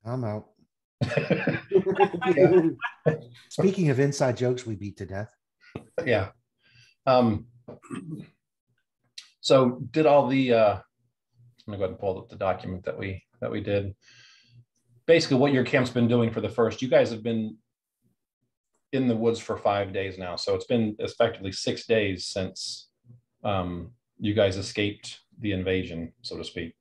I'm out. Yeah. Speaking of inside jokes, we beat to death. Yeah. So did all the I'm gonna go ahead and pull up the document that we did. Basically what your camp's been doing for the first, you guys have been in the woods for 5 days now. So it's been effectively 6 days since you guys escaped the invasion, so to speak.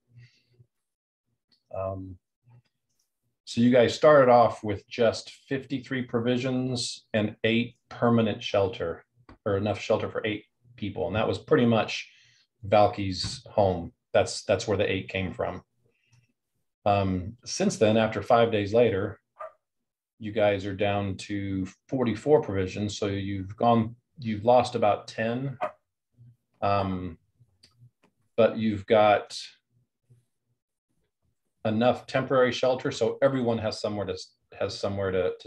So you guys started off with just 53 provisions and 8 permanent shelter, or enough shelter for 8 people. And that was pretty much Valky's home. That's where the 8 came from. Since then, after 5 days later, you guys are down to 44 provisions. So you've lost about 10. But you've got enough temporary shelter, so everyone has somewhere to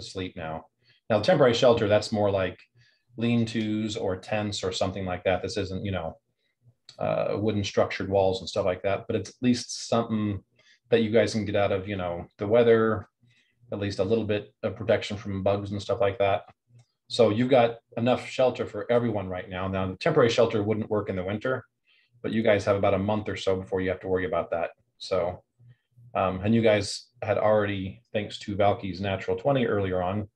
sleep now. Now, the temporary shelter, that's more like lean-tos or tents or something like that. This isn't, wooden structured walls and stuff like that, but it's at least something that you guys can get out of, the weather, at least a little bit of protection from bugs and stuff like that. So you've got enough shelter for everyone right now. Now, the temporary shelter wouldn't work in the winter, but you guys have about a month or so before you have to worry about that. So, and you guys had already, thanks to Valky's natural 20 earlier on,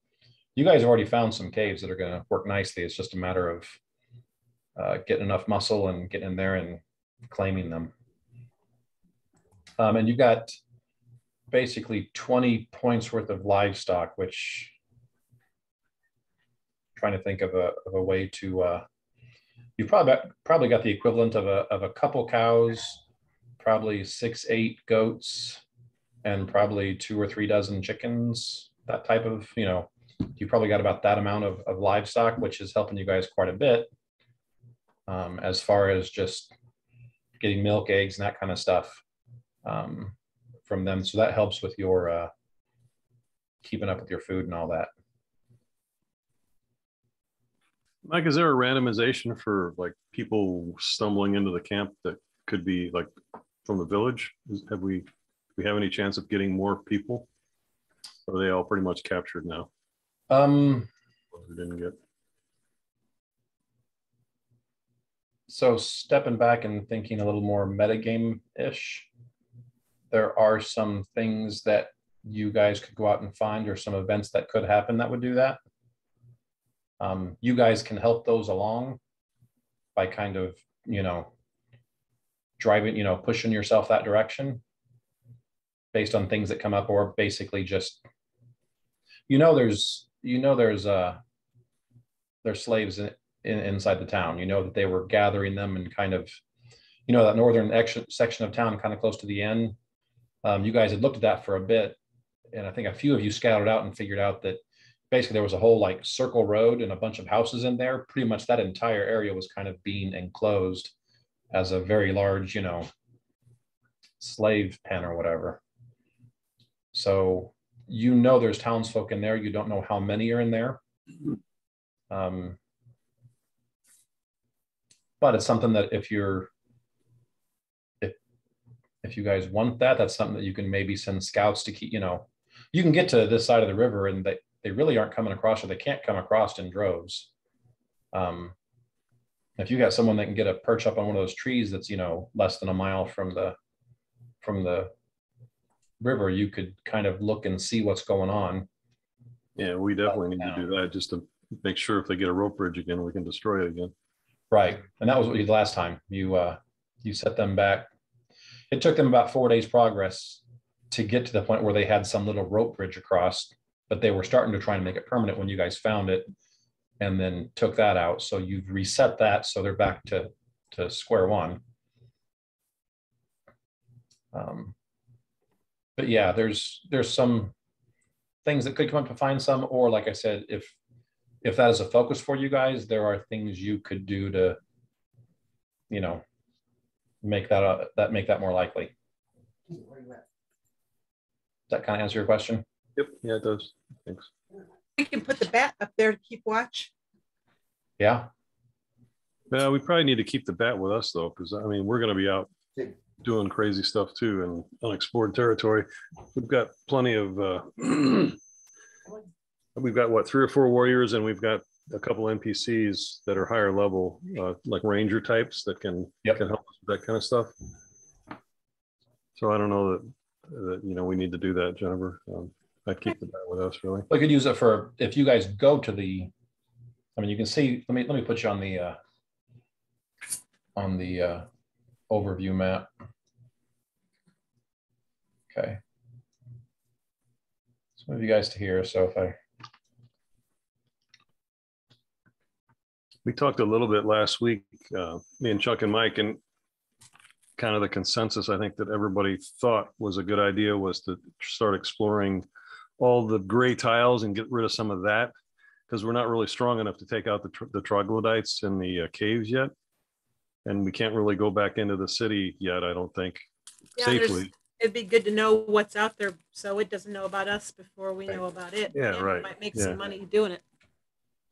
you guys have already found some caves that are going to work nicely. It's just a matter of getting enough muscle and getting in there and claiming them. And you got basically 20 points worth of livestock, which I'm trying to think of a way to, you probably got the equivalent of a couple cows, probably 6-8 goats, and probably 2 or 3 dozen chickens, that type of, you probably got about that amount of livestock, which is helping you guys quite a bit as far as just getting milk, eggs, and that kind of stuff from them. So that helps with your keeping up with your food and all that. Mike, is there a randomization for like people stumbling into the camp that could be like from the village? Do we have any chance of getting more people? Or are they all pretty much captured now? We didn't get. So stepping back and thinking a little more metagame-ish, there are some things that you guys could go out and find, or some events that could happen that would do that. You guys can help those along by kind of, driving, pushing yourself that direction based on things that come up, or basically just, there's slaves inside the town, that they were gathering them and kind of, that northern section of town, kind of close to the end. You guys had looked at that for a bit, and I think a few of you scouted out and figured out that basically there was a whole like circle road and a bunch of houses in there. Pretty much that entire area was kind of being enclosed as a very large, slave pen or whatever. So, there's townsfolk in there. You don't know how many are in there. But it's something that if you guys want that, that's something that you can maybe send scouts to keep, you can get to this side of the river and they really aren't coming across, or they can't come across in droves. If you got someone that can get a perch up on one of those trees that's, less than a mile from the river, you could kind of look and see what's going on. Yeah, we definitely need to do that just to make sure if they get a rope bridge again, we can destroy it again. Right. And that was what you did last time. You set them back. It took them about 4 days progress to get to the point where they had some little rope bridge across, but they were starting to try and make it permanent when you guys found it and then took that out. So you've reset that. So they're back to square one. But yeah, there's some things that could come up to find some, or like I said, if that is a focus for you guys, there are things you could do to, make that more likely. Does that kind of answer your question? Yep. Yeah, it does. Thanks. We can put the bat up there to keep watch. Yeah. We probably need to keep the bat with us though, because we're going to be out doing crazy stuff too in unexplored territory. We've got plenty of we've got what, 3 or 4 warriors, and we've got a couple NPCs that are higher level, like ranger types that can help us with that kind of stuff. So I don't know that we need to do that, Jennifer. I'd keep the bat with us, really. We could use it for if you guys go to the. I mean, you can see. Let me put you on the overview map. Okay. Let's move you guys to here. So if we talked a little bit last week, me and Chuck and Mike, and kind of the consensus I think that everybody thought was a good idea was to start exploring all the gray tiles and get rid of some of that, because we're not really strong enough to take out the troglodytes in the caves yet. And we can't really go back into the city yet, I don't think, safely. It'd be good to know what's out there so it doesn't know about us before we know about it. Yeah, right. We might make some money doing it.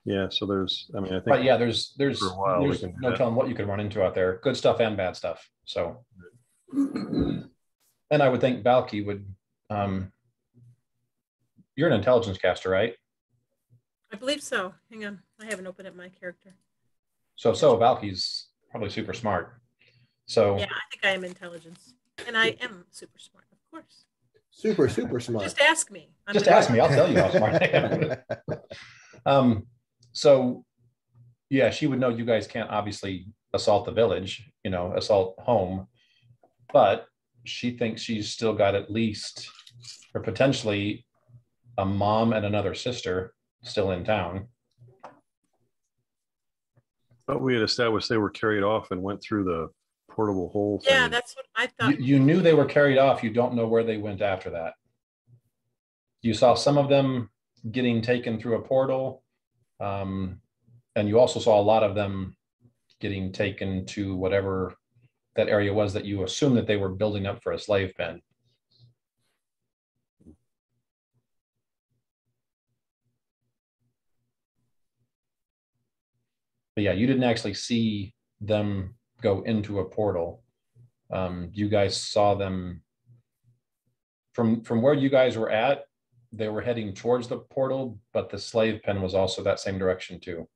Yeah, so there's, I mean, I think. but yeah, there's there's no telling what you could run into out there. Good stuff and bad stuff. So, and I would think Balky would. You're an intelligence caster, right? I believe so. Hang on, I haven't opened up my character. So Balky's probably super smart. So yeah, I think I am intelligence, and I am super smart, of course. Super smart. Just ask me. Just ask me. I'll tell you how smart I am. So yeah, she would know you guys can't obviously assault the village, assault home, but she thinks she's still got at least, or potentially, a mom and another sister still in town. But we had established they were carried off and went through the portable hole thing. Yeah, that's what I thought. You knew they were carried off. You don't know where they went after that. You saw some of them getting taken through a portal. And you also saw a lot of them getting taken to whatever that area was that you assumed that they were building up for a slave pen. But yeah, you didn't actually see them go into a portal. You guys saw them from where you guys were at. They were heading towards the portal, but the slave pen was also that same direction too.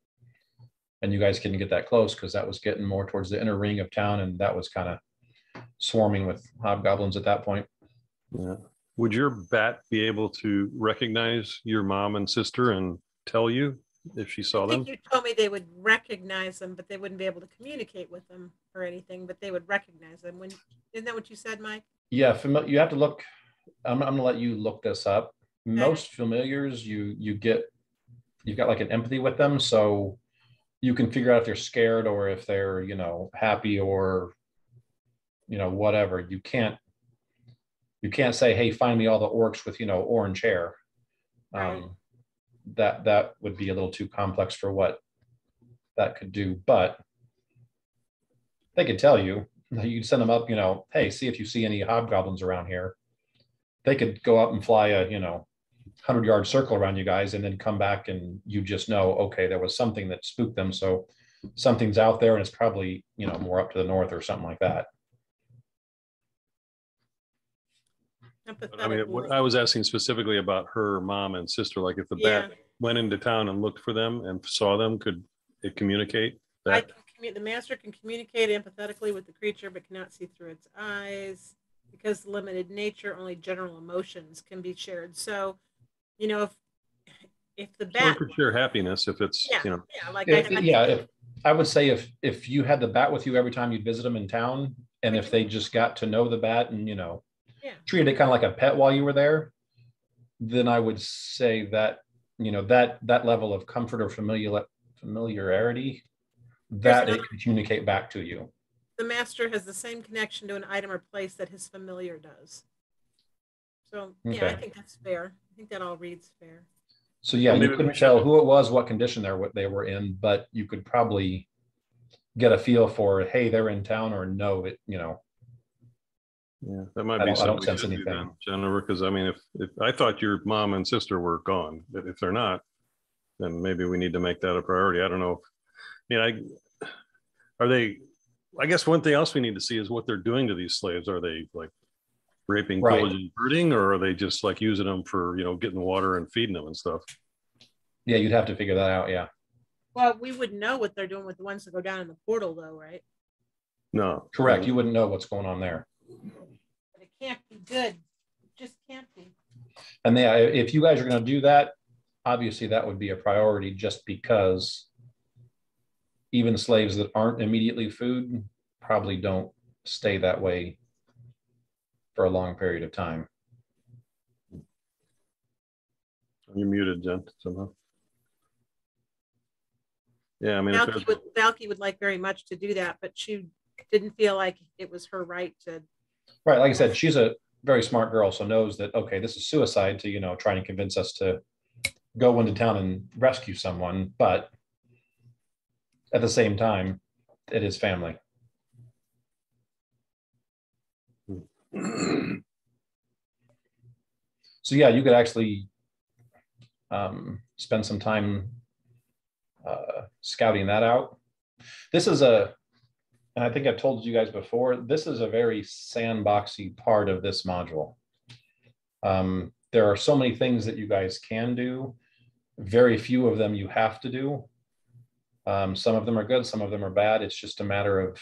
And you guys couldn't get that close because that was getting more towards the inner ring of town, and that was kind of swarming with hobgoblins at that point. Yeah. Would your bat be able to recognize your mom and sister and tell you if she saw them? You told me they would recognize them, but they wouldn't be able to communicate with them or anything, but they would recognize them. Isn't that what you said, Mike? Yeah, you have to look. I'm going to let you look this up. Okay. Most familiars, you've got like an empathy with them, so you can figure out if they're scared or if they're happy or whatever. You can't say, hey, find me all the orcs with orange hair. Right. That would be a little too complex for what that could do, but they could tell you. You'd send them up, hey, see if you see any hobgoblins around here. They could go up and fly a 100-yard circle around you guys and then come back, and you just know, okay, there was something that spooked them, so something's out there and it's probably more up to the north or something like that. I mean, I was asking specifically about her mom and sister, like if the bat went into town and looked for them and saw them, could it communicate that? The master can communicate empathetically with the creature but cannot see through its eyes. Because the limited nature, only general emotions can be shared. So, if the bat could share happiness, if it's I would say if you had the bat with you every time you'd visit them in town, and if they just got to know the bat and treated it kind of like a pet while you were there, then I would say that that level of comfort or familiarity that it can communicate back to you. The master has the same connection to an item or place that his familiar does. So I think that's fair. I think that all reads fair. So yeah, you couldn't tell who it was, what condition they were in, but you could probably get a feel for, hey, they're in town, or no, Yeah, that might be something we should do then, Jennifer, because I mean, if I thought your mom and sister were gone, but if they're not, then maybe we need to make that a priority. I don't know. Are they I guess one thing else we need to see is what they're doing to these slaves. Are they like raping, Right. pillaging, hurting, or are they just like using them for, getting water and feeding them and stuff? Yeah, you'd have to figure that out. Yeah. Well, we wouldn't know what they're doing with the ones that go down in the portal, though, right? No. Correct. You wouldn't know what's going on there. But it can't be good. It just can't be. And if you guys are going to do that, obviously that would be a priority, just because even slaves that aren't immediately food probably don't stay that way for a long period of time. You're muted, Jen, somehow. Yeah, I mean, Valky would like very much to do that, but she didn't feel like it was her right to. Right. Like I said, she's a very smart girl, so knows that, okay, this is suicide to, trying to convince us to go into town and rescue someone. But at the same time, it is family. So yeah, you could actually spend some time scouting that out. This is and I think I've told you guys before, this is a very sandboxy part of this module. There are so many things that you guys can do. Very few of them you have to do. Some of them are good, some of them are bad. It's just a matter of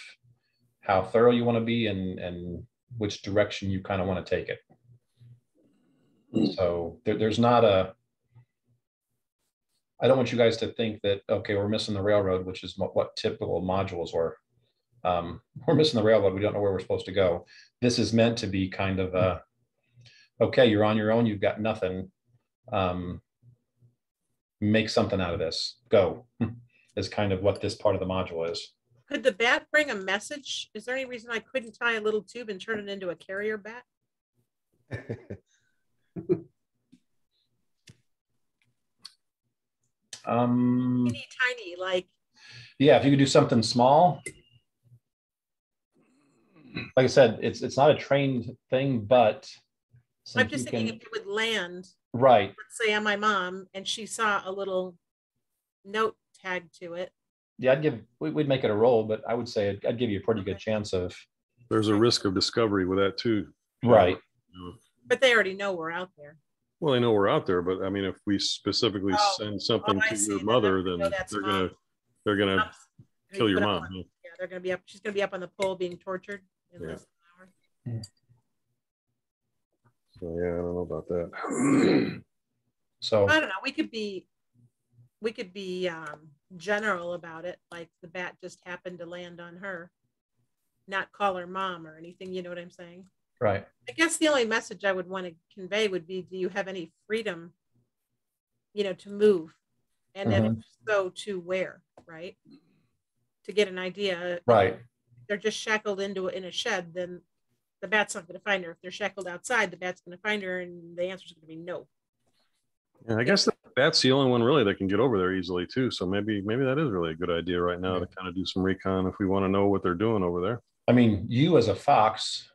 how thorough you want to be and which direction you kind of want to take it. So there's not I don't want you guys to think that, okay, we're missing the railroad, which is what typical modules were. We're missing the railroad. We don't know where we're supposed to go. This is meant to be kind of okay, you're on your own. You've got nothing. Make something out of this. Go is kind of what this part of the module is. Could the bat bring a message? Is there any reason I couldn't tie a little tube and turn it into a carrier bat? Tiny, like. Yeah, if you could do something small. Like I said, it's not a trained thing, but I'm just thinking if it would land. Right. Let's say on my mom, and she saw a little note tag to it. Yeah, we'd make it a roll, but I would say I'd give you a pretty good chance of. There's a risk of discovery with that too. Right. But they already know we're out there. Well, they know we're out there, but I mean, if we specifically send something to your mother, then they're gonna kill your mom. Yeah, they're gonna be up. She's gonna be up on the pole being tortured in less than an hour. So yeah, I don't know about that. So I don't know. We could be general about it, like the bat just happened to land on her, not call her mom or anything. You know what I'm saying? Right. I guess the only message I would want to convey would be, do you have any freedom, to move? And then if so, to where, right? To get an idea. Right. If they're just shackled in a shed, then the bat's not going to find her. If they're shackled outside, the bat's going to find her, and the answer is going to be no. And I guess the bat's the only one really that can get over there easily too. So maybe that is really a good idea right now to kind of do some recon if we want to know what they're doing over there. I mean, you as a fox.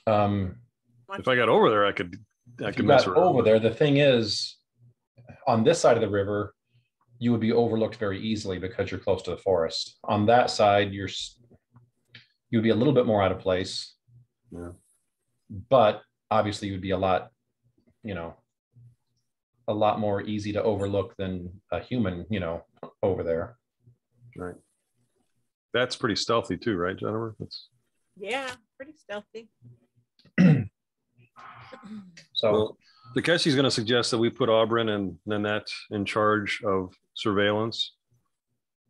If I got over there, I could mess around. Over there, the thing is, on this side of the river, you would be overlooked very easily because you're close to the forest. On that side, you'd be a little bit more out of place. Yeah. But obviously, you would be a lot more easy to overlook than a human, over there. Right. That's pretty stealthy too, right, Jennifer? Yeah, pretty stealthy. So Takeshi's going to suggest that we put Auburn and Nanette in charge of surveillance.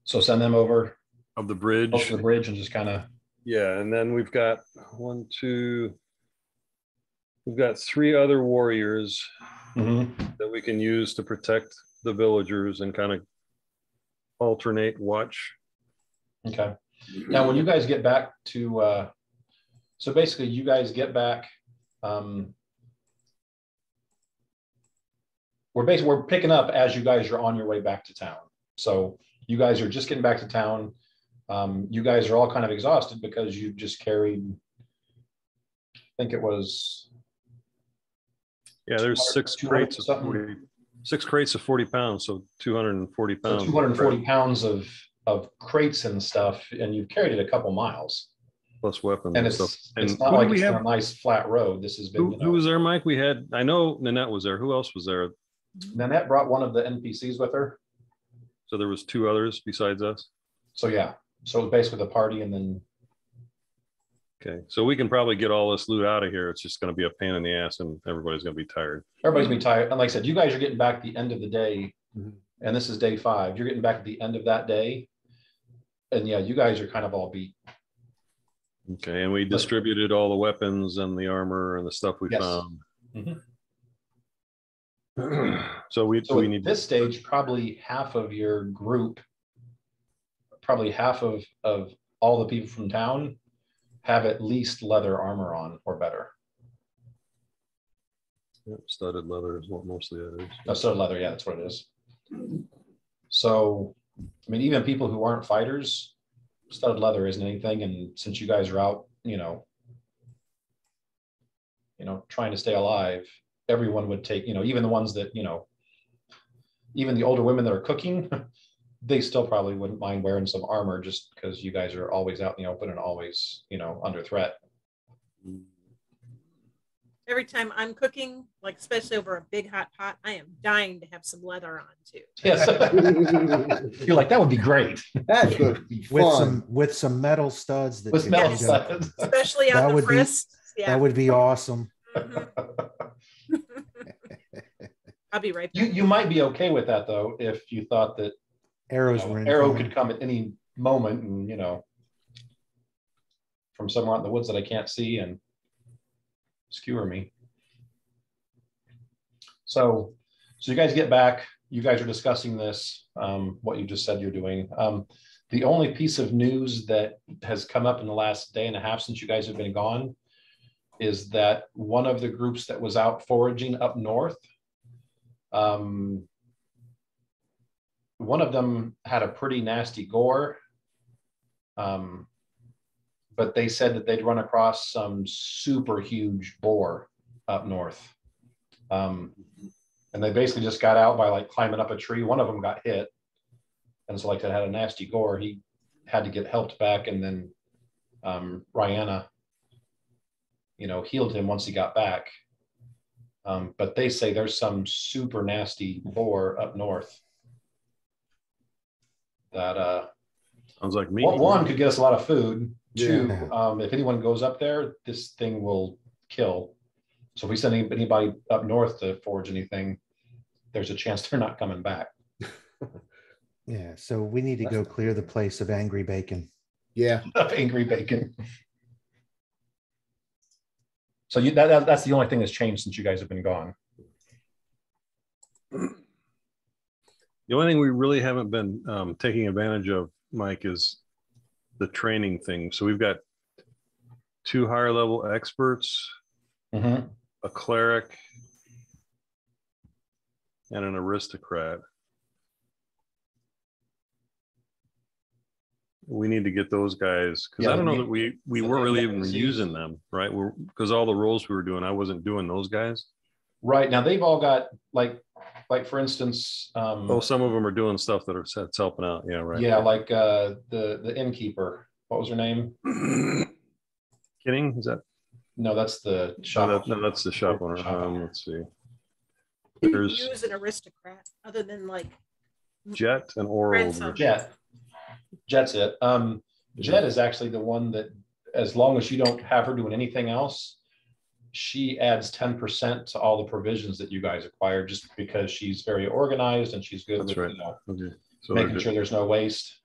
So send them over of the bridge. To the bridge and just kind of. Yeah, and then we've got we've got 3 other warriors that we can use to protect the villagers and kind of alternate watch. Okay. Now, when you guys get back to, so basically you guys get back, we're picking up as you guys are on your way back to town. So you guys are just getting back to town. You guys are all kind of exhausted because you just carried, I think it was. Yeah, there's 6 crates of 40, 6 crates of 40 pounds. So 240 pounds. So 240 pounds of of crates and stuff, and you've carried it a couple miles. Plus weapons And and stuff. it's And not who like do it's we been have? a nice flat road. This has been, Who was there, Mike? We had, I know Nanette was there. Who else was there? Nanette brought one of the NPCs with her. So there was 2 others besides us. So yeah, so it was basically the party, and then Okay, so we can probably get all this loot out of here. It's just going to be a pain in the ass, and everybody's going to be tired. everybody's gonna be tired. And like I said, you guys are getting back at the end of the day, Mhm. and this is day 5. You're getting back at the end of that day, and yeah, you guys are kind of all beat. Okay, and we distributed all the weapons and the armor and the stuff we Yes. found. Mhm. So we So need at this stage, probably half of your group, probably half of all the people from town have at least leather armor on or better. studded leather is what mostly it is. No, so leather, yeah, that's what it is. So, I mean, even people who aren't fighters, studded leather isn't anything. And since you guys are out, trying to stay alive, everyone would take, even the ones that, even the older women that are cooking, they still probably wouldn't mind wearing some armor just because you guys are always out in the open and always, under threat. Every time I'm cooking, like especially over a big hot pot, I am dying to have some leather on too. Yes. You're like, that would be great. That's going to be fun. with some metal studs that With can metal heat up. studs. Especially That on the would be- wrists. Yeah. That would be awesome. Mhm. I'll be right back. You might be okay with that though, if you thought that Arrows were arrow incoming. could come at any moment and from somewhere out in the woods that I can't see and skewer me. So you guys get back, you guys are discussing this, what you just said you're doing. The only piece of news that has come up in the last day and a half since you guys have been gone is that one of the groups that was out foraging up north, one of them had a pretty nasty gore, but they said that they'd run across some super huge boar up north. And they basically just got out by like climbing up a tree. One of them got hit. And so like that had a nasty gore. He had to get helped back. And then Rihanna, healed him once he got back. But they say there's some super nasty boar up north that Sounds like me. one could get us a lot of food. Yeah. 2, if anyone goes up there, this thing will kill. So if we send anybody up north to forage anything, there's a chance they're not coming back. Yeah, so we need to go clear the place of angry bacon. Yeah. Of angry bacon. So that's the only thing that's changed since you guys have been gone. The only thing we really haven't been taking advantage of, Mike, is the training thing. So we've got 2 higher level experts, Mm-hmm. a cleric, and an aristocrat. We need to get those guys, because Yeah, I don't know we- that we yeah, weren't really yeah, even it's using them, right? Because all the roles we were doing, I wasn't doing those guys. Right now, they've all got like for instance, Oh, some of them are doing stuff that's helping out. Yeah, right. yeah, like the innkeeper. What was her name? Kidding? Is that? No, that's the shop. No, that's the shop owner. Shop. Let's see. Can you There's use an aristocrat other than like Jet and Oral. Grandson. Jet's it. Jet is actually the one that, as long as you don't have her doing anything else, she adds 10% to all the provisions that you guys acquire, just because she's very organized and she's good That's with right. Okay. So making sure there's no waste.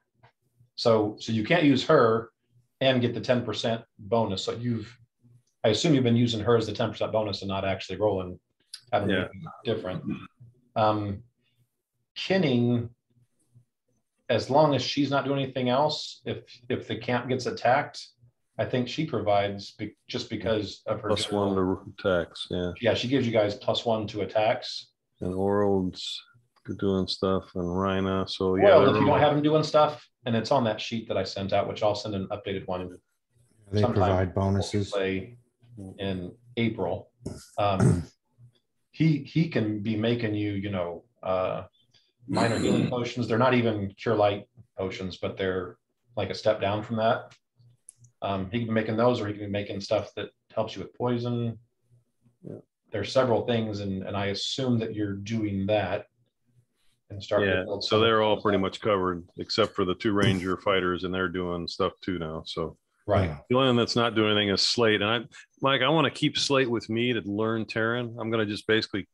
So you can't use her and get the 10% bonus. So I assume you've been using her as the 10% bonus and not actually rolling, having anything different. Kinning, as long as she's not doing anything else, if the camp gets attacked, I think she provides just because of her +1 to attacks. Yeah. Yeah, she gives you guys +1 to attacks. And Oral's doing stuff, and Rhina. So yeah. Well, if you don't have them doing stuff, and it's on that sheet that I sent out, which I'll send an updated one. They sometime provide bonuses. Play in April. He can be making you, minor healing potions. They're not even cure light potions, but they're like a step down from that. He can be making those, or he can be making stuff that helps you with poison. Yeah. There's several things, and I assume that you're doing that. And start. Yeah, so they're all pretty much covered, except for the 2 ranger fighters, and they're doing stuff too now. So right. the only one that's not doing anything is Slate. And Mike, I want to keep Slate with me to learn Terran. I'm going to just basically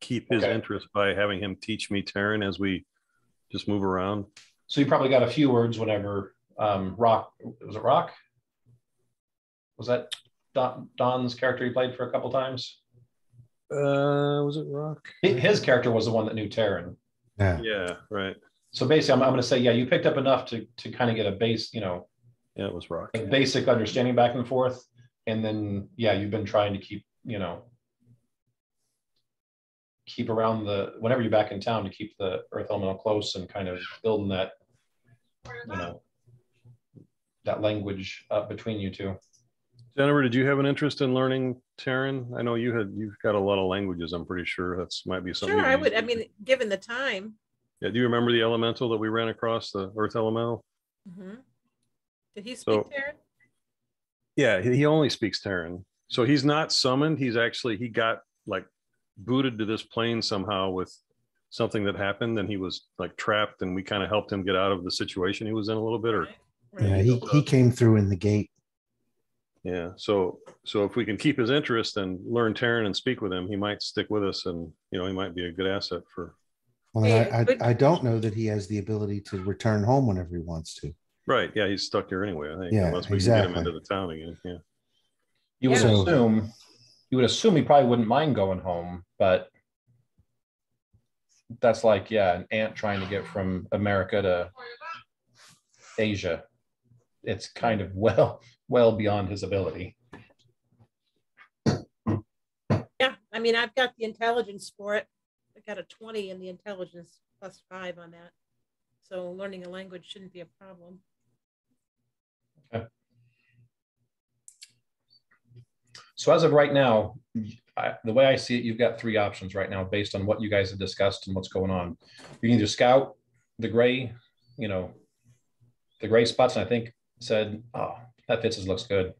keep his interest by having him teach me Terran as we just move around. So you probably got a few words whenever Rock, was it Rock? Was that Don's character he played for a couple times? Was it Rock? His character was the one that knew Terran. Yeah, right. So basically, I'm going to say, yeah, you picked up enough to kind of get a base, Yeah, it was Rock. a basic understanding back and forth. And then, yeah, you've been trying to keep around whenever you're back in town, to keep the Earth Elemental close and kind of building that, that language up between you two. Jennifer, did you have an interest in learning Terran? I know you've got a lot of languages. I'm pretty sure that's might be something. Sure, I would. I mean, given the time. Yeah. Do you remember the elemental that we ran across, the Earth Elemental? Mm-hmm. Did he speak Terran? Yeah, he only speaks Terran. So he's not summoned. He got like booted to this plane somehow with something that happened, and he was like trapped, and we kind of helped him get out of the situation he was in a little bit. Right. Yeah, he came through in the gate. Yeah, so if we can keep his interest and learn Terran and speak with him, he might stick with us, and he might be a good asset for. Well, I don't know that he has the ability to return home whenever he wants to. Right. Yeah, he's stuck here anyway, I think. Yeah, unless we can get him into the town again. Yeah. You would assume he probably wouldn't mind going home, but that's like, an ant trying to get from America to Asia. It's kind of well beyond his ability. Yeah, I mean, I've got the intelligence for it. I got a 20 in the intelligence +5 on that. So learning a language shouldn't be a problem. Okay. So as of right now, the way I see it, you've got 3 options right now based on what you guys have discussed and what's going on. You can either scout the gray, the gray spots, and I think said, oh, that fits looks good.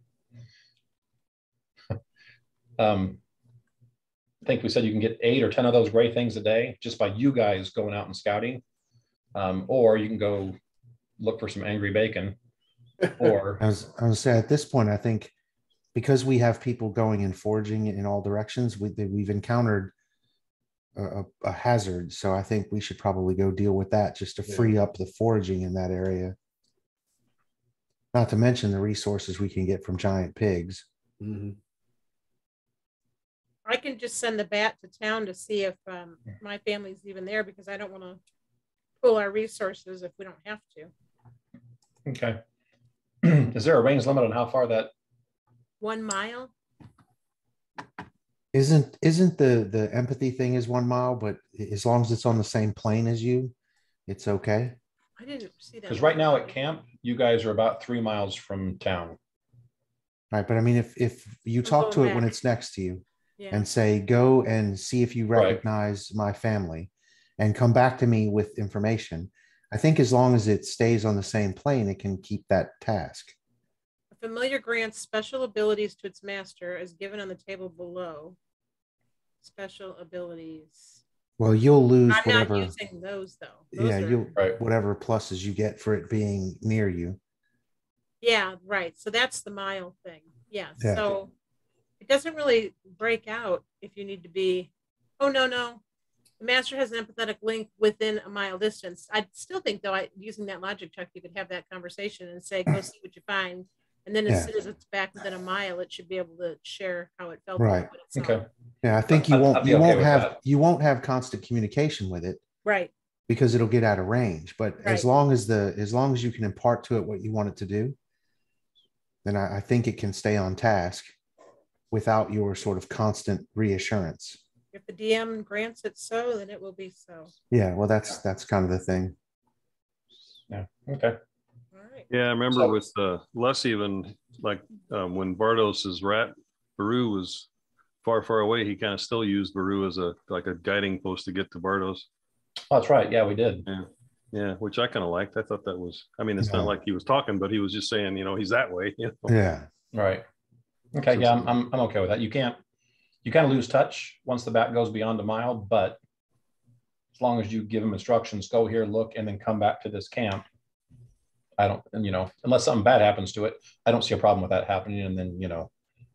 I think we said you can get 8 or 10 of those gray things a day just by you guys going out and scouting. Or you can go look for some angry bacon. Or I was saying at this point, I think because we have people going and foraging in all directions, we've encountered a hazard. So I think we should probably go deal with that just to free up the foraging in that area. Not to mention the resources we can get from giant pigs. Mm-hmm. I can just send the bat to town to see if my family's even there, because I don't want to pull our resources if we don't have to. Okay. Is there a range limit on how far that? 1 mile. Isn't the empathy thing is 1 mile, but as long as it's on the same plane as you, it's okay. I didn't see that. Because right now at camp, you guys are about 3 miles from town. Right, but I mean, if you talk to it when it's next to you, and say, go and see if you recognize my family, and come back to me with information. I think as long as it stays on the same plane, it can keep that task. A familiar grants special abilities to its master as given on the table below. Special abilities. Well, you'll lose whatever. I'm not using those though. You'll whatever pluses you get for it being near you. Yeah, right. So that's the mile thing. Yeah. So it doesn't really break out if you need to be. Oh no. The master has an empathetic link within a mile distance. I still think, though, using that logic check, you could have that conversation and say, go see what you find. And then as soon as it's back within a mile, it should be able to share how it felt. Right. Okay. Yeah, I think you won't have constant communication with it. Right. Because it'll get out of range. But as long as you can impart to it what you want it to do, then I think it can stay on task without your sort of constant reassurance. If the DM grants it so, then it will be so. Yeah, well, that's kind of the thing. Yeah. Okay. All right. Yeah, I remember with Les even, like when Bardos's rat Baru was far, far away, he kind of still used Baru as a guiding post to get to Bardos. Oh, that's right. Yeah, we did. Yeah. Yeah, which I kind of liked. I thought that was, I mean, it's not like he was talking, but he was just saying, he's that way. Yeah. Right. Okay. So Yeah, I'm okay with that. You kind of lose touch once the bat goes beyond a mile, but as long as you give them instructions, go here, look, and then come back to this camp. I don't, unless something bad happens to it, I don't see a problem with that happening. And then, you're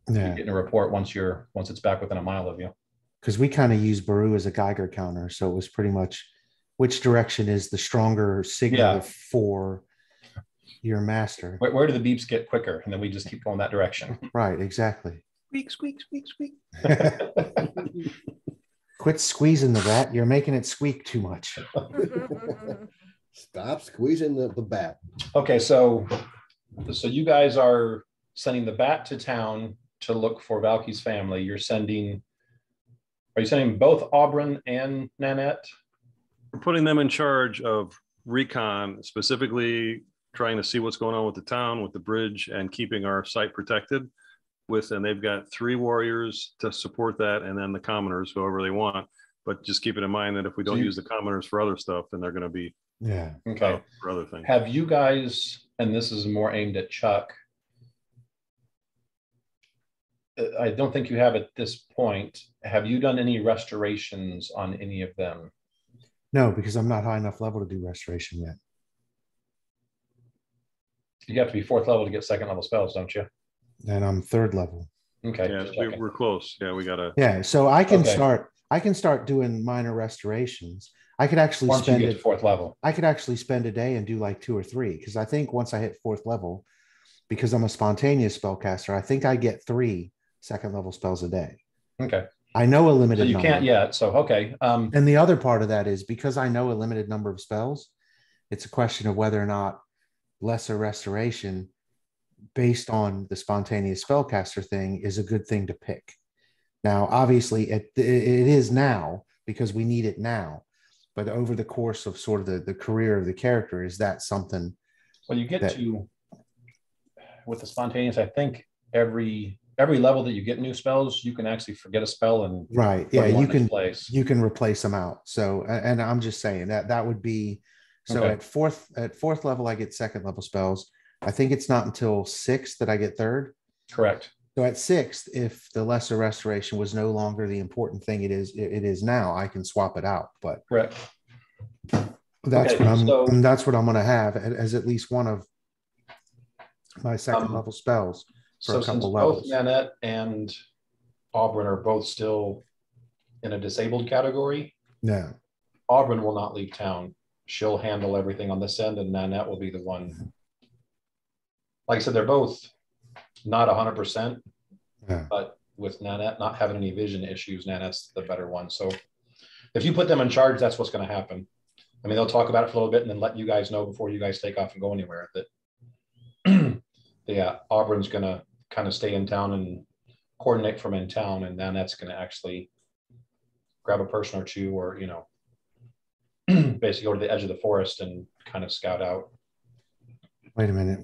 getting a report once it's back within a mile of you. Because we kind of use Baru as a Geiger counter. So it was pretty much which direction is the stronger signal for your master. Where do the beeps get quicker? And then we just keep going that direction. Right, exactly. Squeak, squeak, squeak, squeak. Quit squeezing the rat. You're making it squeak too much. Stop squeezing the bat. Okay, so you guys are sending the bat to town to look for Valky's family. Are you sending both Auburn and Nanette? We're putting them in charge of recon, specifically trying to see what's going on with the town, with the bridge, and keeping our site protected. And they've got 3 warriors to support that, and then the commoners, whoever they want. But just keep it in mind that if we don't use the commoners for other stuff, then they're going to be okay for other things. Have you guys, and this is more aimed at Chuck, I don't think you have at this point, have you done any restorations on any of them? No, because I'm not high enough level to do restoration yet. You have to be 4th level to get 2nd level spells, don't you? And I'm 3rd level. Okay. Yeah, we're close. Yeah, we gotta. Yeah, so I can start doing minor restorations. I could actually once you get to 4th level. I could actually spend a day and do like 2 or 3, because I think once I hit 4th level, because I'm a spontaneous spellcaster, I think I get 3 2nd level spells a day. Okay. I know a limited number. So you number. Can't yet. So okay. And the other part of that is because I know a limited number of spells, it's a question of whether or not lesser restoration based on the spontaneous spellcaster thing is a good thing to pick. Now, obviously, it is now because we need it now. But over the course of sort of the career of the character, is that something? Well, you get to, with the spontaneous, I think every level that you get new spells, you can actually forget a spell and you can replace them out. So, and I'm just saying that would be so at fourth level I get 2nd level spells. I think it's not until 6th that I get 3rd. Correct. So at 6th, if the lesser restoration was no longer the important thing it is now, I can swap it out. But correct. That's what I'm going to have as at least one of my 2nd level spells for a couple levels. Both Nanette and Auburn are both still in a disabled category. Yeah. Auburn will not leave town. She'll handle everything on this end, and Nanette will be the one. Like I said, they're both not 100%, but with Nanette not having any vision issues, Nanette's the better one. So if you put them in charge, that's what's going to happen. I mean, they'll talk about it for a little bit and then let you guys know before you guys take off and go anywhere that Auburn's going to kind of stay in town and coordinate from in town, and Nanette's going to actually grab a person or 2 or, basically go to the edge of the forest and kind of scout out. Wait a minute.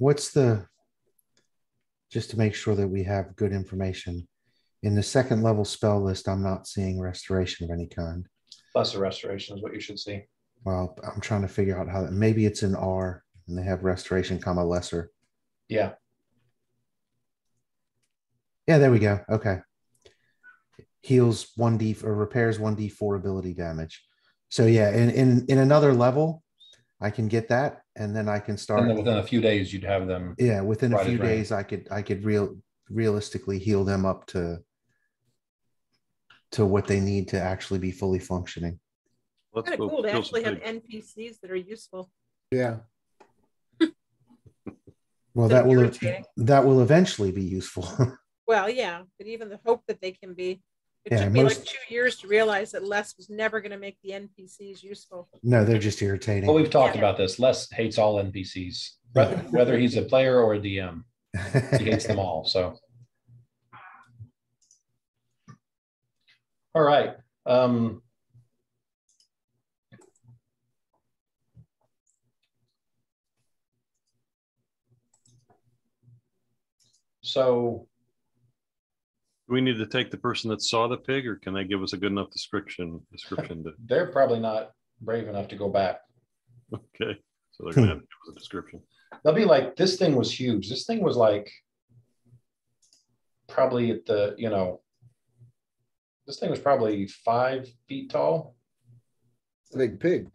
Just to make sure that we have good information, in the 2nd level spell list, I'm not seeing restoration of any kind. Lesser restoration is what you should see. Well, I'm trying to figure out how maybe it's in R and they have restoration, lesser. Yeah. Yeah, there we go. Okay. Heals 1d or repairs 1d4 ability damage. So yeah, in another level, I can get that, and then I can start. And then within a few days, you'd have them. Yeah, within a few days, I could realistically heal them up to what they need to actually be fully functioning. It's kind of cool to actually have NPCs that are useful. Yeah. Well, that will eventually be useful. Well, yeah, but even the hope that they can be. It took me like 2 years to realize that Les was never going to make the NPCs useful. No, they're just irritating. Well, we've talked about this. Les hates all NPCs, whether he's a player or a DM. He hates them all. So, all right. So do we need to take the person that saw the pig, or can they give us a good enough description to... They're probably not brave enough to go back. Okay. So they're gonna have to give us a description. They'll be like, this thing was huge. This thing was like probably at the, this thing was probably 5 feet tall. A big pig.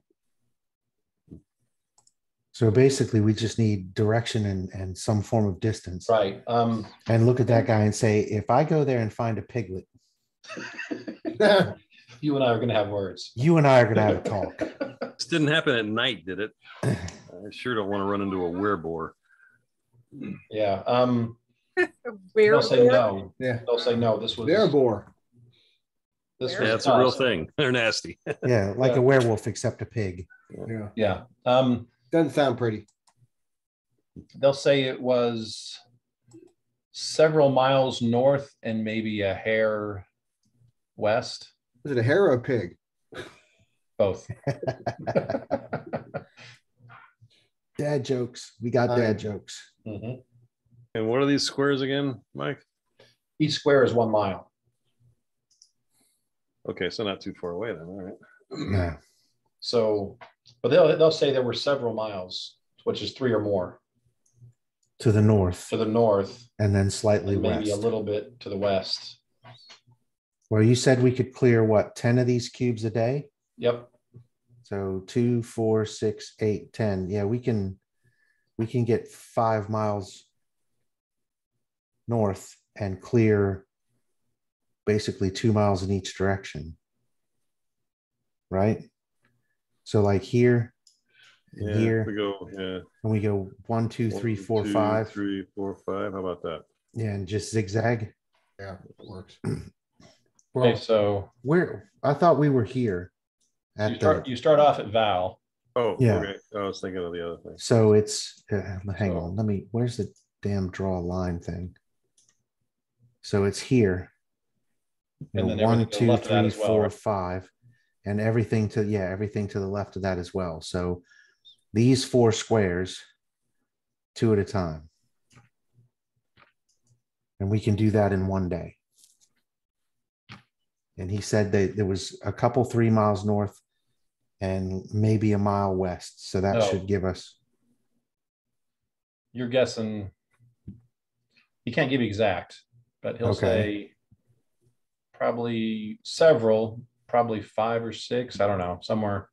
So basically, we just need direction and some form of distance. Right. And look at that guy and say, if I go there and find a piglet, you and I are going to have words. you and I are going to have a talk. This didn't happen at night, did it? I sure don't want to run into a wereboar. Yeah. Where They'll say no. Yeah. They'll say no. This was Bearbor. This Yeah, was that's a real thing. They're nasty. Yeah, like Yeah. a werewolf, except a pig. Yeah. Yeah. Doesn't sound pretty. They'll say it was several miles north and maybe a hair west. Was it a hare or a pig? Both. Dad jokes. We got dad jokes. Mhm. And what are these squares again, Mike? Each square is 1 mile. Okay, so not too far away then. All right. Yeah. So, but they'll say there were several miles, which is 3 or more To the north to the north, and then slightly and maybe west. a little bit to the west. Well, you said we could clear what, 10 of these cubes a day? Yep. So 2, 4, 6, 8, 10. Yeah, we can get 5 miles north and clear basically 2 miles in each direction. Right? So like here and Yeah, here, we go. Yeah. and we go 1, 2, 3, 4, 1, 2, 5. 3, 4, 5. How about that? Yeah, and just zigzag. Yeah, it works. Well, Okay, so I thought we were here at you start off at Val. Oh, Yeah. okay. I was thinking of the other thing. so it's hang So- on. Where's the damn draw line thing? So it's here. And then 1, everything to the 2, left of that 3, as well, 4, right? 5, and everything to the left of that as well. So these 4 squares, 2 at a time, and we can do that in 1 day. And he said that there was a couple 3 miles north and maybe a mile west. So that Oh. should give us. You're guessing. He can't give you exact, but he'll Okay. say probably several, probably 5 or 6. I don't know, somewhere.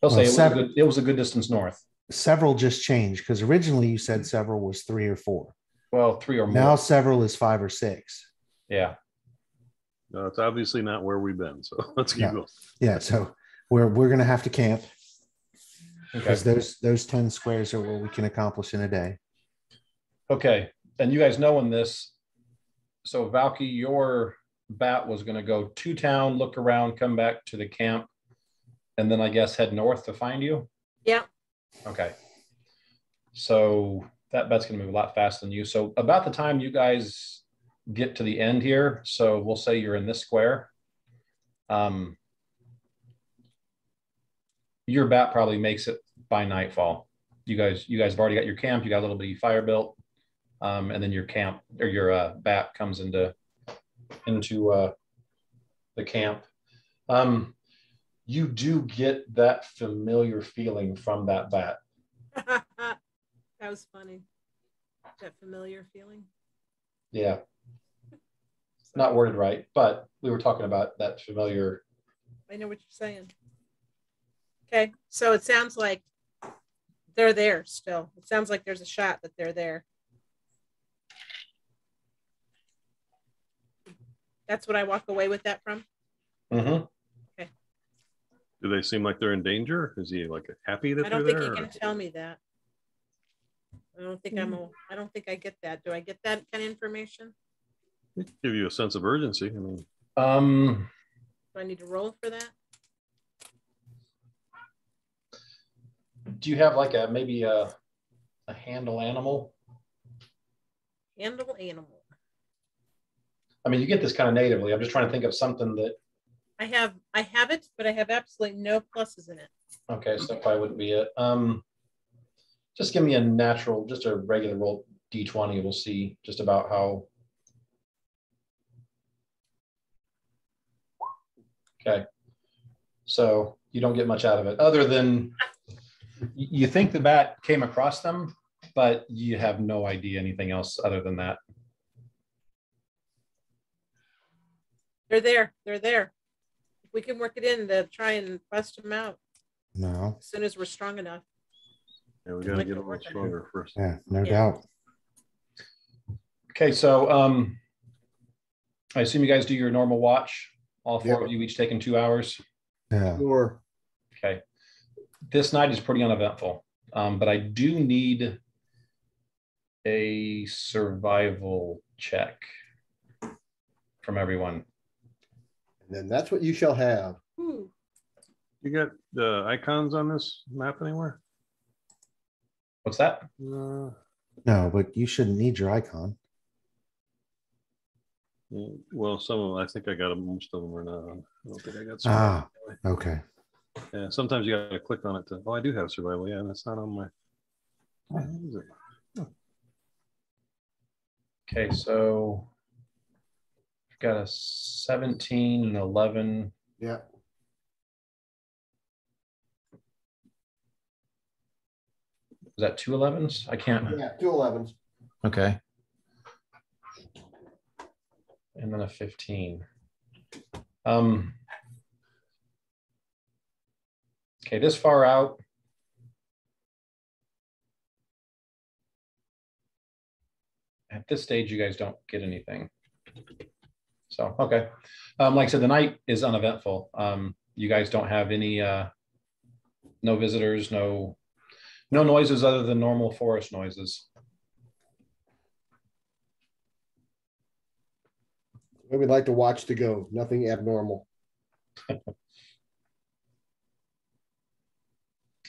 He'll Well, say it was a good distance north. Several just changed because originally you said several was 3 or 4. Well, 3 or more. Now several is 5 or 6. Yeah. No, it's obviously not where we've been. So let's keep Yeah. going. Yeah, so we're gonna have to camp Okay. because those 10 squares are what we can accomplish in a day. Okay. And you guys knowing this, so Valky, your bat was going to go to town, look around, come back to the camp, and then I guess head north to find you. Yeah. Okay. So that bat's going to move a lot faster than you. So about the time you guys get to the end here, so we'll say you're in this square. Your bat probably makes it by nightfall. You guys have already got your camp. You got a little bitty fire built, and then your camp or your bat comes into the camp. You do get that familiar feeling from that bat. That was funny. That familiar feeling. Yeah, not worded right, but we were talking about that familiar. I know what you're saying. Okay, so it sounds like they're there still. It sounds like there's a shot that they're there. That's what I walk away with that from. Mm-hmm. Do they seem like they're in danger? Is he like happy that I they're don't think there? you can tell me that. I don't think I get that. Do I get that kind of information? Give you a sense of urgency. I mean, Do I need to roll for that? Do you have like maybe a handle animal? Handle animal. I mean, you get this kind of natively. I'm just trying to think of something that. I have it, but I have absolutely no pluses in it. Okay, so that probably wouldn't be it. Just give me a natural, just a regular roll D20. We'll see just about how. Okay, so you don't get much out of it other than You think the bat came across them, but you have no idea anything else other than that. They're there. They're there. If we can work it in to try and bust them out No. as soon as we're strong enough. Yeah, we got to get a little stronger first. Yeah, no Yeah. doubt. Okay, so I assume you guys do your normal watch. All four Yep. of you each taking 2 hours. Yeah. Or Okay. This night is pretty uneventful, but I do need a survival check from everyone. and then that's what you shall have. Ooh. You got the icons on this map anywhere? What's that? Uh, No, but you shouldn't need your icon. well, some of them, I think I got them. Most of them are not on. I don't think I got some. Ah, okay. Yeah, sometimes you got to click on it to. Oh, I do have survival. Yeah, that's not on my. What is it? Okay, so I've got a 17 and 11. Yeah. Is that 2 11s? I can't. Yeah, 2 11s. Okay. And then a 15. Okay, this far out. At this stage, you guys don't get anything. So, okay. Like I said, the night is uneventful. You guys don't have any, no visitors, no noises other than normal forest noises. We would like to watch to go. Nothing abnormal.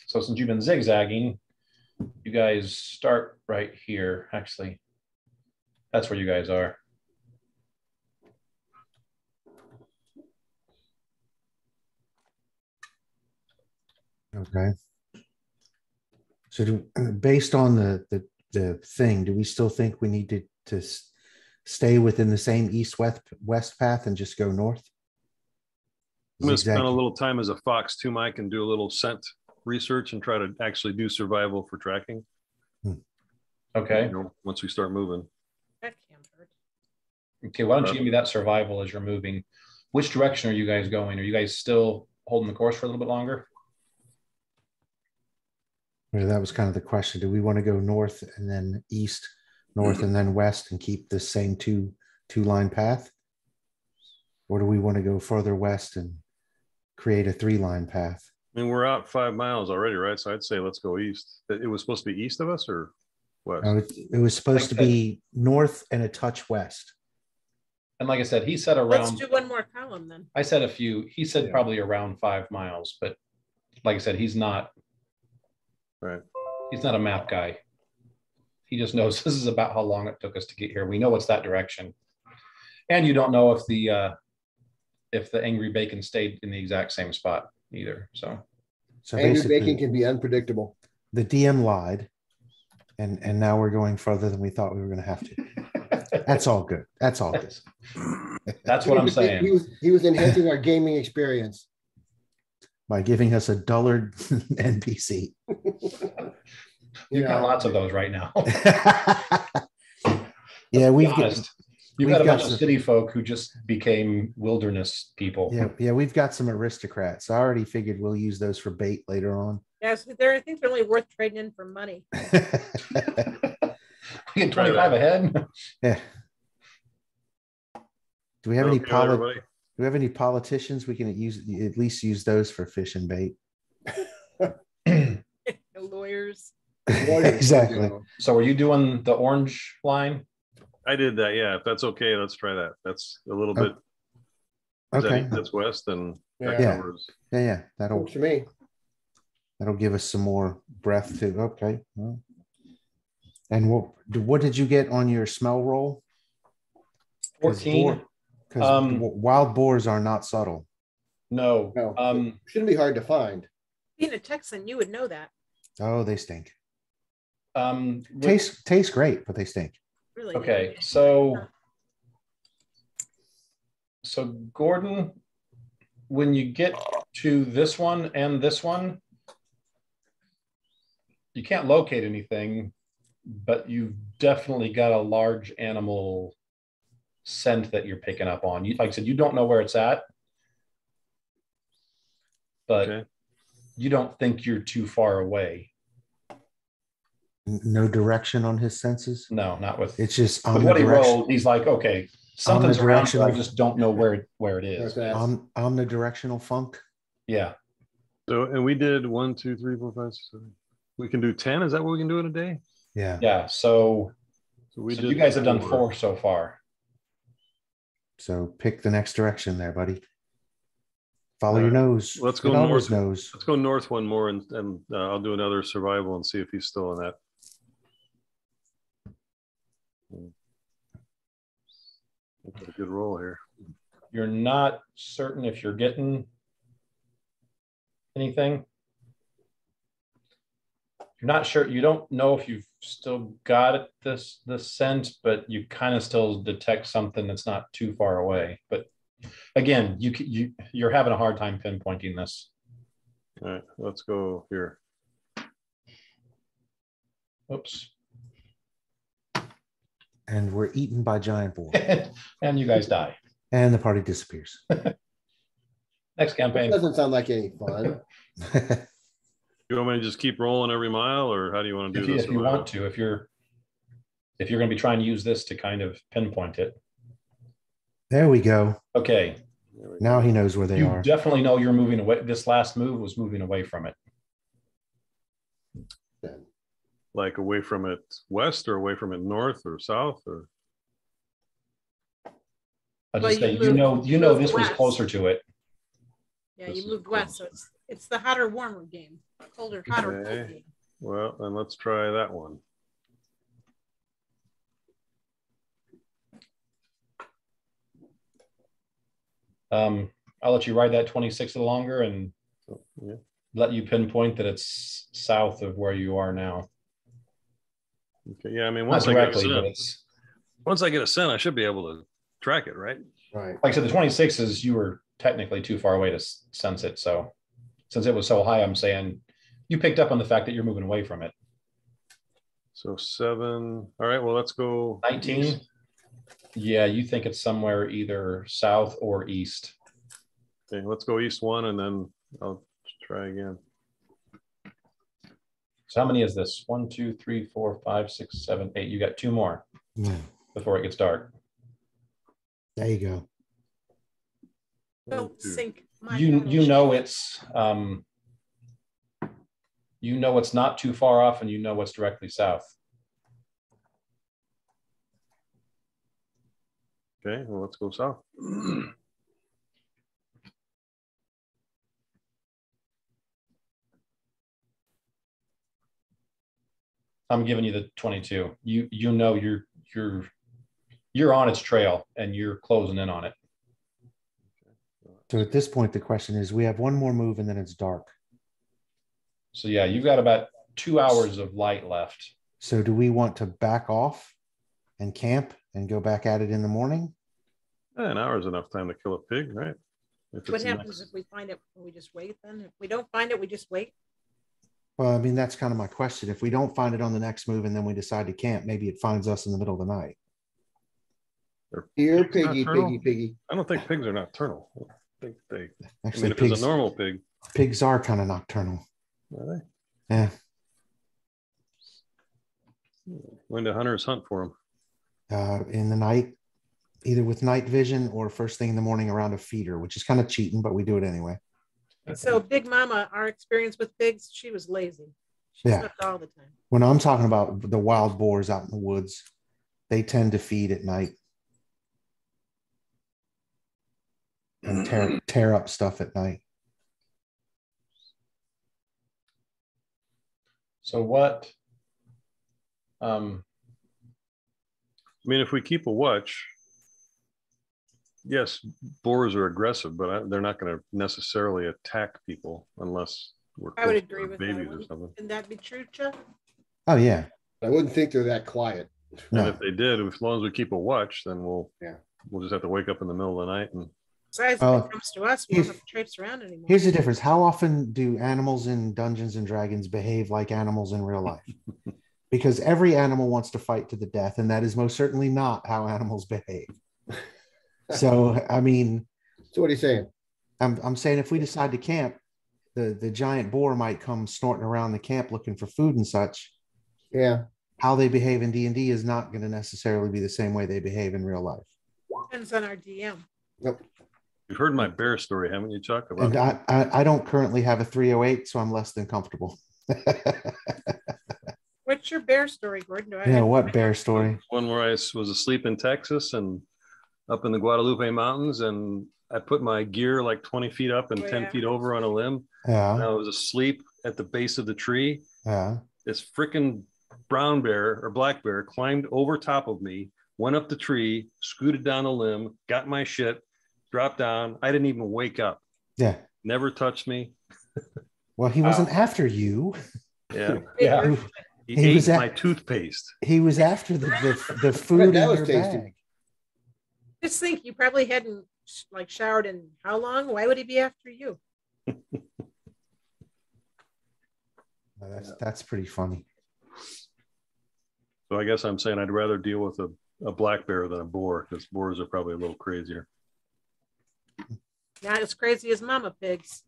So since you've been zigzagging, you guys start right here. Actually, that's where you guys are. Okay. So based on the thing, do we still think we need to stay within the same east-west path and just go north? I'm going to spend a Zigzag. little time as a fox too, Mike, and do a little scent research and try to actually do survival for tracking. Okay. You know, once we start moving. That can't hurt. Okay, why don't you give me that survival as you're moving? Which direction are you guys going? Are you guys still holding the course for a little bit longer? Yeah, that was kind of the question. Do we want to go north and then east, north and then west, and keep the same two-line path? Or do we want to go further west and create a 3-line path? I mean, we're out 5 miles already, right? So I'd say let's go east. It was supposed to be east of us or west? No, it was supposed to be north and a touch west. And like I said, he said Let's around, do one more column then. I said a few, he said Yeah. probably around 5 miles, but like I said, he's not Right. a map guy. He just knows this is about how long it took us to get here. We know it's that direction. And you don't know if the angry bacon stayed in the exact same spot either. So Angry basically, bacon can be unpredictable. the DM lied, and now we're going further than we thought we were going to have to. That's all good. That's all good. that's what I'm saying. He was enhancing our gaming experience. By giving us a dullard NPC. You've got lots of those right now. Yeah, You've we've got a got bunch of some- city folk who just became wilderness people. yeah, we've got some aristocrats. I already figured we'll use those for bait later on. Yes, I think they're only worth trading in for money. We get 25 ahead. Yeah. Do we have Okay, any everybody. Do we have any politicians we can at least use those for fish and bait? The lawyers. Exactly. So are you doing the orange line? I did that. Yeah, if that's okay, let's try that. That's a little bit. Is that Okay. east, that's west, and that Yeah. covers. Yeah. Works for me. That'll give us some more breath to. Okay. Well. And what did you get on your smell roll? 14. Because wild boars are not subtle. No. No. Shouldn't be hard to find. Being a Texan, you would know that. Oh, they stink. With- Taste great, but they stink. Really. Okay, so Gordon, when you get to this one and this one, you can't locate anything, but you've definitely got a large animal scent that you're picking up on. Like I said, you don't know where it's at, but you don't think you're too far away. No direction on his senses. No, not with. It's just with what he rolled. He's like, okay, something's around here. I just don't know where it is. Omnidirectional funk. Yeah. So, and we did 1, 2, 3, 4, 5, 6, 7. We can do 10. Is that what we can do in a day? Yeah. Yeah. So you guys have done 4 so far. So pick the next direction there, buddy. Follow your nose. Let's go north. Let's go north one more, and I'll do another survival and see if he's still in that. That's a good roll here. You're not certain if you're getting anything. You're not sure. You don't know if you've still got it, this scent, but you kind of still detect something that's not too far away. But again, you're having a hard time pinpointing this. All right, let's go here. Oops. And we're eaten by giant boar. And you guys die. And the party disappears. Next campaign. That doesn't sound like any fun. You want me to just keep rolling every mile, or how do you want to do this? If you want to, if you're going to be trying to use this to kind of pinpoint it. There we go. Okay. Now he knows where they are. You definitely know you're moving away. This last move was moving away from it. Like away from it west, or away from it north or south, or? I just say you know this was closer to it. Yeah, you moved west, so it's the hotter, warmer game. Colder, hotter, cold game. Well, then let's try that one. I'll let you ride that 26 a little longer and let you pinpoint that it's south of where you are now. Okay, yeah, I mean, once I get a scent, I should be able to track it, right? Right. Like I said, the 26 is you were technically too far away to sense it. So since it was so high, I'm saying you picked up on the fact that you're moving away from it. So 7. All right, well, let's go 19. East. Yeah, you think it's somewhere either south or east. Okay, let's go east 1, and then I'll try again. So how many is this? 1, 2, 3, 4, 5, 6, 7, 8. You got 2 more before it gets dark. There you go. Don't sink my you know it's it's not too far off, and you know what's directly south. Okay, well, let's go south. I'm giving you the 22. You know you're on its trail and you're closing in on it. So at this point, the question is, we have one more move and then it's dark. So yeah, you've got about 2 hours of light left. So do we want to back off and camp and go back at it in the morning? An hour is enough time to kill a pig, right? What happens if we find it? We just wait then? If we don't find it, we just wait? Well, I mean, that's kind of my question. If we don't find it on the next move and then we decide to camp, maybe it finds us in the middle of the night. Here, piggy. I don't think pigs are nocturnal. I think they. Actually, I mean, if it's a normal pig. Pigs are kind of nocturnal. Are they? Yeah. When do hunters hunt for them? In the night, either with night vision or first thing in the morning around a feeder, which is kind of cheating, but we do it anyway. So Big Mama, our experience with pigs, she was lazy. She slept all the time. When I'm talking about the wild boars out in the woods, they tend to feed at night and tear up stuff at night. So what? I mean, if we keep a watch, yes, boars are aggressive, but they're not going to necessarily attack people unless we're I would agree with babies that. or something. Can that be true, Chuck? Oh yeah. I wouldn't think they're that quiet. And if they did, as long as we keep a watch, then we'll just have to wake up in the middle of the night and. Besides, if it comes to us, we won't have to traipse around anymore. Here's the difference. How often do animals in Dungeons and Dragons behave like animals in real life? Because every animal wants to fight to the death, and that is most certainly not how animals behave. So, I mean, So what are you saying? I'm saying if we decide to camp, the giant boar might come snorting around the camp looking for food and such. Yeah. How they behave in D&D is not going to necessarily be the same way they behave in real life. Depends on our DM. Nope. You've heard my bear story, haven't you, Chuck? About And I don't currently have a 308, so I'm less than comfortable. What's your bear story, Gordon? Yeah, what bear story? one where I was asleep in Texas and up in the Guadalupe Mountains, and I put my gear like 20 feet up and 10 feet over on a limb. Yeah. And I was asleep at the base of the tree. Yeah. This freaking brown bear or black bear climbed over top of me, went up the tree, scooted down the limb, got my shit, dropped down. I didn't even wake up. Yeah. Never touched me. Well, he wasn't after you. Yeah. Yeah. He ate my toothpaste. He was after the food That in was your tasty. bag. Just think, you probably hadn't like showered in how long? Why would he be after you? That's pretty funny. So I guess I'm saying I'd rather deal with a black bear than a boar, because boars are probably a little crazier. Not as crazy as mama pigs.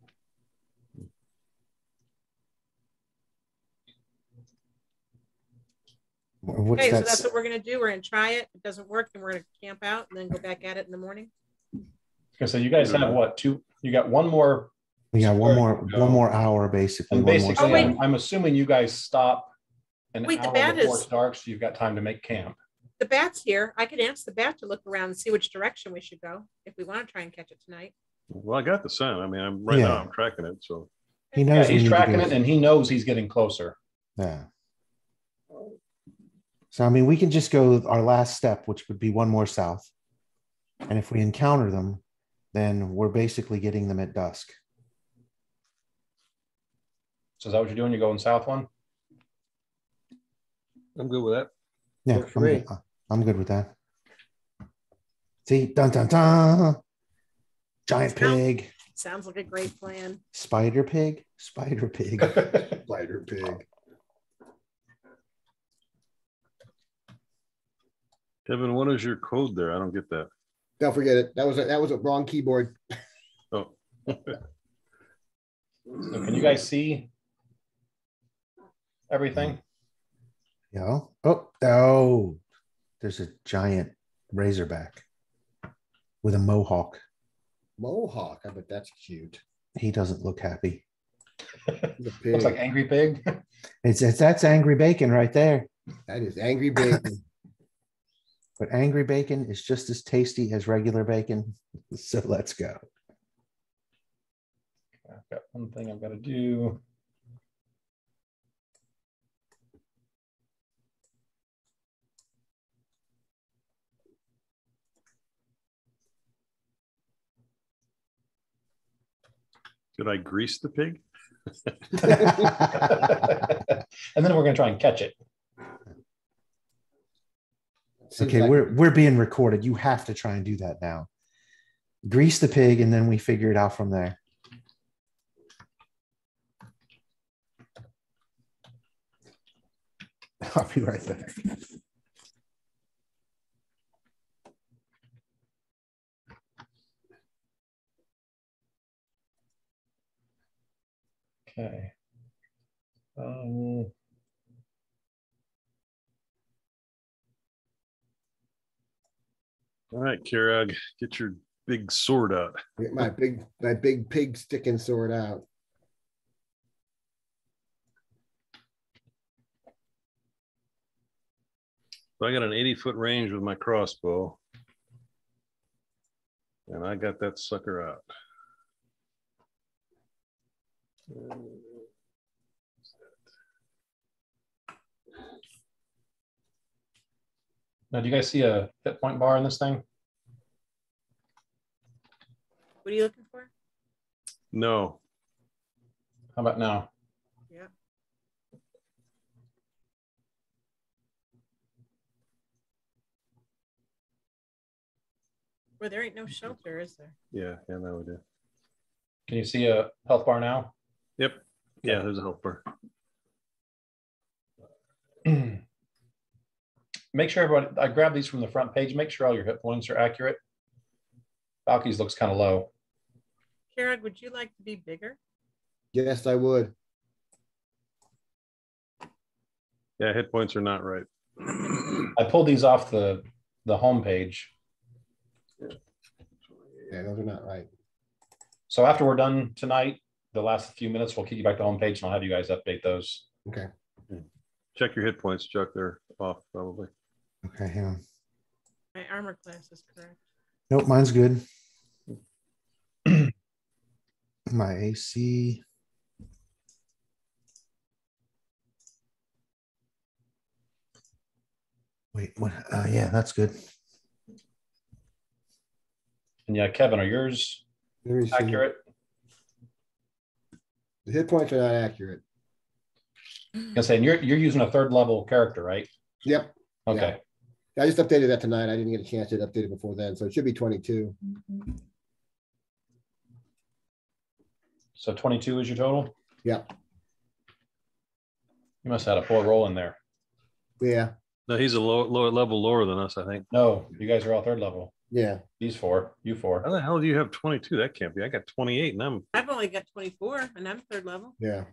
Okay, so that's what we're going to do. We're going to try it. If it doesn't work, then we're going to camp out and then go back at it in the morning. Okay, so you guys have what, two? You got one more. We got one more hour basically. And basically, I'm assuming you guys stop an hour before it dark, so you've got time to make camp. The bat's here. I could ask the bat to look around and see which direction we should go if we want to try and catch it tonight. Well, I got the scent. I mean, now I'm tracking it, so he knows. He's tracking it, and he knows he's getting closer. Yeah. So I mean, we can just go our last step, which would be one more south, and if we encounter them, then we're basically getting them at dusk. So is that what you're doing? You're going south one? I'm good with that. Yeah, I'm good with that. See, dun dun dun. Giant pig. Sounds like a great plan. Spider pig. Spider pig. Spider pig. Kevin, what is your code there? I don't get that. Don't forget it. That was a wrong keyboard. Oh. So can you guys see everything? Yeah. Oh, there's a giant razorback with a mohawk. Mohawk. I bet that's cute. He doesn't look happy. Looks like Angry Pig. That's Angry Bacon right there. That is Angry Bacon. But Angry Bacon is just as tasty as regular bacon. So let's go. I've got one thing I've got to do. Did I grease the pig? And then we're going to try and catch it. Okay, we're being recorded. You have to try and do that now. Grease the pig, and then we figure it out from there. I'll be right back. Okay. All right, Kirag, get your big sword out. Get my big pig sticking sword out. So I got an 80-foot range with my crossbow, and I got that sucker out. Now, do you guys see a hit point bar in this thing? What are you looking for? No. How about now? Yeah. Where there ain't no shelter, is there? Yeah, no, we do. Can you see a health bar now? Yep. Yeah, there's a health bar. Make sure everybody, I grabbed these from the front page. Make sure all your hit points are accurate. Valky's looks kind of low. Kara, would you like to be bigger? Yes, I would. Yeah, hit points are not right. I pulled these off the home page. Yeah, those are not right. So after we're done tonight, the last few minutes, we'll kick you back to home page and I'll have you guys update those. Okay. Check your hit points, Chuck. They're off probably. Okay, hang on. My armor class is correct. Nope, mine's good. My AC. Wait, what? Yeah, that's good. And yeah, Kevin, are yours Let me see. accurate? The hit points are not accurate. I'm saying you're using a third level character, right? Yep. Okay. I just updated that tonight. I didn't get a chance to update it before then, so it should be 22. So 22 is your total? Yep. You must have had a poor roll in there. Yeah. No, he's a lower level lower than us, I think. No, you guys are all third level. Yeah. These four, you four. How the hell do you have 22? That can't be. I got 28 and I've only got 24 and I'm third level. Yeah.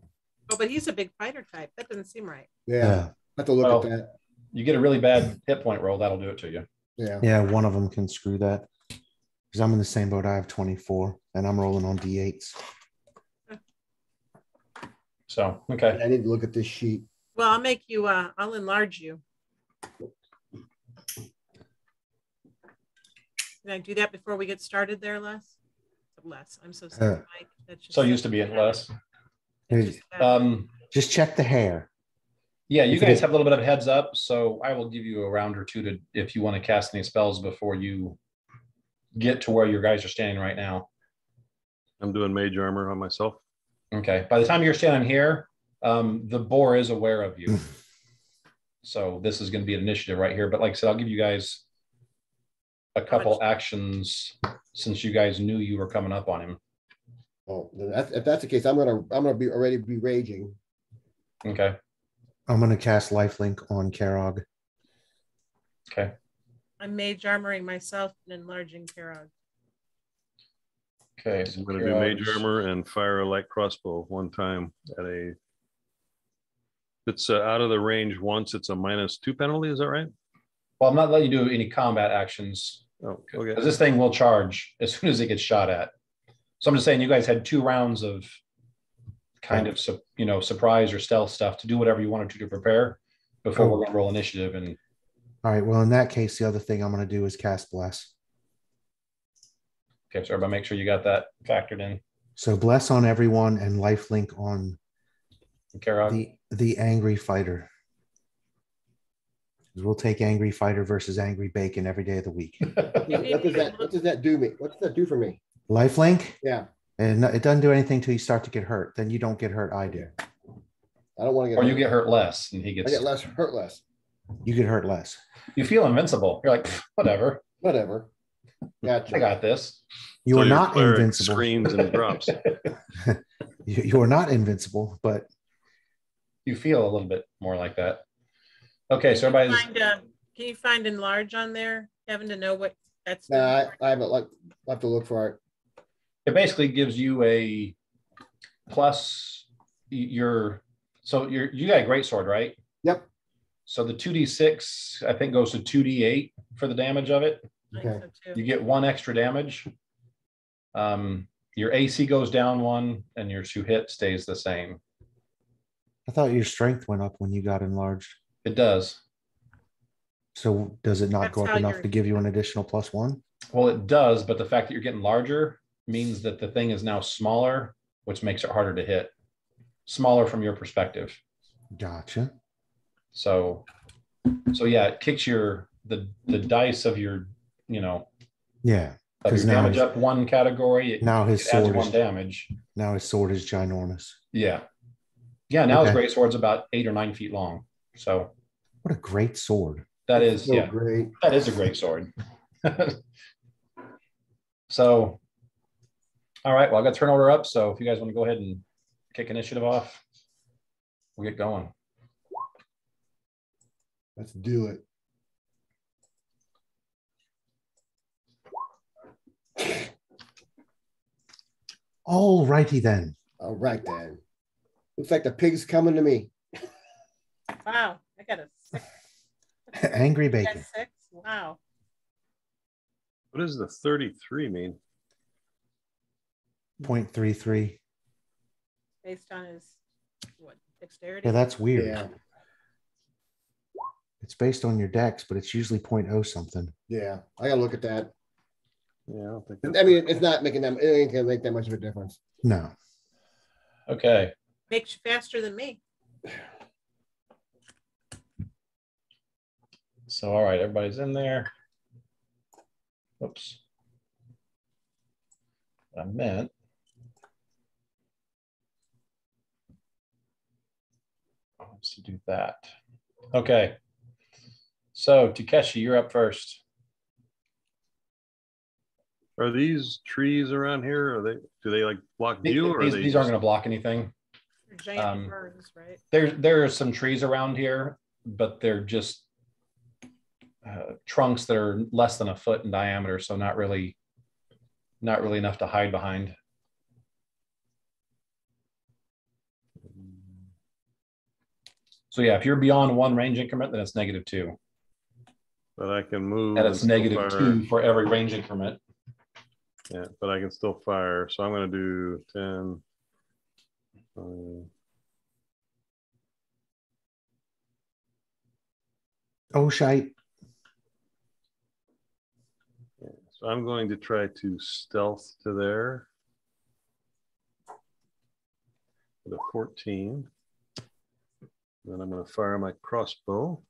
Oh, but he's a big fighter type. That doesn't seem right. Yeah. I have to look Well, at that. You get a really bad hit point roll, that'll do it to you. Yeah. Yeah, one of them can screw that. Because I'm in the same boat. I have 24 and I'm rolling on D8s. So, okay. I need to look at this sheet. Well, I'll make you, I'll enlarge you. Can I do that before we get started there, Les? Les, I'm so sorry, Mike. That's just So used to be it less. it's just, Just check the hair. Yeah, you If it guys is- have a little bit of a heads up, so I will give you a round or two to if you want to cast any spells before you get to where your guys are standing right now. I'm doing mage armor on myself. Okay. By the time you're standing here, the boar is aware of you. So this is going to be an initiative right here. But like I said, I'll give you guys a couple actions since you guys knew you were coming up on him. Oh, if that's the case, I'm gonna be already be raging. Okay. I'm going to cast Lifelink on Karog. Okay. I'm mage armoring myself and enlarging Karog. Okay. So I'm going to do mage armor and fire a light crossbow one time at a. It's out of the range once. It's a -2 penalty. Is that right? Well, I'm not letting you do any combat actions Oh, because okay. this thing will charge as soon as it gets shot at. So I'm just saying you guys had 2 rounds of kind of, surprise or stealth stuff to do whatever you wanted to prepare before we're going to roll initiative. And All right. Well, in that case, the other thing I'm going to do is cast Bless. okay, so everybody make sure you got that factored in. So Bless on everyone and Lifelink on Karog. the Angry Fighter. We'll take Angry Fighter versus Angry Bacon every day of the week. What does that do me? What does that do for me? Lifelink? Yeah. And it doesn't do anything until you start to get hurt. Then you don't get hurt. I do. I don't want to get Or hurt. you get hurt less and he I gets get hurt less. You get hurt less. You feel invincible. You're like, whatever. Whatever. Gotcha. I got this. You So are your not cleric invincible. Screams and drops. You are not invincible, but You feel a little bit more like that. Okay, so everybody's Can you find enlarge on there, Kevin, to know what that's? I haven't I'll have to look for it. it basically gives you a plus you got a great sword, right? Yep. So the 2d6 I think goes to 2d8 for the damage of it. I think Okay. so too. You get 1 extra damage. Your AC goes down 1 and your to hit stays the same. I thought your strength went up when you got enlarged. It does. So does it not That's go how up enough you're- to give you an additional +1? Well, it does, but the fact that you're getting larger means that the thing is now smaller, which makes it harder to hit. Smaller from your perspective. Gotcha. So yeah, it kicks the dice of your, Yeah. of 'Cause your now damage his- up 1 category. It Now his adds sword 1 is damage. now his sword is ginormous. Yeah. Yeah, now his Okay. great sword's about 8 or 9 feet long. So What a great sword. that is, So yeah, great. that is a great sword. So, all right, well, I got turn order up. So if you guys want to go ahead and kick initiative off, we'll get going. Let's do it. All righty then. All right, then. Looks like the pig's coming to me. Wow, I got a 6. Angry I got bacon. 6. Wow. What does the 33 mean? 0.33. Based on his what dexterity? Yeah, that's weird. Yeah. It's based on your dex, but it's usually 0.0 something. Yeah. I gotta look at that. Yeah, I don't think. I mean, it's not making them. It ain't gonna make that much of a difference. No. Okay. Makes you faster than me. So, all right, everybody's in there. Whoops. What I meant. To do that. Okay. So, Takeshi, you're up first. Are these trees around here? Do they like block view, or These aren't going to block anything? Giant ferns, right? There are some trees around here, but they're just trunks that are less than a foot in diameter, so not really enough to hide behind. So yeah, if you're beyond 1 range increment, then it's -2. But I can move. And it's -2 for every range increment. Yeah, but I can still fire. So I'm going to do 10. Oh, shite. Yeah, so I'm going to try to stealth to there with a 14. Then I'm going to fire my crossbow.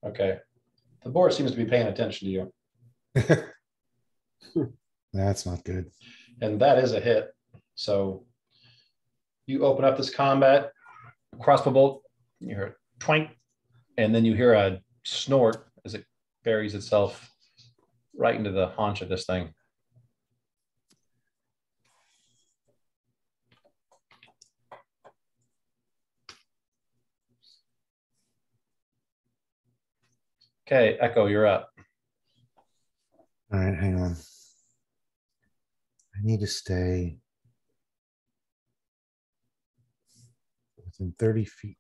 Okay. The board seems to be paying attention to you. That's not good. And that is a hit. So you open up this combat, crossbow bolt, you hear a twink, and then you hear a snort as it buries itself right into the haunch of this thing. Okay, Echo, you're up. All right, hang on. I need to stay within 30 feet.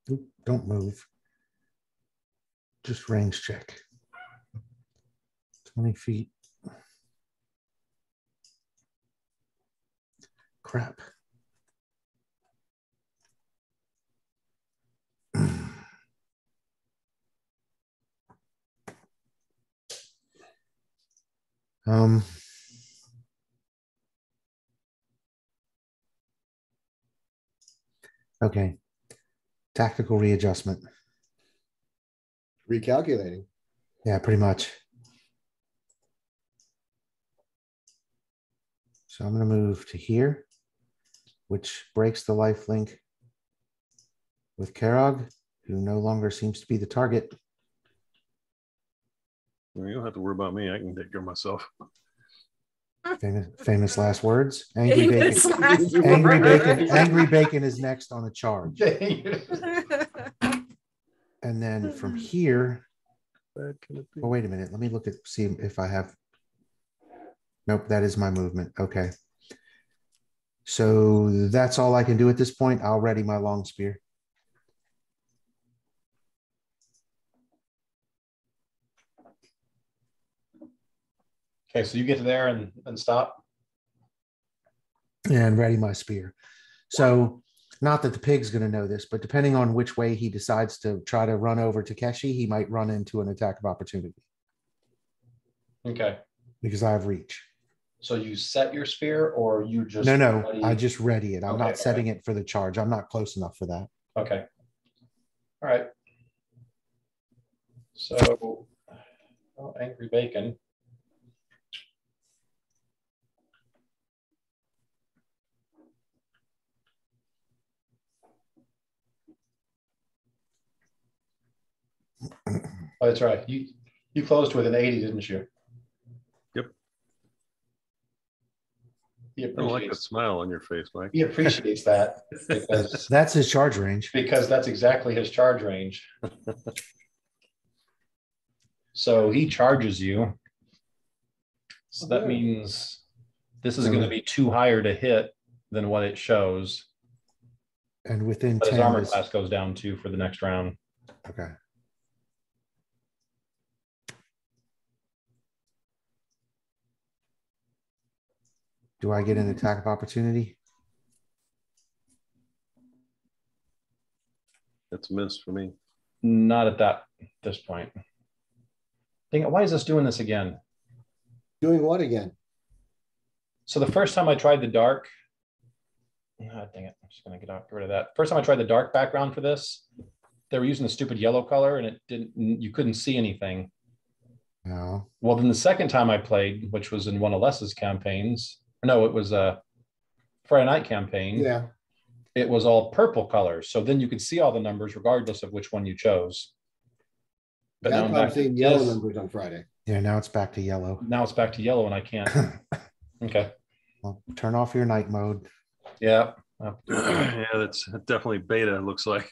Oop, don't move. Just range check. 20 feet. Crap. Okay. Tactical readjustment. Recalculating. Yeah, pretty much. So I'm going to move to here, which breaks the life link with Karog, who no longer seems to be the target. You don't have to worry about me. I can take care of myself. Famous last words. Angry Bacon. Famous last Angry words. Bacon. Angry Bacon is next on a charge. And then from here, Bad can it be? oh, wait a minute. Let me look at, see if I have. Nope, that is my movement. Okay. So that's all I can do at this point. I'll ready my long spear. Okay, so you get to there and stop. And ready my spear. So not that the pig's going to know this, but depending on which way he decides to try to run over Takeshi, he might run into an attack of opportunity. Okay. Because I have reach. So you set your spear, or you just No, ready? I just ready it. I'm Okay, not setting it for the charge. I'm not close enough for that. Okay. All right. So, Angry Bacon. Oh, that's right. You closed with an 80, didn't you? Yep. He I don't like that appreciates, smile on your face, Mike. he appreciates that because That's his charge range. that's exactly his charge range. So he charges you. So that means this is going to be too higher to hit than what it shows. And within But his 10 armor is, class goes down too for the next round. okay. Do I get an attack of opportunity? That's a miss for me. Not at this point. Dang it, why is this doing this again? Doing what again? So the first time I tried the dark, dang it, I'm just gonna get rid of that. First time I tried the dark background for this, they were using the stupid yellow color and you couldn't see anything. No. Well, then the second time I played, which was in one of Les's campaigns, no, it was a Friday night campaign. Yeah. It was all purple colors. So then you could see all the numbers regardless of which one you chose. But now I'm seeing yellow numbers on Friday. Yeah, now it's back to yellow. Now it's back to yellow and I can't. Okay. Well, turn off your night mode. Yeah. Yeah, that's definitely beta, it looks like.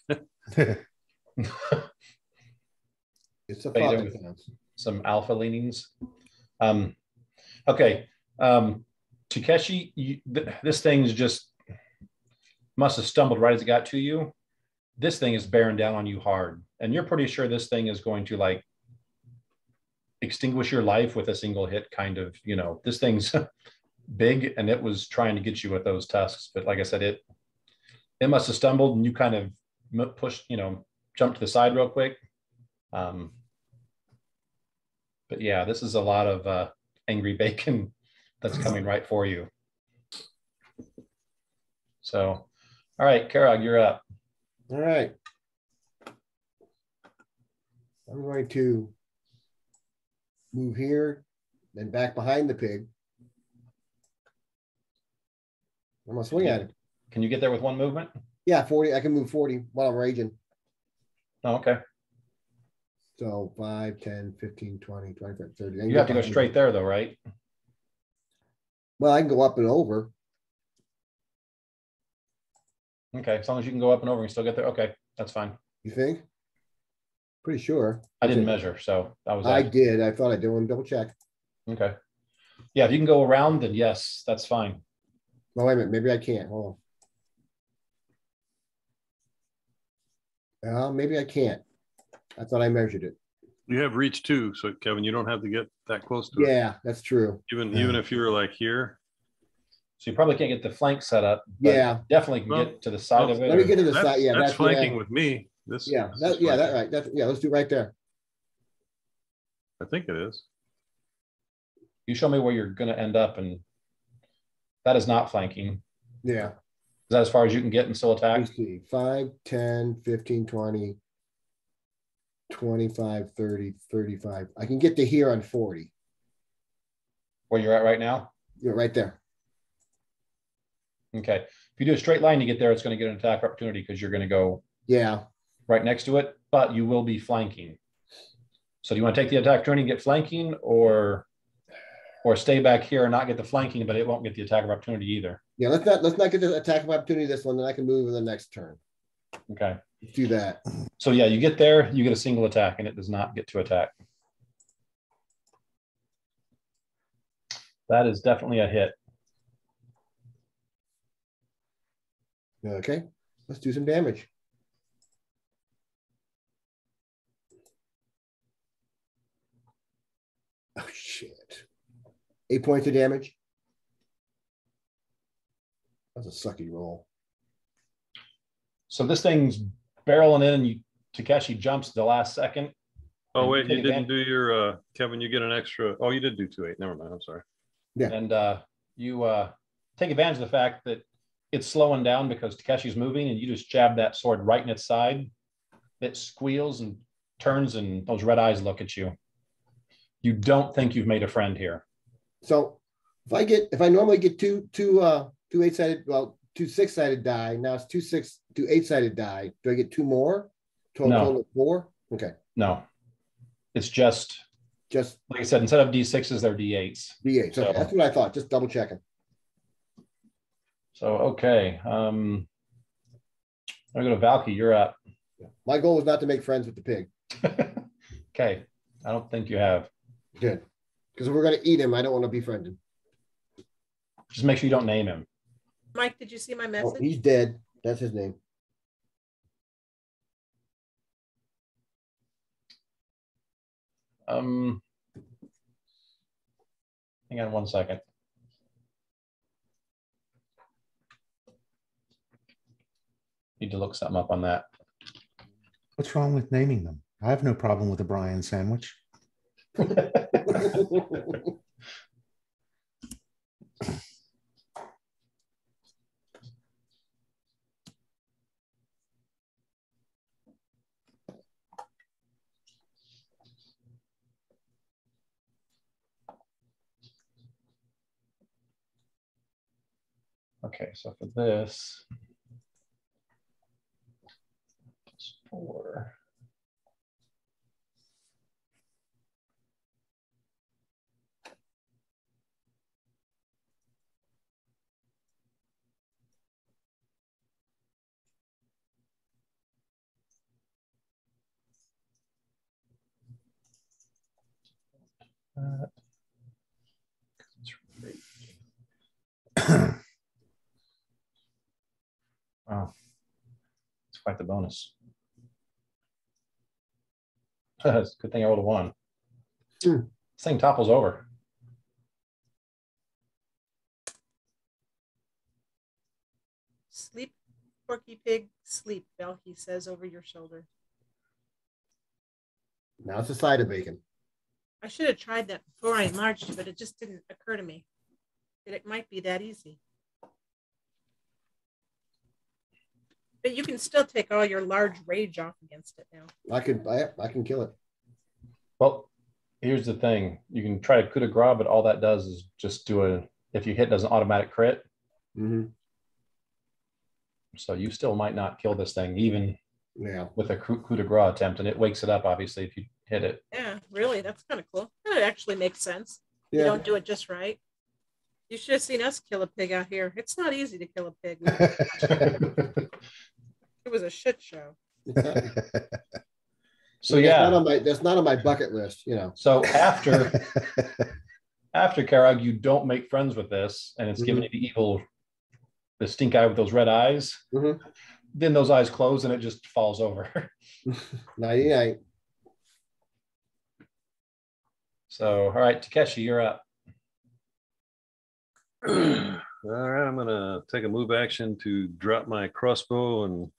It's a Beta thought with that counts. some alpha leanings. Okay. Takeshi, this thing's just must have stumbled right as it got to you. This thing is bearing down on you hard. And you're pretty sure this thing is going to like extinguish your life with a single hit kind of, this thing's big and it was trying to get you with those tusks. But like I said, it must have stumbled and you kind of pushed, jumped to the side real quick. But yeah, this is a lot of angry bacon that's coming right for you. So, all right, Karag, you're up. All right. I'm going to move here, then back behind the pig. I'm gonna swing at it. Can you get there with one movement? Yeah, 40. I can move 40 while I'm raging. Oh, okay. So 5, 10, 15, 20, 25, 30. You have to go straight there though, right? Well, I can go up and over. Okay, as long as you can go up and over and still get there. Okay, that's fine. You think? Pretty sure. I didn't measure, so that was. I did. I thought I did. Want to double check. Okay. Yeah, if you can go around, then yes, that's fine. No, wait a minute. Maybe I can't. Hold on. Maybe I can't. I thought I measured it. You have reach too, so Kevin, you don't have to get that close to it. Yeah, that's true. Even if you were like here. So you probably can't get the flank set up. But Yeah, definitely can get to the side of it. let me get to the side. Yeah, that's flanking with me. This. Yeah, this that right. Let's do right there. I think it is. You show me where you're going to end up, and that is not flanking. Yeah. Is that as far as you can get and still attack? Let's see. 5, 10, 15, 20, 25, 30, 35. I can get to here on 40. Where you're at right now? You're right there. Okay. If you do a straight line to get there, it's going to get an attack opportunity because you're going to go right next to it, but you will be flanking. So do you want to take the attack opportunity and get flanking or stay back here and not get the flanking, but it won't get the attack of opportunity either? Yeah, let's not get the attack of opportunity this one, then I can move in the next turn. Okay. Let's do that. So yeah, you get there, you get a single attack, and it does not get to attack. That is definitely a hit. Okay, let's do some damage. Oh shit. 8 points of damage. That's a sucky roll. So this thing's barreling in, and Takeshi jumps the last second. Oh wait, you didn't do your Kevin. You get an extra. Oh, you did do 2-8. Never mind. I'm sorry. Yeah. And you take advantage of the fact that it's slowing down because Takeshi's moving, and you just jab that sword right in its side. It squeals and turns, and those red eyes look at you. You don't think you've made a friend here. So if I normally get two 8-sided, well, 2 6-sided die, now it's 2 8-sided die. Do I get 2 more? Total of 4? Okay. No. It's just like I said, instead of D6s, they're D8s. D8s. Okay, that's what I thought. Just double checking. So okay. I'm gonna go to Valky, you're up. My goal was not to make friends with the pig. Okay. I don't think you have. Good. Because if we're gonna eat him, I don't want to befriend him. Just make sure you don't name him. Mike, did you see my Oh, message? he's dead. That's his name. Hang on 1 second. Need to look something up on that. What's wrong with naming them? I have no problem with a Brian sandwich. Okay, so for this, it's 4. Wow, it's quite the bonus. It's a good thing I rolled a 1. This thing topples over. Sleep, Porky Pig, sleep, Valky says over your shoulder. Now it's a side of bacon. I should have tried that before I enlarged it, but it just didn't occur to me that it might be that easy. But you can still take all your large rage off against it now. I can kill it. Well, here's the thing. You can try to coup de grace, but all that does is just if you hit, does an automatic crit. Mm-hmm. So you still might not kill this thing, even with a coup de grace attempt, and it wakes it up, obviously, if you hit it. Yeah, really, that's kind of cool. That actually makes sense. Yeah. You don't do it just right. You should have seen us kill a pig out here. It's not easy to kill a pig. It was a shit show. So yeah, that's not on my bucket list, you know. So after Karag, you don't make friends with this, and it's giving you the stink eye with those red eyes. Then those eyes close, and it just falls over. Nighty-night. So, all right, Takeshi, you're up. All right, I'm gonna take a move action to drop my crossbow and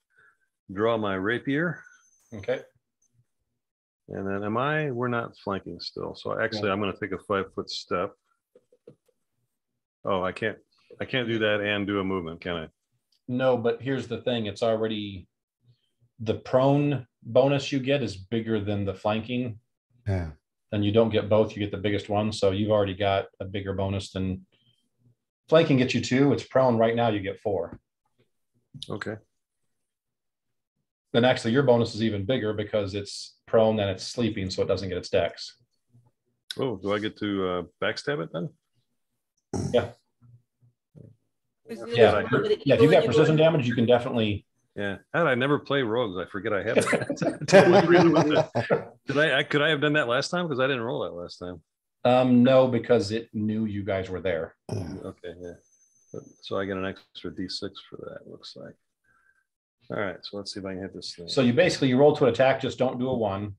draw my rapier. Okay. And then we're not flanking still. So actually I'm gonna take a 5-foot step. Oh, I can't do that and do a movement, can I? No, but here's the thing. It's already, the prone bonus you get is bigger than the flanking. Yeah. And you don't get both, you get the biggest one. So you've already got a bigger bonus than flanking gets you 2. It's prone right now, you get 4. Okay. Then actually your bonus is even bigger because it's prone and it's sleeping, so it doesn't get its dex. Oh, do I get to backstab it then? Yeah. Yeah. If you've got precision damage, you can definitely. Yeah. How did I never play rogues? I forget I have it. Could I have done that last time? Because I didn't roll that last time. No, because it knew you guys were there. Okay, yeah. So I get an extra D6 for that, looks like. All right, so let's see if I can hit this thing. So you roll to attack, just don't do a 1.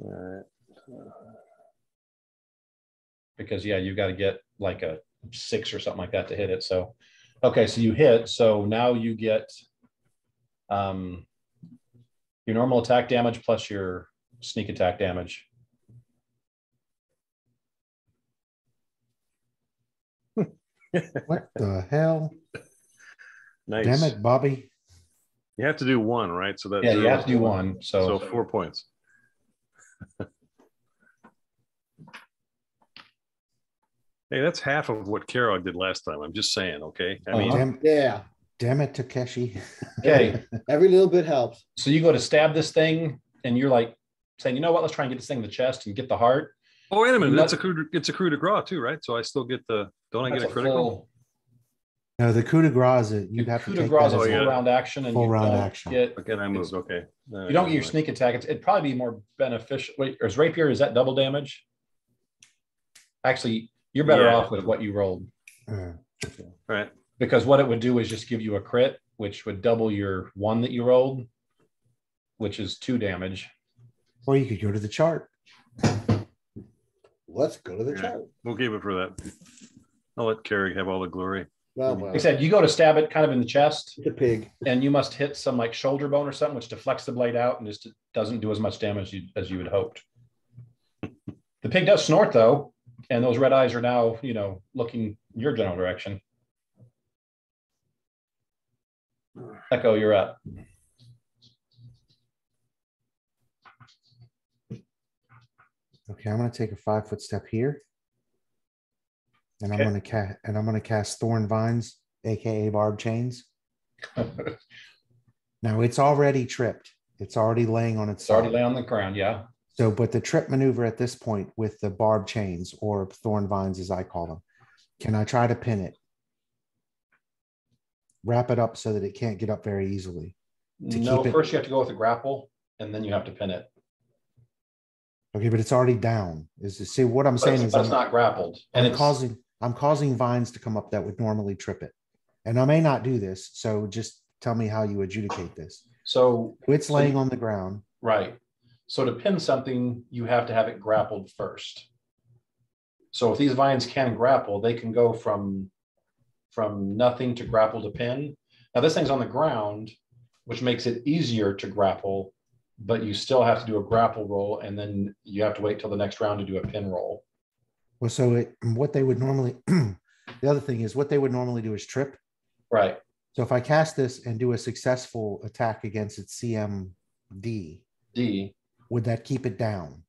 All right. Because you've got to get like a 6 or something like that to hit it. So, okay, so you hit. So now you get your normal attack damage plus your sneak attack damage. What the hell? Nice. Damn it, Bobby. You have to do 1, right? So that you have to do 1. So 4 points. Hey, that's half of what Carol did last time. I'm just saying, okay? I mean, Damn it, Takeshi. Okay. Every little bit helps. So you go to stab this thing, and you're like saying, you know what, let's try and get this thing in the chest and get the heart. Oh, wait a minute. It's a coup de grace too, right? So I still get don't I get a critical? No, the coup de grace is you'd have to take that as a full round action, and full round action. Again, I moved. Okay. You don't get your sneak attack. It'd probably be more beneficial. Wait, is rapier, is that double damage? Actually, you're better off with what you rolled. Right. Because what it would do is just give you a crit, which would double your 1 that you rolled, which is 2 damage. Or you could go to the chart. Let's go to the chart. We'll keep it for that. I'll let Carrie have all the glory. Well, Like I said, you go to stab it kind of in the chest, the pig, and you must hit some like shoulder bone or something, which deflects the blade out and just doesn't do as much damage as you had hoped. The pig does snort though, and those red eyes are now, looking your general direction. Echo, you're up. Okay, I'm going to take a 5-foot step here, and I'm going to cast Thorn Vines, aka Barb Chains. Now it's already tripped. It's already laying on its side. Already laying on the ground, yeah. So, but the trip maneuver at this point with the Barb Chains, or Thorn Vines as I call them, can I try to pin it? Wrap it up so that it can't get up very easily. No, first you have to go with a grapple, and then you have to pin it. Okay, but it's already down. See what I'm saying is it's not grappled, and I'm causing vines to come up that would normally trip it, and I may not do this. So just tell me how you adjudicate this. So it's laying on the ground, right? So to pin something, you have to have it grappled first. So if these vines can grapple, they can go from nothing to grapple to pin. Now this thing's on the ground, which makes it easier to grapple, but you still have to do a grapple roll, and then you have to wait till the next round to do a pin roll. Well, so what they would normally, the other thing is what they would normally do is trip. Right. So if I cast this and do a successful attack against its CMD, would that keep it down?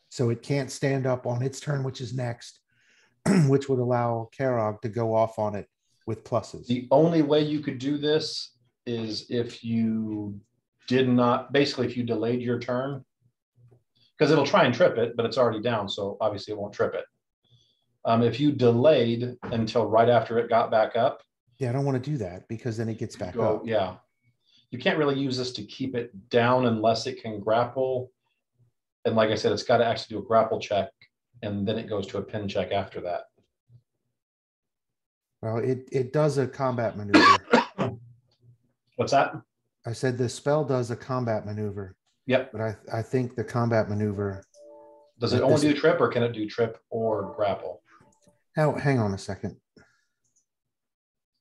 So it can't stand up on its turn, which is next, which would allow Karog to go off on it with pluses. The only way you could do this is if you if you delayed your turn, because it'll try and trip it, but it's already down, so obviously it won't trip it. If you delayed until right after it got back up. Yeah, I don't want to do that because then it gets back up. Yeah. You can't really use this to keep it down unless it can grapple. And like I said, it's got to actually do a grapple check, and then it goes to a pin check after that. Well, it does a combat maneuver. What's that? I said the spell does a combat maneuver. Yep. But I think the combat maneuver. Does it only do trip, or can it do trip or grapple? Now, hang on a second.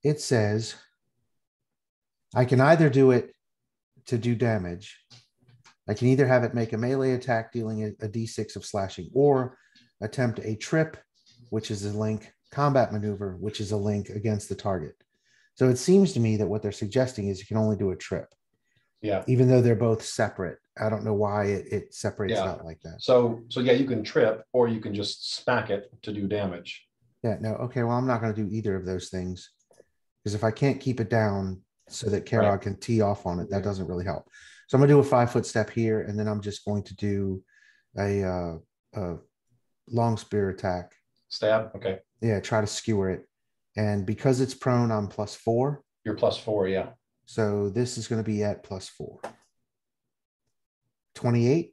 It says I can either do it to do damage. I can either have it make a melee attack dealing a d6 of slashing, or attempt a trip, which is a link, combat maneuver, which is a link against the target. So it seems to me that what they're suggesting is you can only do a trip. Yeah. Even though they're both separate. I don't know why it separates out like that. So yeah, you can trip, or you can just smack it to do damage. Yeah, no, okay, well, I'm not going to do either of those things. Because if I can't keep it down so that Karog can tee off on it, that doesn't really help. So I'm going to do a 5-foot step here, and then I'm just going to do a long spear attack. Stab, okay. Yeah, try to skewer it. And because it's prone, I'm +4. You're +4, yeah. So this is going to be at +4. 28?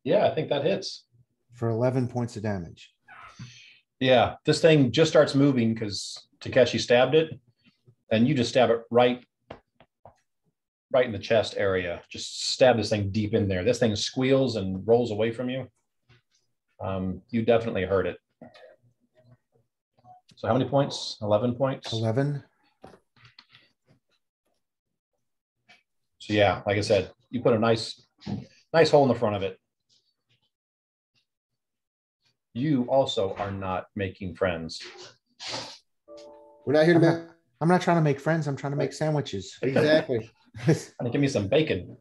Yeah, I think that hits. For 11 points of damage. Yeah, this thing just starts moving because Takeshi stabbed it, and you just stab it right in the chest area. Just stab this thing deep in there. This thing squeals and rolls away from you. You definitely hurt it. So how many points? 11 points? 11. So yeah, like I said, you put a nice hole in the front of it. You also are not making friends. We're not here to make. I'm not trying to make friends. I'm trying to make sandwiches. Exactly. Give me some bacon.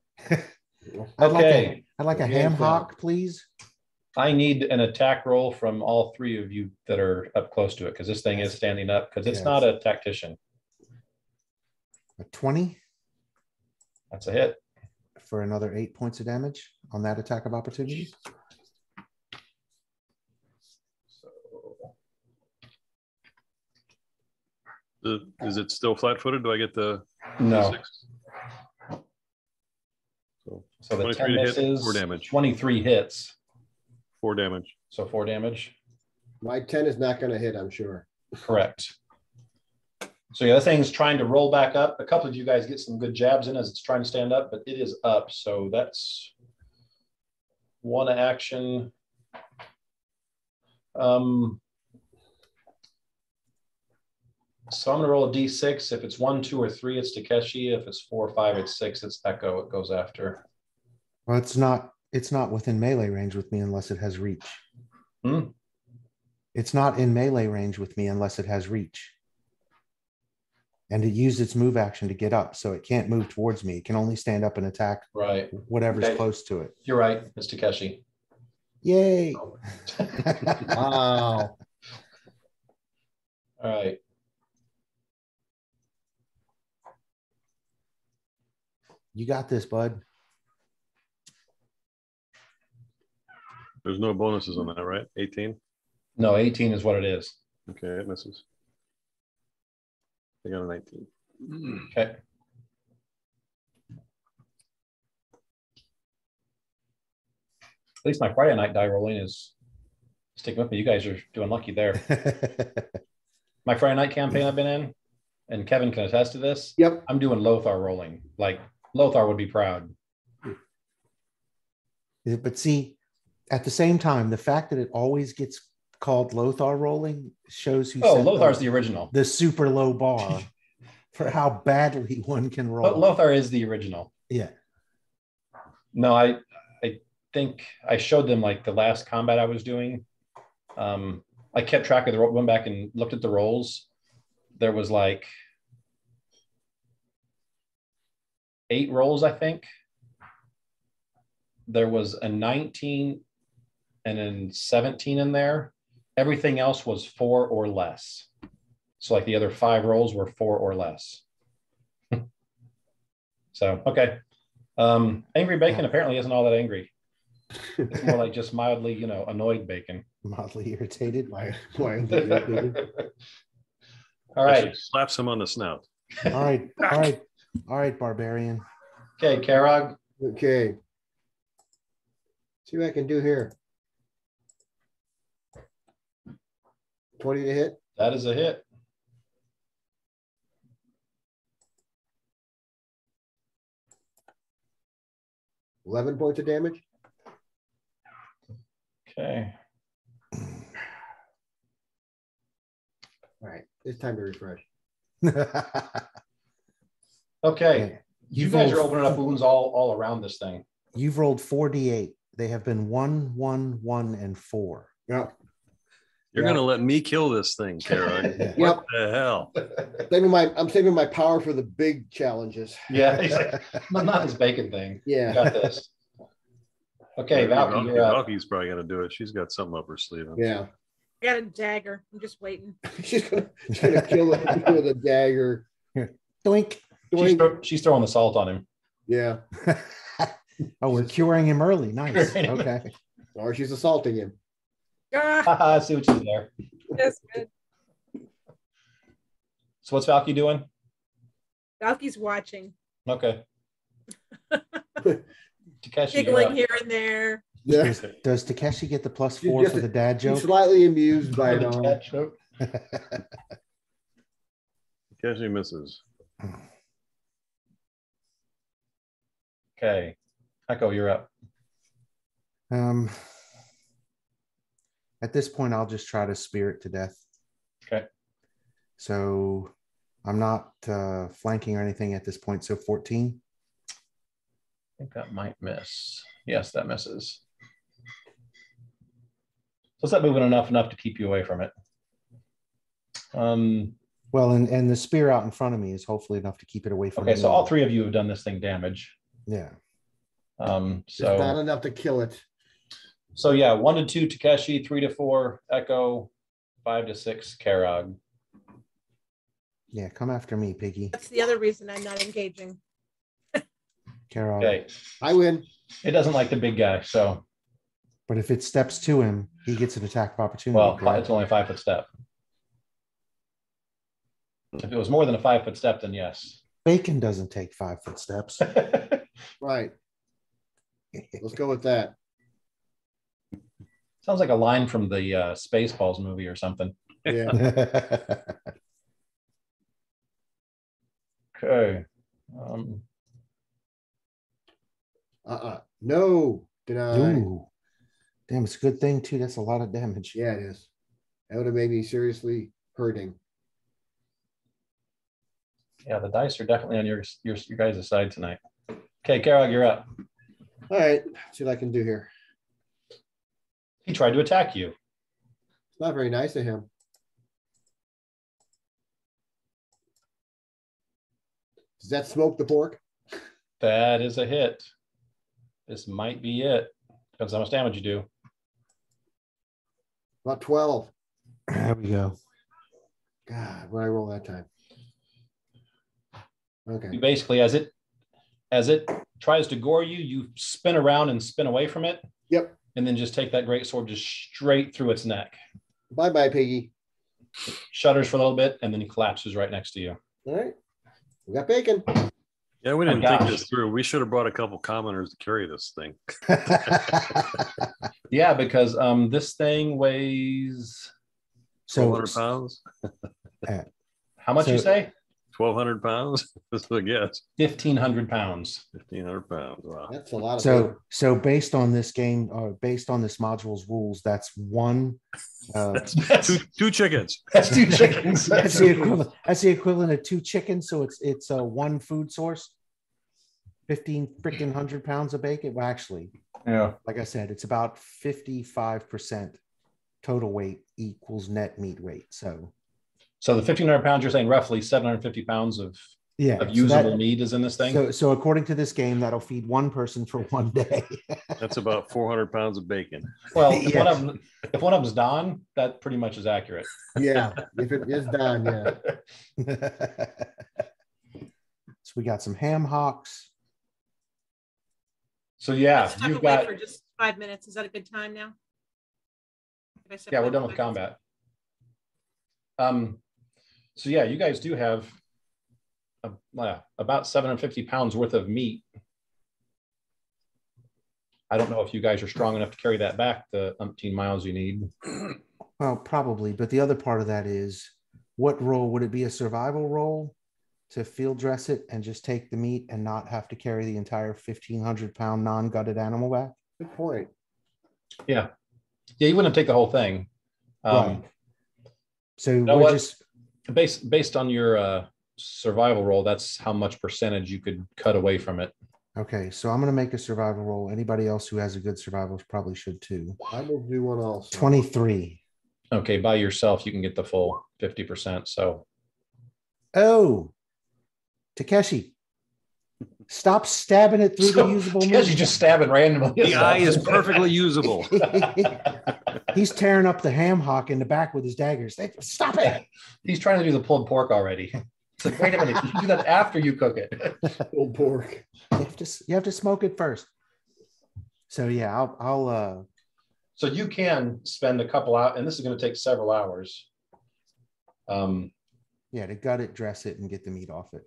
I'd like a ham hock, please. I need an attack roll from all three of you that are up close to it, because this thing is standing up, because it's not a tactician. A 20. That's a hit. for another 8 points of damage on that attack of opportunity. Is it still flat-footed? Do I get the No. D6? So the 23 10 to hit, misses, 4 damage. 23 hits. 4 damage. So 4 damage. My 10 is not going to hit, I'm sure. Correct. So yeah, that thing's trying to roll back up. A couple of you guys get some good jabs in as it's trying to stand up, but it is up. So that's one action. So I'm going to roll a d6. If it's 1, 2, or 3, it's Takeshi. If it's 4, 5, it's 6, it's Echo. It goes after. Well, it's not within melee range with me unless it has reach. It's not in melee range with me unless it has reach. And it used its move action to get up, so it can't move towards me. It can only stand up and attack whatever's close to it. You're right. It's Takeshi. Yay. Wow. All right. You got this, bud. There's no bonuses on that, right? 18? No, 18 is what it is. Okay, it misses. I got a 19. Okay. At least my Friday night die rolling is sticking with me. You guys are doing lucky there. My Friday night campaign I've been in, and Kevin can attest to this. Yep. I'm doing Lothar rolling. Like Lothar would be proud. But see, at the same time, the fact that it always gets called Lothar rolling shows who set Lothar's the original. The super low bar for how badly one can roll. Lothar is the original. Yeah. No, I think I showed them like the last combat I was doing. I kept track of the roll, went back and looked at the rolls. There was like 8 rolls, I think. There was a 19 and then 17 in there. Everything else was 4 or less. So like the other 5 rolls were 4 or less. So, okay. Angry Bacon apparently isn't all that angry. It's more like just mildly, annoyed Bacon. Mildly irritated. Why irritated? All right. Slaps him on the snout. All right, Barbarian. Okay, Karog. Okay. See what I can do here. 20 to hit. That is a hit. $11 points of damage. Okay. All right. It's time to refresh. Okay. You guys are opening up wounds all around this thing. You've rolled 4d8. They have been 1, 1, 1, and 4. Yep. You're going to let me kill this thing, Kara. What the hell? I'm saving my power for the big challenges. Yeah, he's like, not this Bacon thing. Yeah. You got this. Okay, Valky, you're up. Valky's probably going to do it. She's got something up her sleeve. Yeah. I got a dagger. I'm just waiting. she's gonna kill him with a dagger. Doink. She's throwing the salt on him. Yeah. Oh, we're curing him early. Nice. Okay. Or she's assaulting him. I see what you did there. That's good. So what's Valky doing? Valky's watching. Okay. Takeshi, Giggling here and there. Yeah. Does Takeshi get the +4 for the dad joke? He's slightly amused by it all. Takeshi misses. Okay. Echo, you're up. At this point, I'll just try to spirit to death. Okay. So I'm not flanking or anything at this point. So 14. I think that might miss. Yes, that misses. So is that moving enough to keep you away from it? Well, and the spear out in front of me is hopefully enough to keep it away from me. Okay, so all 3 of you have done this thing damage. Yeah. So it's not enough to kill it. So yeah, 1 to 2 Takeshi, 3 to 4 Echo, 5 to 6 Karog. Yeah, come after me, Piggy. That's the other reason I'm not engaging. Carol. Okay. I win. It doesn't like the big guy, so But if it steps to him, he gets an attack of opportunity. well, it's only a 5 foot step. If it was more than a 5 foot step, then yes. Bacon doesn't take 5 foot steps. Right. Let's go with that. Sounds like a line from the Spaceballs movie or something. Yeah. Okay. No. Denied. Ooh. Damn, it's a good thing too. That's a lot of damage. Yeah, it is. That would have made me seriously hurting. Yeah, the dice are definitely on your guys' side tonight. Okay, Carol, you're up. All right. See what I can do here. He tried to attack you. It's not very nice of him. Does that smoke the pork? That is a hit. This might be it. Depends how much damage you do. About 12. There we go. God, what did I roll that time? Okay. You basically, as it tries to gore you, you spin around and spin away from it. Yep. And then just take that great sword just straight through its neck. Bye-bye, Piggy. Shudders for a little bit, and then he collapses right next to you. All right. We got bacon. Yeah, we Oh, didn't think gosh. this through. We should have brought a couple commoners to carry this thing. Yeah, because this thing weighs So 1,200 pounds. how much you say? 1,200 pounds. That's a guess. 1,500 pounds. 1,500 pounds. Wow. That's a lot of bacon. so based on this game, based on this module's rules, that's one. That's Two chickens. that's 2 chickens. That's the equivalent. That's the equivalent of 2 chickens. So it's one food source. 15 freaking 100 pounds of bacon. Well, actually, Yeah. like I said, it's about 55% total weight equals net meat weight. So So the 1,500 pounds, you're saying roughly 750 pounds of yeah, usable meat is in this thing? So according to this game, that'll feed one person for one day. That's about 400 pounds of bacon. Well, if, Yeah. if one of them's Don, that pretty much is accurate. Yeah, if it is done, yeah. So we got some ham hocks. So yeah, Let's step you've away got for just 5 minutes. Is that a good time now? Can I step yeah, away we're done for with 5 minutes? combat. So yeah, you guys do have about 750 pounds worth of meat. I don't know if you guys are strong enough to carry that back the umpteen miles you need. Well, probably. But the other part of that is, what role would it be? A survival role to field dress it and just take the meat and not have to carry the entire 1,500 pound non-gutted animal back? Good point. Yeah, you wouldn't take the whole thing. Right. So know we're what? just Based on your survival roll, that's how much percentage you could cut away from it. okay. So I'm going to make a survival roll. Anybody else who has a good survival probably should too. I will do one also. 23. Okay, by yourself, you can get the full 50%. So Oh, Takeshi, stop stabbing it through the usable because meat. you just stabbing randomly. The eye is perfectly usable. He's tearing up the ham hock in the back with his daggers. Stop it. He's trying to do the pulled pork already. It's like, wait a minute, you do that after you cook it. Pulled pork. You have to smoke it first. So yeah, I'll So you can spend a couple hours, and this is going to take several hours. yeah, to gut it, dress it, and get the meat off it.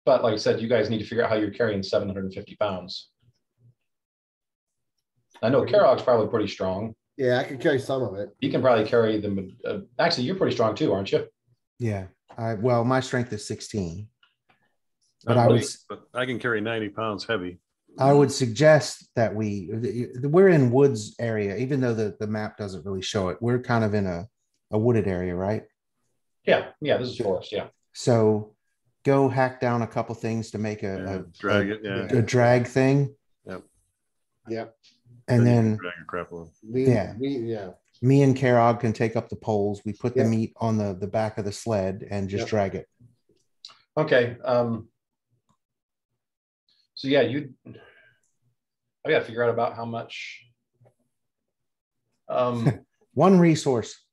But like I said, you guys need to figure out how you're carrying 750 pounds. I know Carog's probably pretty strong. Yeah, I can carry some of it. You can probably carry them. Actually, you're pretty strong too, aren't you? Yeah. Well, my strength is 16. But But I can carry 90 pounds heavy. I would suggest that we're in woods area, even though the map doesn't really show it. We're kind of in a wooded area, right? Yeah, this is forest. Yeah. So go hack down a couple things to make a drag thing. Yep. Yep. And then drag a crap load. Yeah. me and Carog can take up the poles. We put the Yeah. meat on the back of the sled and just Yep. drag it. Okay. So yeah, I got to figure out about how much. One resource,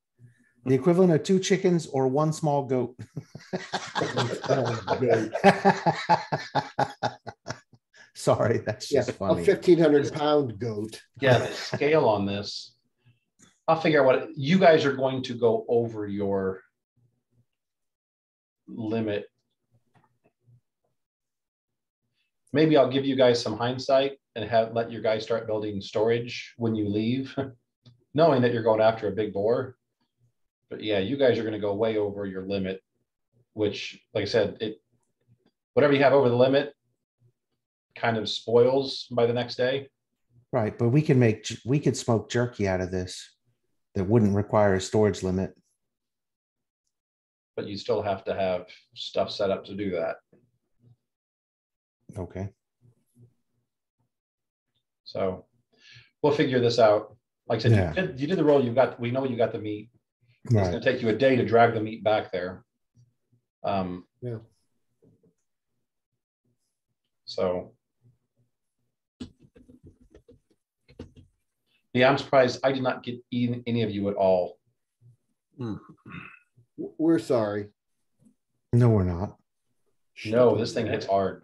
the equivalent of 2 chickens or 1 small goat. Sorry, that's Yeah, just a funny. 1,500-pound goat. Yeah, the scale on this. I'll figure out what you guys are going to go over your limit. Maybe I'll give you guys some hindsight and let your guys start building storage when you leave, knowing that you're going after a big boar. But yeah, you guys are going to go way over your limit, which, like I said, whatever you have over the limit kind of spoils by the next day. Right, but we could smoke jerky out of this that wouldn't require a storage limit. But you still have to have stuff set up to do that. Okay. So we'll figure this out. Like I said, Yeah. you did the roll. We know you got the meat. It's Right. going to take you a day to drag the meat back there. Yeah. So yeah, I'm surprised I did not get any of you at all. We're sorry. No, we're not. No, this thing hits hard.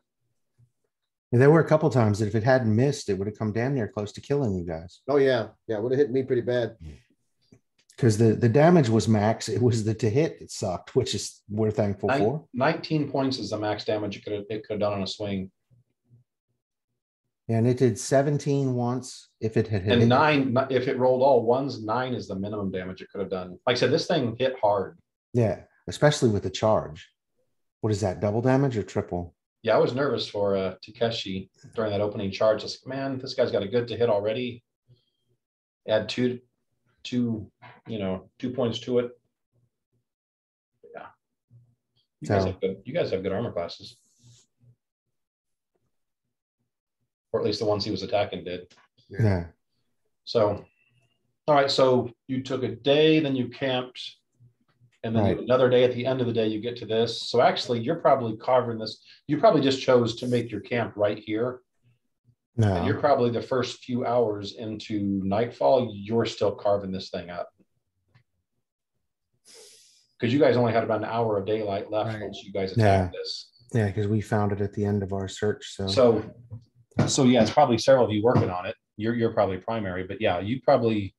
And there were a couple times that if it hadn't missed, it would have come damn near close to killing you guys. Oh yeah, yeah, would have hit me pretty bad. Because the damage was max. It was the to hit that sucked, which is we're thankful for. 19 points is the max damage it could have done on a swing. And it did 17 once if it had hit. And 9, if it rolled all ones, 9 is the minimum damage it could have done. Like I said, this thing hit hard. Yeah, especially with the charge. What is that, double damage or triple? Yeah, I was nervous for Takeshi during that opening charge. I was like, man, this guy's got a good to hit already. Add two points to it. Yeah. You guys have good armor classes. Or at least the ones he was attacking did. Yeah. So, all right. So you took a day, then you camped, and then another day. At the end of the day, you get to this. So actually, you're probably carving this. You probably just chose to make your camp right here. No. And you're probably the first few hours into nightfall, you're still carving this thing up. Because you guys only had about an hour of daylight left once you guys attacked this. Yeah, because we found it at the end of our search. So yeah, it's probably several of you working on it. You're probably primary, but yeah, you probably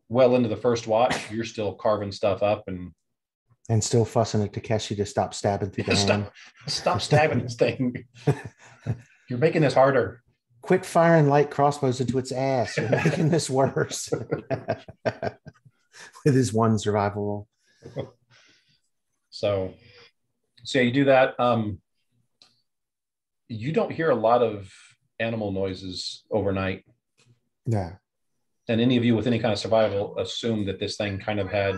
well into the first watch, you're still carving stuff up and still fussing at Takeshi to stop stabbing through the hand. Stop stabbing this thing. You're making this harder. Quit firing light crossbows into its ass. You're making this worse. With his one survival roll. So yeah, you do that. You don't hear a lot of animal noises overnight. Yeah. And any of you with any kind of survival assume that this thing kind of had.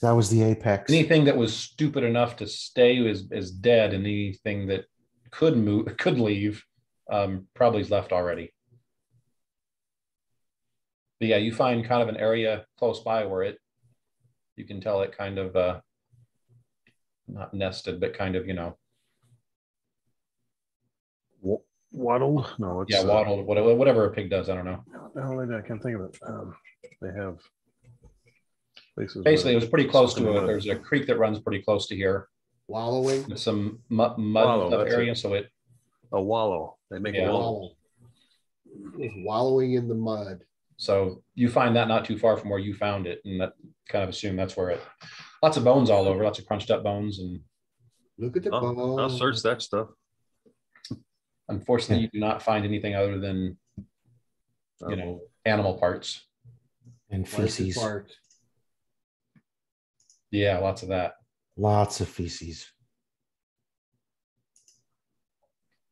That was the apex. Anything that was stupid enough to stay is dead, and anything that could leave probably is left already. But yeah, you find kind of an area close by where you can tell it kind of not nested, but kind of, waddled. No, it's waddled. Whatever a pig does, I don't know. No, I can't think of it. They have places. Basically, it was pretty close to it. There's a creek that runs pretty close to here. Wallowing. With some mud area, so it. A wallow. They make a wallow. It's wallowing in the mud. So you find that not too far from where you found it, and that kind of assume that's where it. Lots of bones all over, lots of crunched up bones, and. Look at the bones. I'll search that stuff. Unfortunately, you do not find anything other than, animal parts and feces. Yeah, lots of that. Lots of feces.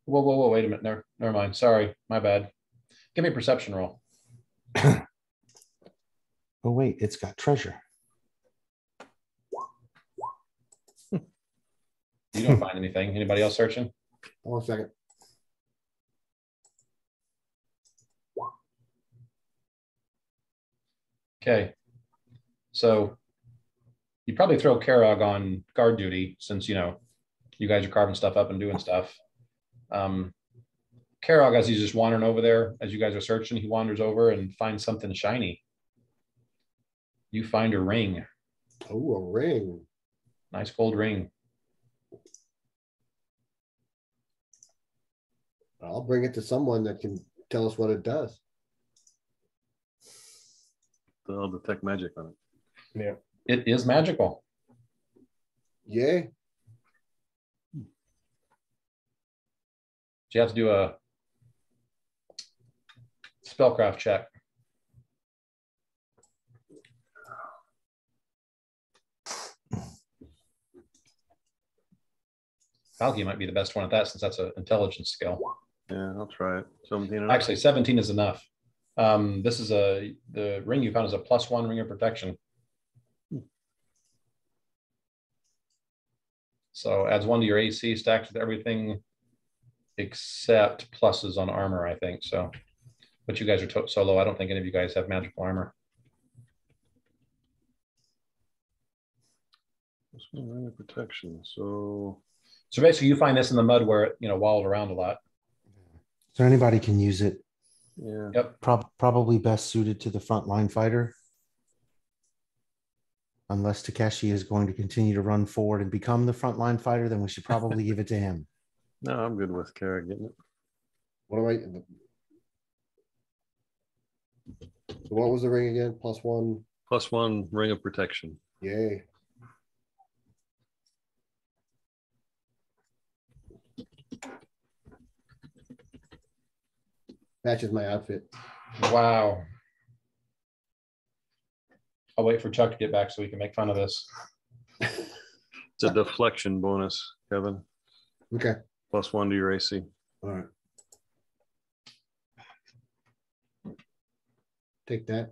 Whoa! Wait a minute. Never mind. Sorry, my bad. Give me a perception roll. Oh wait, it's got treasure. You don't find anything. Anybody else searching? Hold on a second. Okay. So you probably throw Karog on guard duty since, you guys are carving stuff up and doing stuff. Karog, as he's just wandering over there, as you guys are searching, he wanders over and finds something shiny. You find a ring. Oh, a ring. Nice gold ring. I'll bring it to someone that can tell us what it does. They'll detect magic on it. Yeah. It is magical. Yeah. So you have to do a spellcraft check. Algae might be the best one at that since that's an intelligence skill. Yeah, I'll try it. 17. Actually, 17 is enough. This is the ring you found is a +1 ring of protection. So adds 1 to your AC, stacks with everything except pluses on armor, I think. So, but you guys are so low. I don't think any of you guys have magical armor. Ring of protection. So basically, you find this in the mud where it wallowed around a lot. So anybody can use it. yeah. Yep. Probably best suited to the frontline fighter. Unless Takeshi is going to continue to run forward and become the frontline fighter, then we should probably give it to him. No, I'm good with Kara getting it. What was the ring again? +1. +1 ring of protection. Yay. Matches my outfit. Wow. I'll wait for Chuck to get back so we can make fun of this. It's a deflection bonus, Kevin. Okay. +1 to your AC. All right. Take that.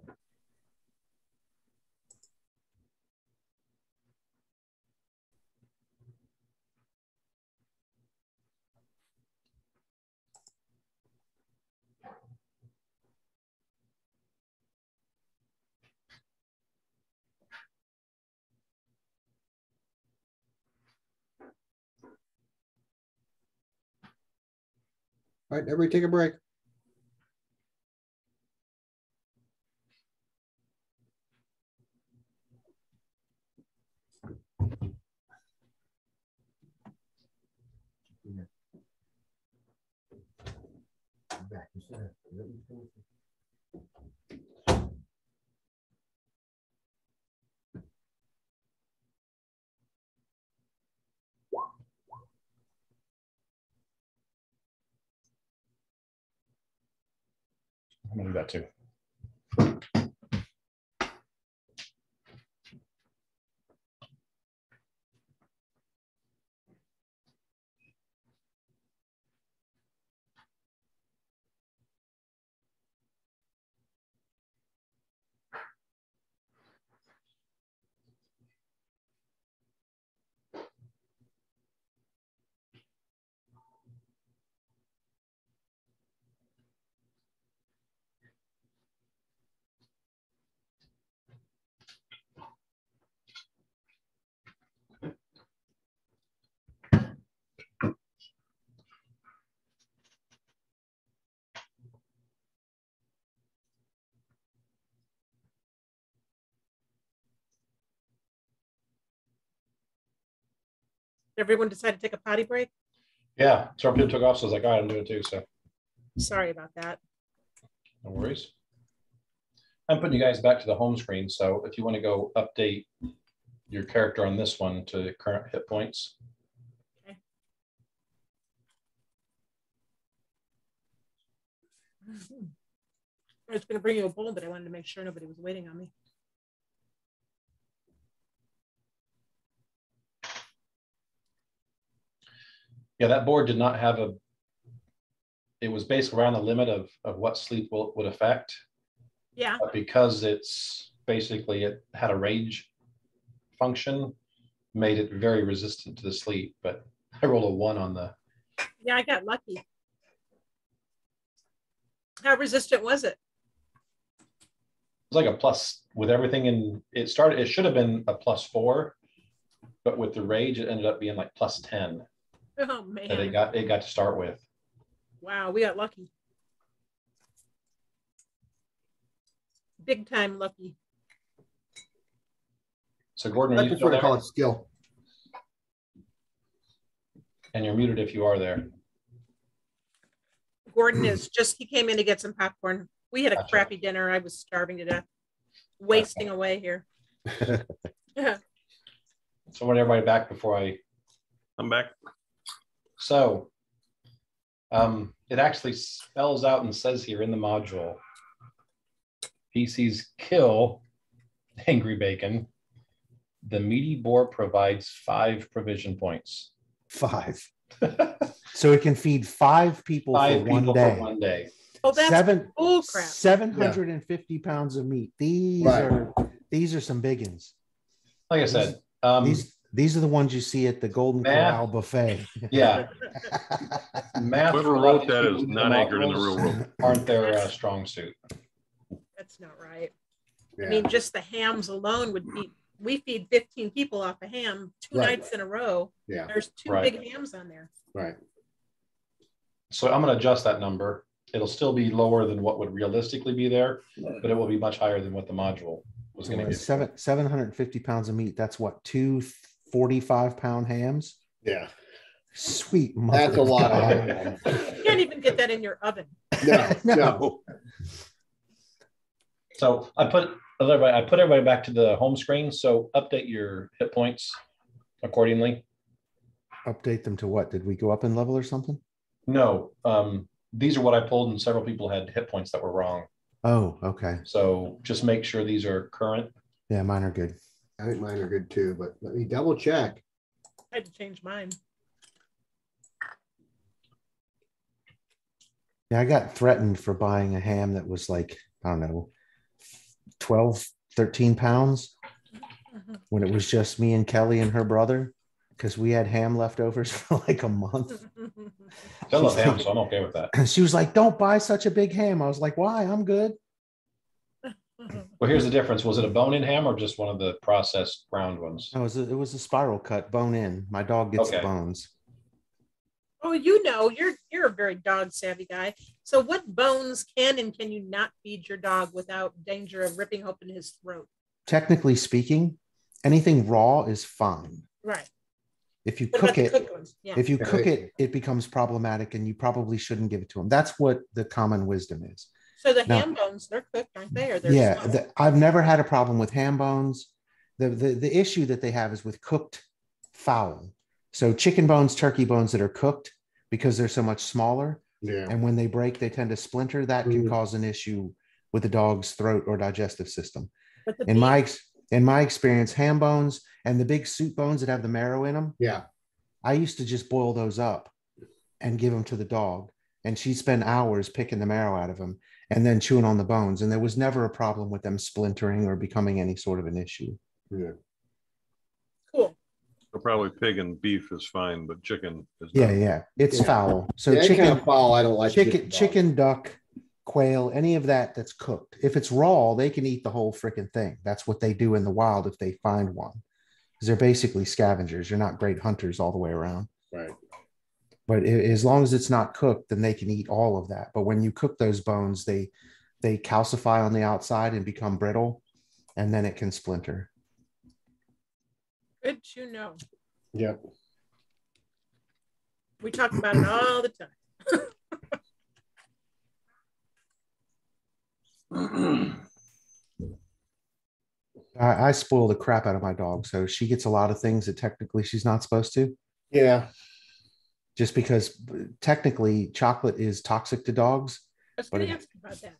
All right, everybody take a break. I'm gonna do that too. Everyone decided to take a potty break. Yeah, Torpedo took off, so I was like, all right, I'm doing it too. So Sorry about that. no worries. I'm putting you guys back to the home screen. So if you want to go update your character on this one to current hit points. Okay. I was going to bring you a bowl, but I wanted to make sure nobody was waiting on me. Yeah, that board did not have it was basically around the limit of what sleep would affect. Yeah. But because it had a rage function, made it very resistant to the sleep. But I rolled a 1 on the. Yeah, I got lucky. How resistant was it? It was like a plus with everything, and it should have been a +4, but with the rage, it ended up being like +10. Oh man! That it got to start with. Wow, we got lucky. Big time lucky. So Gordon, I prefer to call it skill. And you're muted if you are there. Gordon is just, he came in to get some popcorn. We had a Gotcha. crappy dinner. I was starving to death, wasting away here. Yeah. So I want everybody back before I'm back. So it actually spells out and says here in the module, PCs kill Angry Bacon. The meaty boar provides 5 provision points. 5. So it can feed 5 people Five for people 1 day. for 1 day. Oh, that's bull crap. 750 pounds of meat. These are some big ones. Like I said, these are the ones you see at the Golden Corral buffet. Yeah. Math. Whoever wrote that is not anchored in the real world. Aren't their strong suit. That's not right. Yeah. I mean, just the hams alone would be, we feed 15 people off a ham 2 nights in a row. Yeah. There's 2 big hams on there. Right. So I'm going to adjust that number. It'll still be lower than what would realistically be there, but it will be much higher than what the module was going to be. 750 pounds of meat. That's what, 2 45-pound hams? Yeah. Sweet mother. That's a lot of ham. You can't even get that in your oven. No. So I put everybody back to the home screen. So update your hit points accordingly. Update them to what? Did we go up in level or something? No. These are what I pulled, and several people had hit points that were wrong. Oh, okay. So just make sure these are current. Yeah, mine are good. I think mine are good too, but let me double check. I had to change mine. Yeah, I got threatened for buying a ham that was like, I don't know, 12, 13 pounds when it was just me and Kelly and her brother, because we had ham leftovers for like a month. I love ham, so I'm okay with that. And she was like, don't buy such a big ham. I was like, why? I'm good. Well, here's the difference. Was it a bone-in ham or just one of the processed ground ones? No, it was a spiral cut, bone in. My dog gets the bones. Oh, you know, you're a very dog savvy guy. So what bones can and can you not feed your dog without danger of ripping open his throat? Technically speaking, anything raw is fine. Right. If you cook it, it becomes problematic, and you probably shouldn't give it to them. That's what the common wisdom is. So the ham bones, they're cooked, aren't they? Or they're I've never had a problem with ham bones. The issue that they have is with cooked fowl. So chicken bones, turkey bones that are cooked, because they're so much smaller, and when they break, they tend to splinter. That can cause an issue with the dog's throat or digestive system. In my experience, ham bones and the big soup bones that have the marrow in them, I used to just boil those up and give them to the dog, and she'd spend hours picking the marrow out of them and then chewing on the bones, and there was never a problem with them splintering or becoming any sort of an issue. Yeah. Cool. So probably pig and beef is fine, but chicken is not. Yeah. It's foul. So chicken, kind of foul, I don't like chicken, duck, quail, any of that that's cooked. If it's raw, they can eat the whole freaking thing. That's what they do in the wild if they find one. Because they're basically scavengers. You're not great hunters all the way around. Right. But as long as it's not cooked, then they can eat all of that. But when you cook those bones, they calcify on the outside and become brittle, and then it can splinter. Good to know. Yep. We talk about it all the time. I spoil the crap out of my dog, so she gets a lot of things that technically she's not supposed to. Yeah. Just because technically chocolate is toxic to dogs. I was going to ask about that.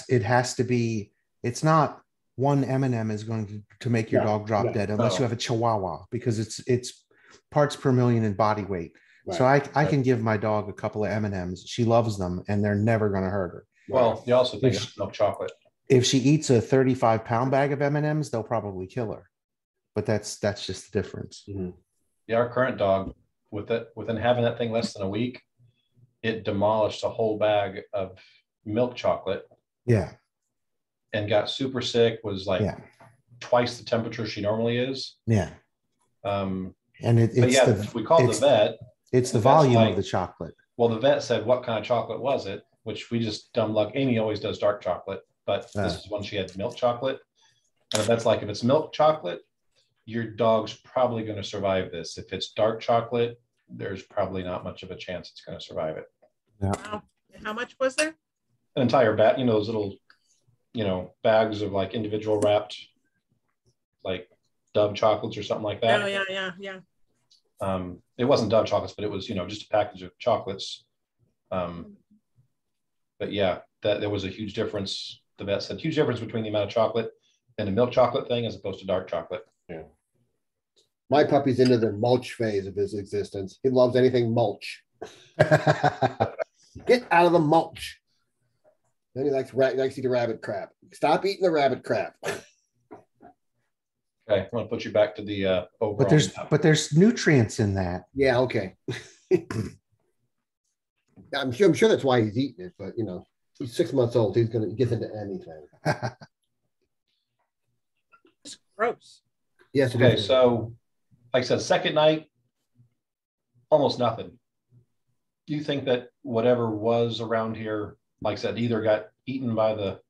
It has to be. It's not one M&M is going to make your dog drop dead unless you have a Chihuahua, because it's parts per million in body weight. Right. So I can give my dog a couple of M&Ms. She loves them, and they're never going to hurt her. Well, you also think it's milk chocolate. If she eats a 35-pound bag of M&Ms, they'll probably kill her. But that's just the difference. Mm-hmm. Yeah, our current dog, within having that thing less than a week, it demolished a whole bag of milk chocolate. Yeah. And got super sick, was like twice the temperature she normally is. Yeah. And we called the vet. It's the volume of the chocolate. Well, the vet said, what kind of chocolate was it? Which we just dumb luck. Amy always does dark chocolate, but this is when she had milk chocolate. And that's like, if it's milk chocolate, your dog's probably going to survive this. If it's dark chocolate, there's probably not much of a chance it's going to survive it. Yeah. Wow. How much was there? An entire bag, those little, bags of like individual wrapped, like Dove chocolates or something like that. Oh, yeah. It wasn't Dove chocolates, but it was, just a package of chocolates. But yeah, that there was a huge difference. The vet said huge difference between the amount of chocolate and a milk chocolate thing as opposed to dark chocolate. Yeah. My puppy's into the mulch phase of his existence. He loves anything mulch. Get out of the mulch. Then he likes to eat the rabbit crap. Stop eating the rabbit crap. Okay, I'm gonna put you back to the overall. But there's nutrients in that. Yeah, okay. I'm sure that's why he's eating it, but he's 6 months old. He's gonna get into anything. It's gross. Yes. Okay, so like I said, second night, almost nothing. Do you think that whatever was around here, like I said, either got eaten by the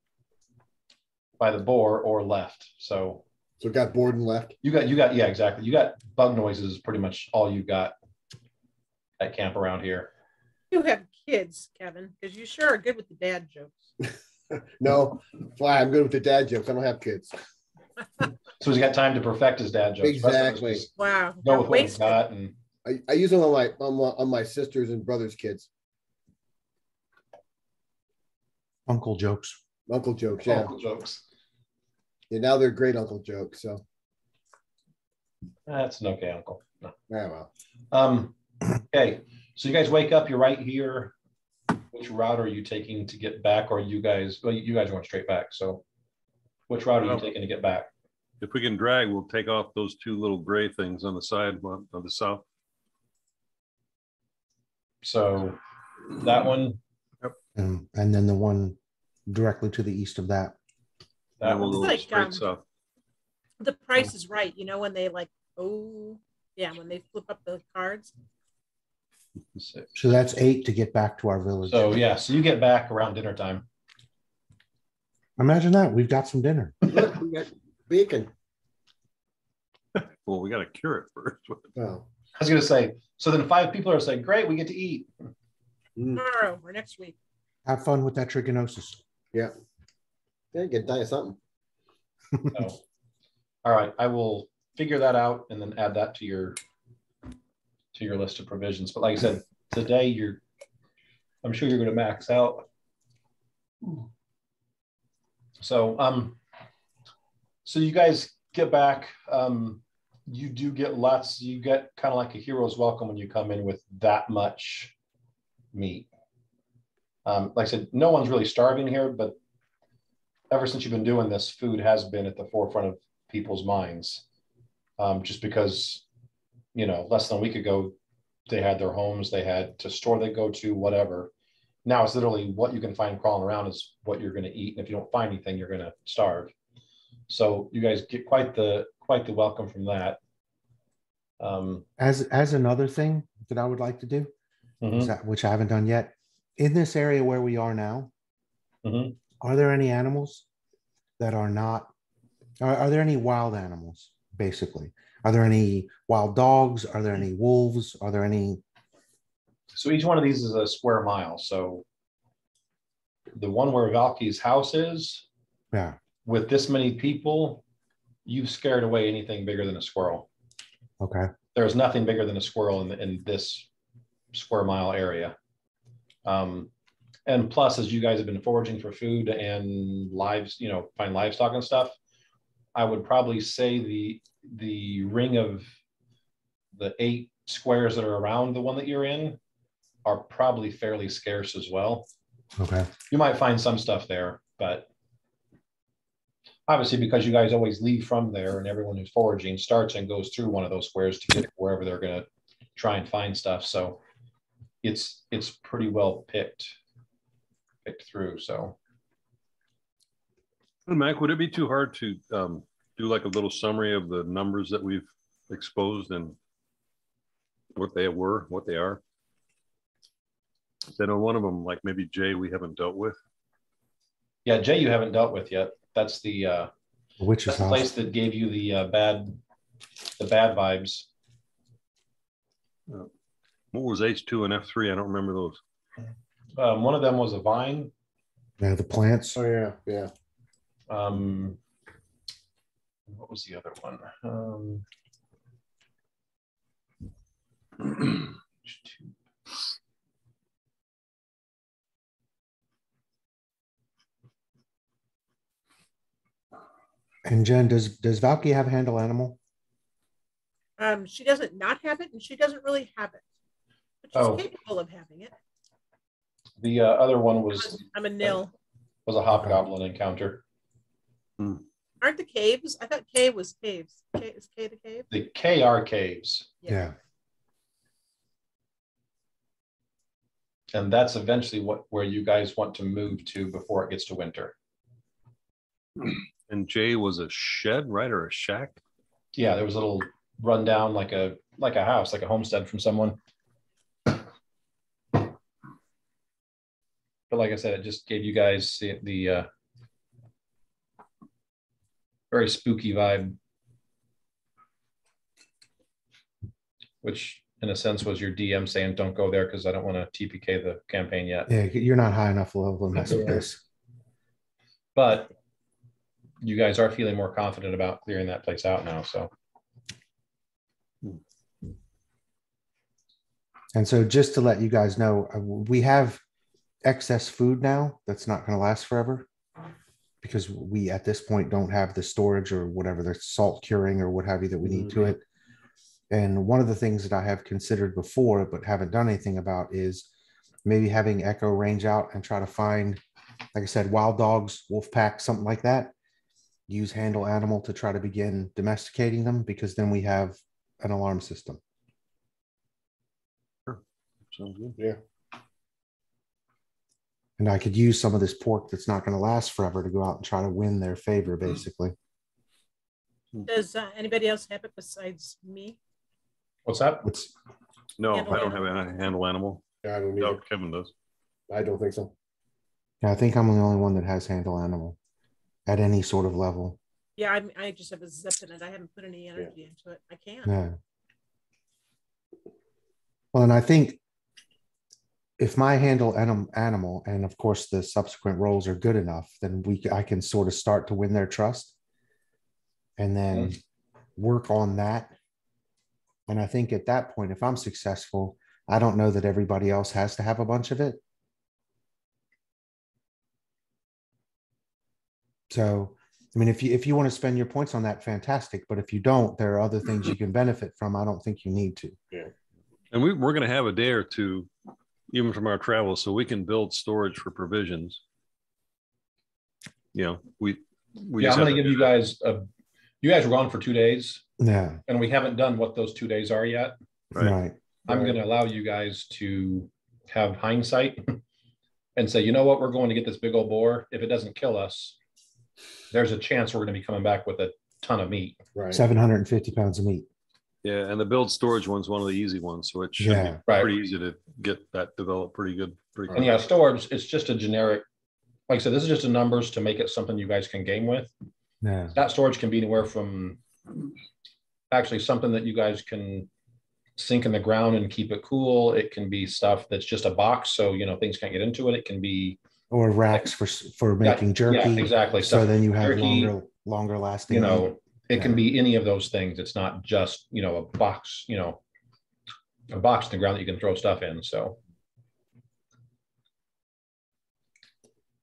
boar or left? So it got bored and left. You got yeah, exactly. You got bug noises, pretty much all you got at camp around here. You have kids, Kevin, because you sure are good with the dad jokes. No, that's why I'm good with the dad jokes. I don't have kids. So he's got time to perfect his dad jokes. Exactly. Wow. Go with what he's got, and I use them on my sisters and brothers' kids. Uncle jokes. Uncle jokes, yeah. Uncle jokes. Yeah, now they're great uncle jokes. So that's an okay uncle. No. Yeah, well. Okay. So you guys wake up, you're right here. Which route are you taking to get back? Or you guys went straight back. So which route are you taking to get back? If we can drag, we'll take off those two little gray things on the side of the south. So that one. Yep. And then the one directly to the east of that. That one will go straight south. The Price is Right. When they when they flip up the cards. So that's 8 to get back to our village. So yeah, so you get back around dinner time. Imagine that. We've got some dinner. Look, we got bacon. Well, we got to cure it first. Oh. I was going to say, so then 5 people are saying, great, we get to eat. Tomorrow or next week. Have fun with that trichinosis. Yeah. Yeah, get die of something. So, all right, I will figure that out and then add that to your list of provisions. But like I said, today I'm sure you're going to max out. So so you guys get back. You do get lots. You get kind of like a hero's welcome when you come in with that much meat. Like I said, no one's really starving here, but ever since you've been doing this, food has been at the forefront of people's minds. Just because, less than a week ago, they had their homes, they had to store they go to, whatever. Now it's literally what you can find crawling around is what you're going to eat. And if you don't find anything, you're going to starve. So you guys get quite the welcome from that. As another thing that I would like to do, which I haven't done yet, in this area where we are now, are there any animals that are not? Are there any wild animals? Basically, are there any wild dogs? Are there any wolves? Are there any? So each one of these is a square mile. So the one where Valky's house is, yeah, with this many people, you've scared away anything bigger than a squirrel. Okay. There's nothing bigger than a squirrel in this square mile area. And plus, as you guys have been foraging for food and find livestock and stuff, I would probably say the ring of the 8 squares that are around the one that you're in are probably fairly scarce as well. Okay. You might find some stuff there, but obviously because you guys always leave from there and everyone who's foraging starts and goes through one of those squares to get wherever they're going to try and find stuff. So it's pretty well picked through. So Mac, would it be too hard to do like a little summary of the numbers that we've exposed and what they are? Then on one of them, like maybe Jay, we haven't dealt with. Yeah, Jay, you haven't dealt with yet. That's the witch's house. Place that gave you the bad vibes. What was H2 and F3? I don't remember those. One of them was a vine. Yeah, the plants. Oh yeah, yeah. What was the other one? And Jen, does Valky have a handle animal? She doesn't not have it, and she doesn't really have it, but she's capable of having it. The other one was I'm a nil. Was a hobgoblin encounter. Aren't the caves? I thought K was caves. Is K the cave? The K are caves. Yeah. And that's eventually where you guys want to move to before it gets to winter. And J was a shed, right, or a shack? Yeah, there was a little rundown, like a house, like a homestead from someone. But like I said, it just gave you guys the very spooky vibe, which in a sense was your DM saying, don't go there because I don't want to TPK the campaign yet. Yeah, you're not high enough level to mess with this. But you guys are feeling more confident about clearing that place out now, so. And so just to let you guys know, we have excess food now that's not going to last forever because we at this point don't have the storage or whatever, the salt curing or what have you that we need to it. And one of the things that I have considered before but haven't done anything about is maybe having Echo range out and try to find, like I said, wild dogs, wolf pack, something like that. Use handle animal to try to begin domesticating them, because then we have an alarm system. Sure. Sounds good. Yeah. And I could use some of this pork that's not going to last forever to go out and try to win their favor, basically. Does anybody else have it besides me? What's that? No, Handle I don't animal. have a handle animal. Yeah, I don't need No, it. Kevin does. I don't think so. Yeah, I think I'm the only one that has handle animal at any sort of level. Yeah, I just have a zip in it. I haven't put any energy into it. I can't. Yeah. Well, and I think if my handle animal and of course the subsequent rolls are good enough, then I can sort of start to win their trust and then work on that. And I think at that point, if I'm successful, I don't know that everybody else has to have a bunch of it. So, I mean, if you want to spend your points on that, fantastic. But if you don't, there are other things you can benefit from. I don't think you need to. Yeah. And we're going to have a day or two, even from our travels, so we can build storage for provisions. You know, we I'm going to give you guys you guys were gone for 2 days. Yeah. And we haven't done what those 2 days are yet. Right. I'm going to allow you guys to have hindsight and say, you know what, we're going to get this big old boar. If it doesn't kill us, there's a chance we're going to be coming back with a ton of meat. Right. 750 pounds of meat. Yeah, and the build storage one's one of the easy ones, so it should be pretty easy to get that developed pretty good. And yeah, storage, it's just a generic, like I said, this is just a numbers to make it something you guys can game with. Yeah. That storage can be anywhere from actually something that you guys can sink in the ground and keep it cool. It can be stuff that's just a box, so things can't get into it. It can be or racks for making jerky. Yeah, exactly. So then you have jerky, longer lasting. It can be any of those things. It's not just a box. A box in the ground that you can throw stuff in. So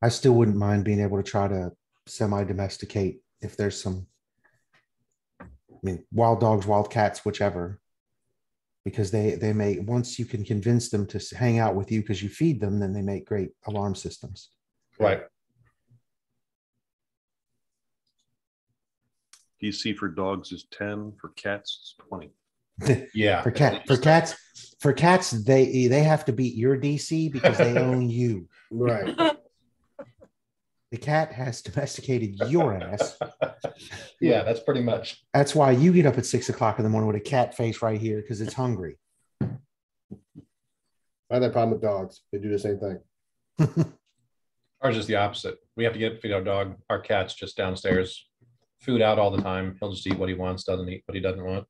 I still wouldn't mind being able to try to semi-domesticate if there's some. I mean, wild dogs, wild cats, whichever. Because they may, once you can convince them to hang out with you because you feed them, then they make great alarm systems. Right. DC for dogs is 10, for cats is 20. Yeah. For cats, they have to beat your DC because they own you. Right. The cat has domesticated your ass. Yeah, that's pretty much. That's why you get up at 6 o'clock in the morning with a cat face right here, because it's hungry. I have that problem with dogs. They do the same thing. Ours is the opposite. We have to get feed our dog. Our cat's just downstairs, food out all the time. He'll just eat what he wants, doesn't eat what he doesn't want.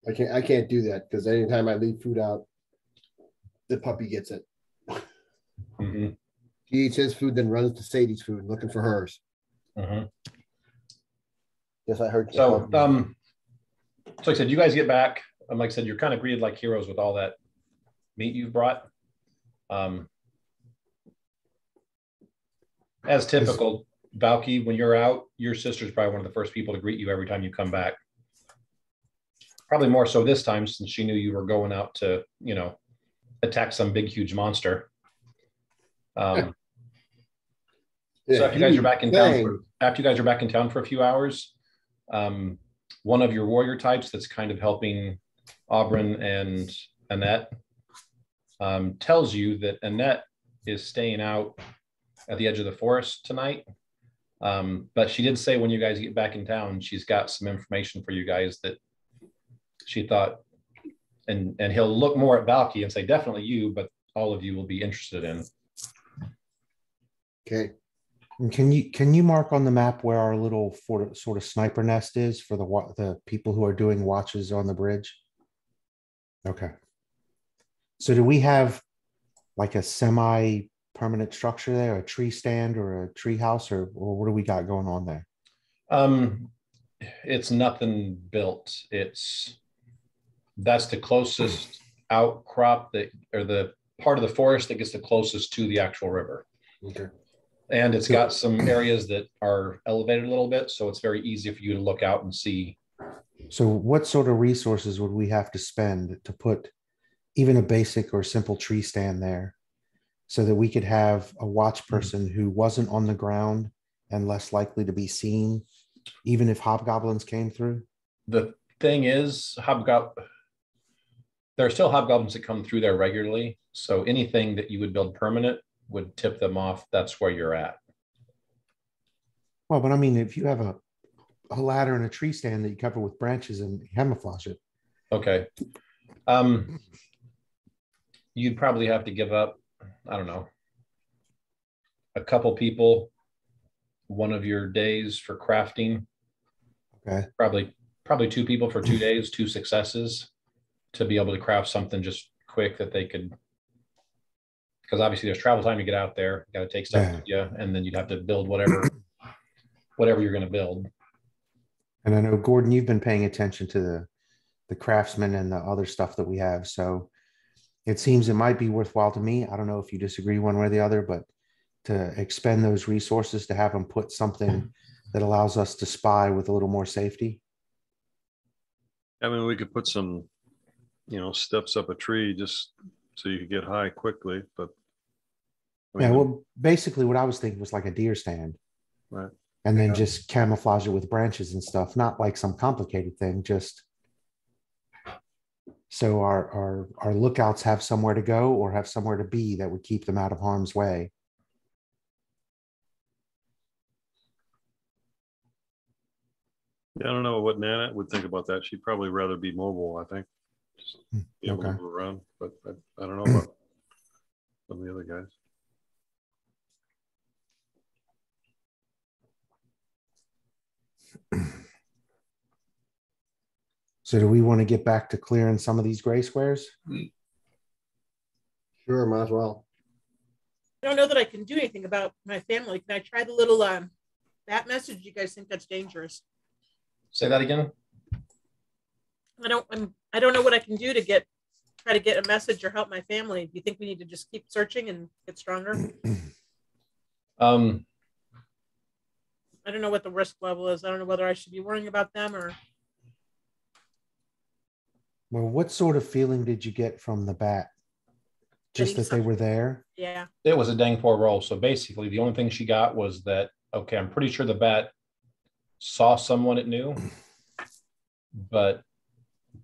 I can't do that because anytime I leave food out, the puppy gets it. Mm-hmm. He eats his food, then runs to Sadie's food, looking for hers. Mm-hmm. Yes, I heard. So, so I said, you guys get back. Like I said, you're kind of greeted like heroes with all that meat you've brought. As typical, Valky, when you're out, your sister's probably one of the first people to greet you every time you come back. Probably more so this time, since she knew you were going out to, you know, attack some big, huge monster. So after you guys are back in town, after you guys are back in town for a few hours, one of your warrior types that's kind of helping Auburn and Annette tells you that Annette is staying out at the edge of the forest tonight. But she did say when you guys get back in town, she's got some information for you guys that she thought, and he'll look more at Valky and say, definitely you, but all of you will be interested in. Okay. And can you mark on the map where our little sort of sniper nest is for the people who are doing watches on the bridge? Okay. So do we have like a semi-permanent structure there, a tree stand or a tree house, or what do we got going on there? It's nothing built. That's the closest outcrop or the part of the forest that gets the closest to the actual river. Okay. And it's got some areas that are elevated a little bit, so it's very easy for you to look out and see. So what sort of resources would we have to spend to put even a basic or simple tree stand there so that we could have a watch person who wasn't on the ground and less likely to be seen, even if hobgoblins came through? The thing is, there are still hobgoblins that come through there regularly, so anything that you would build permanent would tip them off. That's where you're at. Well, but I mean, if you have a ladder and a tree stand that you cover with branches and camouflage it. Okay. You'd probably have to give up, I don't know, a couple people one of your days for crafting. Okay. Probably 2 people for 2 days, 2 successes to be able to craft something just quick that they could, because obviously there's travel time to get out there. You got to take stuff with you, and then you'd have to build whatever you're going to build. And I know, Gordon, you've been paying attention to the craftsmen and the other stuff that we have. So it seems it might be worthwhile to me. I don't know if you disagree one way or the other, but to expend those resources to have them put something that allows us to spy with a little more safety. I mean, we could put some, steps up a tree just so you could get high quickly, but. Yeah, well, basically what I was thinking was like a deer stand. Right. And then just camouflage it with branches and stuff, not like some complicated thing, just so our lookouts have somewhere to go or have somewhere to be that would keep them out of harm's way. Yeah, I don't know what Nana would think about that. She'd probably rather be mobile, I think. Just be able to move around, but I don't know about some of the other guys. So do we want to get back to clearing some of these gray squares? Sure, might as well. I don't know that I can do anything about my family. Can I try the little bat message? You guys think that's dangerous? Say that again. I don't know what I can do to try to get a message or help my family. Do you think we need to just keep searching and get stronger? I don't know what the risk level is. I don't know whether I should be worrying about them or. Well, what sort of feeling did you get from the bat? Just that they were there? Yeah. It was a dang poor roll. So basically the only thing she got was that, okay, I'm pretty sure the bat saw someone it knew, but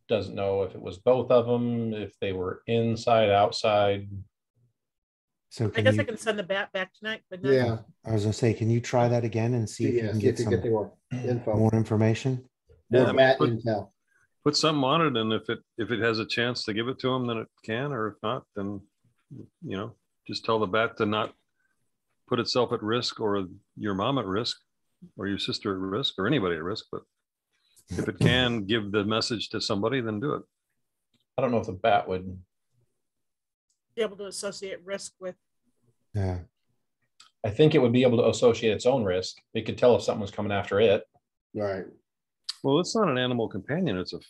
doesn't know if it was both of them, if they were inside, outside. So I guess I can send the bat back tonight. But yeah, I was gonna say, can you try that again and see if you can get some more info, more information? More bat intel. Put something on it, and if it has a chance to give it to him, then it can, or if not, then just tell the bat to not put itself at risk, or your mom at risk, or your sister at risk, or anybody at risk. But if it can give the message to somebody, then do it. I don't know if the bat would be able to associate risk with. Yeah. I think it would be able to associate its own risk. It could tell if something was coming after it. Right. Well, it's not an animal companion. It's a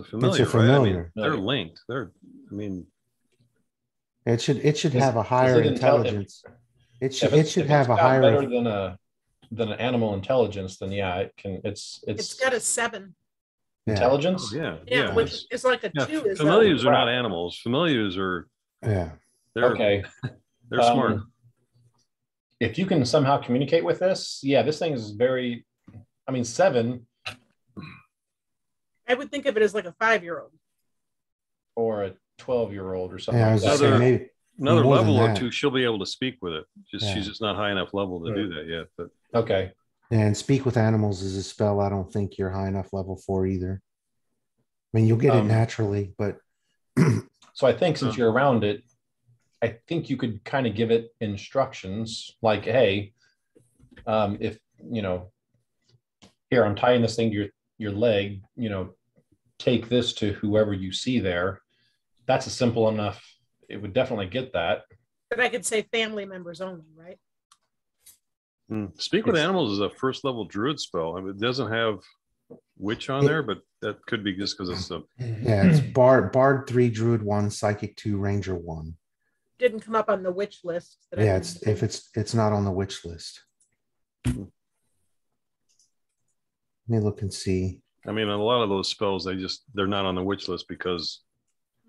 familiar, It's a right? I mean, familiar. they're linked. I mean, It should have a Is higher it intelligence. It should if have it's a got higher better than an animal intelligence, then yeah, it can. It's got a 7. Yeah. Intelligence. oh, yeah, Yeah, which is like a yeah. 2. Is Familiars are not animals. Familiars are Yeah. Okay. They're smart. If you can somehow communicate with this, yeah, this thing is very. I mean, 7 I would think of it as like a 5-year-old or a 12-year-old or something. Yeah, I like was that. gonna say, maybe Another more than level or that. two, she'll be able to speak with it. Yeah. She's just not high enough level to do that yet. But Okay. And speak with animals is a spell I don't think you're high enough level for either. I mean, you'll get it naturally, but So I think since you're around it, I think you could kind of give it instructions like, hey, if here I'm tying this thing to your leg, take this to whoever you see there. That's a simple enough. It would definitely get that. but I could say family members only, right? Speak with animals is a first level druid spell. I mean, it doesn't have witch on there, but that could be just because it's a it's Bard 3, Druid 1, Psychic 2, Ranger 1. Didn't come up on the witch list. Yeah, it's not on the witch list. Let me look and see. I mean, a lot of those spells they're not on the witch list because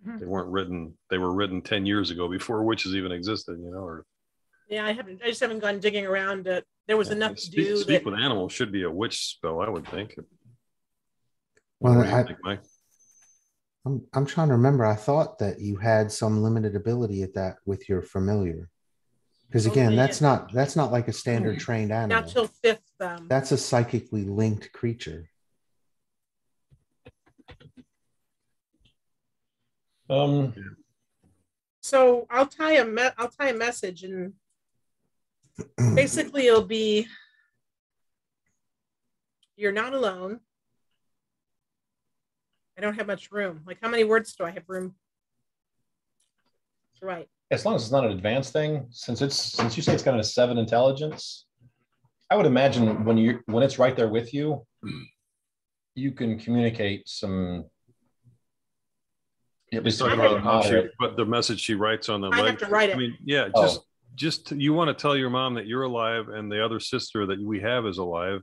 they weren't written. They were written 10 years ago before witches even existed. Or yeah, I just haven't gone digging around. There was enough to do. Speak with animals should be a witch spell, I would think. Well, I'm trying to remember. I thought that you had some limited ability at that with your familiar, because again, that's not like a standard trained animal. Not till 5th. That's a psychically linked creature. So I'll tie a message, and basically it'll be, you're not alone. I don't have much room. Like, how many words do I have room to write? As long as it's not an advanced thing, since you say it's got a 7 intelligence, I would imagine when it's right there with you, you can communicate some. But the message she writes on the leg. I have to write it. I mean, yeah, just you want to tell your mom that you're alive and the other sister that we have is alive.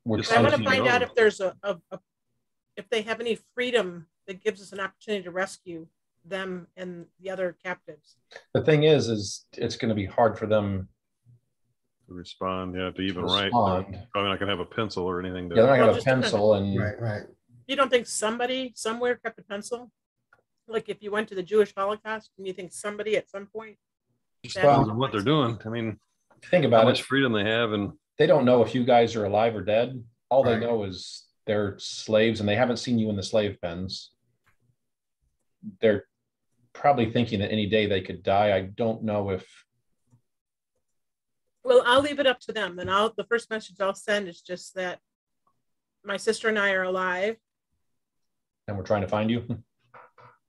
I want to find out if there's if they have any freedom that gives us an opportunity to rescue them and the other captives. The thing is it's going to be hard for them to respond. Yeah, to even write. Probably not going to have a pencil or anything. They're not going to have a pencil. Right. You don't think somebody somewhere kept a pencil? Like if you went to the Jewish Holocaust, and you think somebody at some point? Just depends on what they're doing. I mean, think about how much freedom they have, and they don't know if you guys are alive or dead. All they know is they're slaves, and they haven't seen you in the slave pens. They're probably thinking that any day they could die. I don't know if. Well, I'll leave it up to them. Then the first message I'll send is just that my sister and I are alive. And we're trying to find you.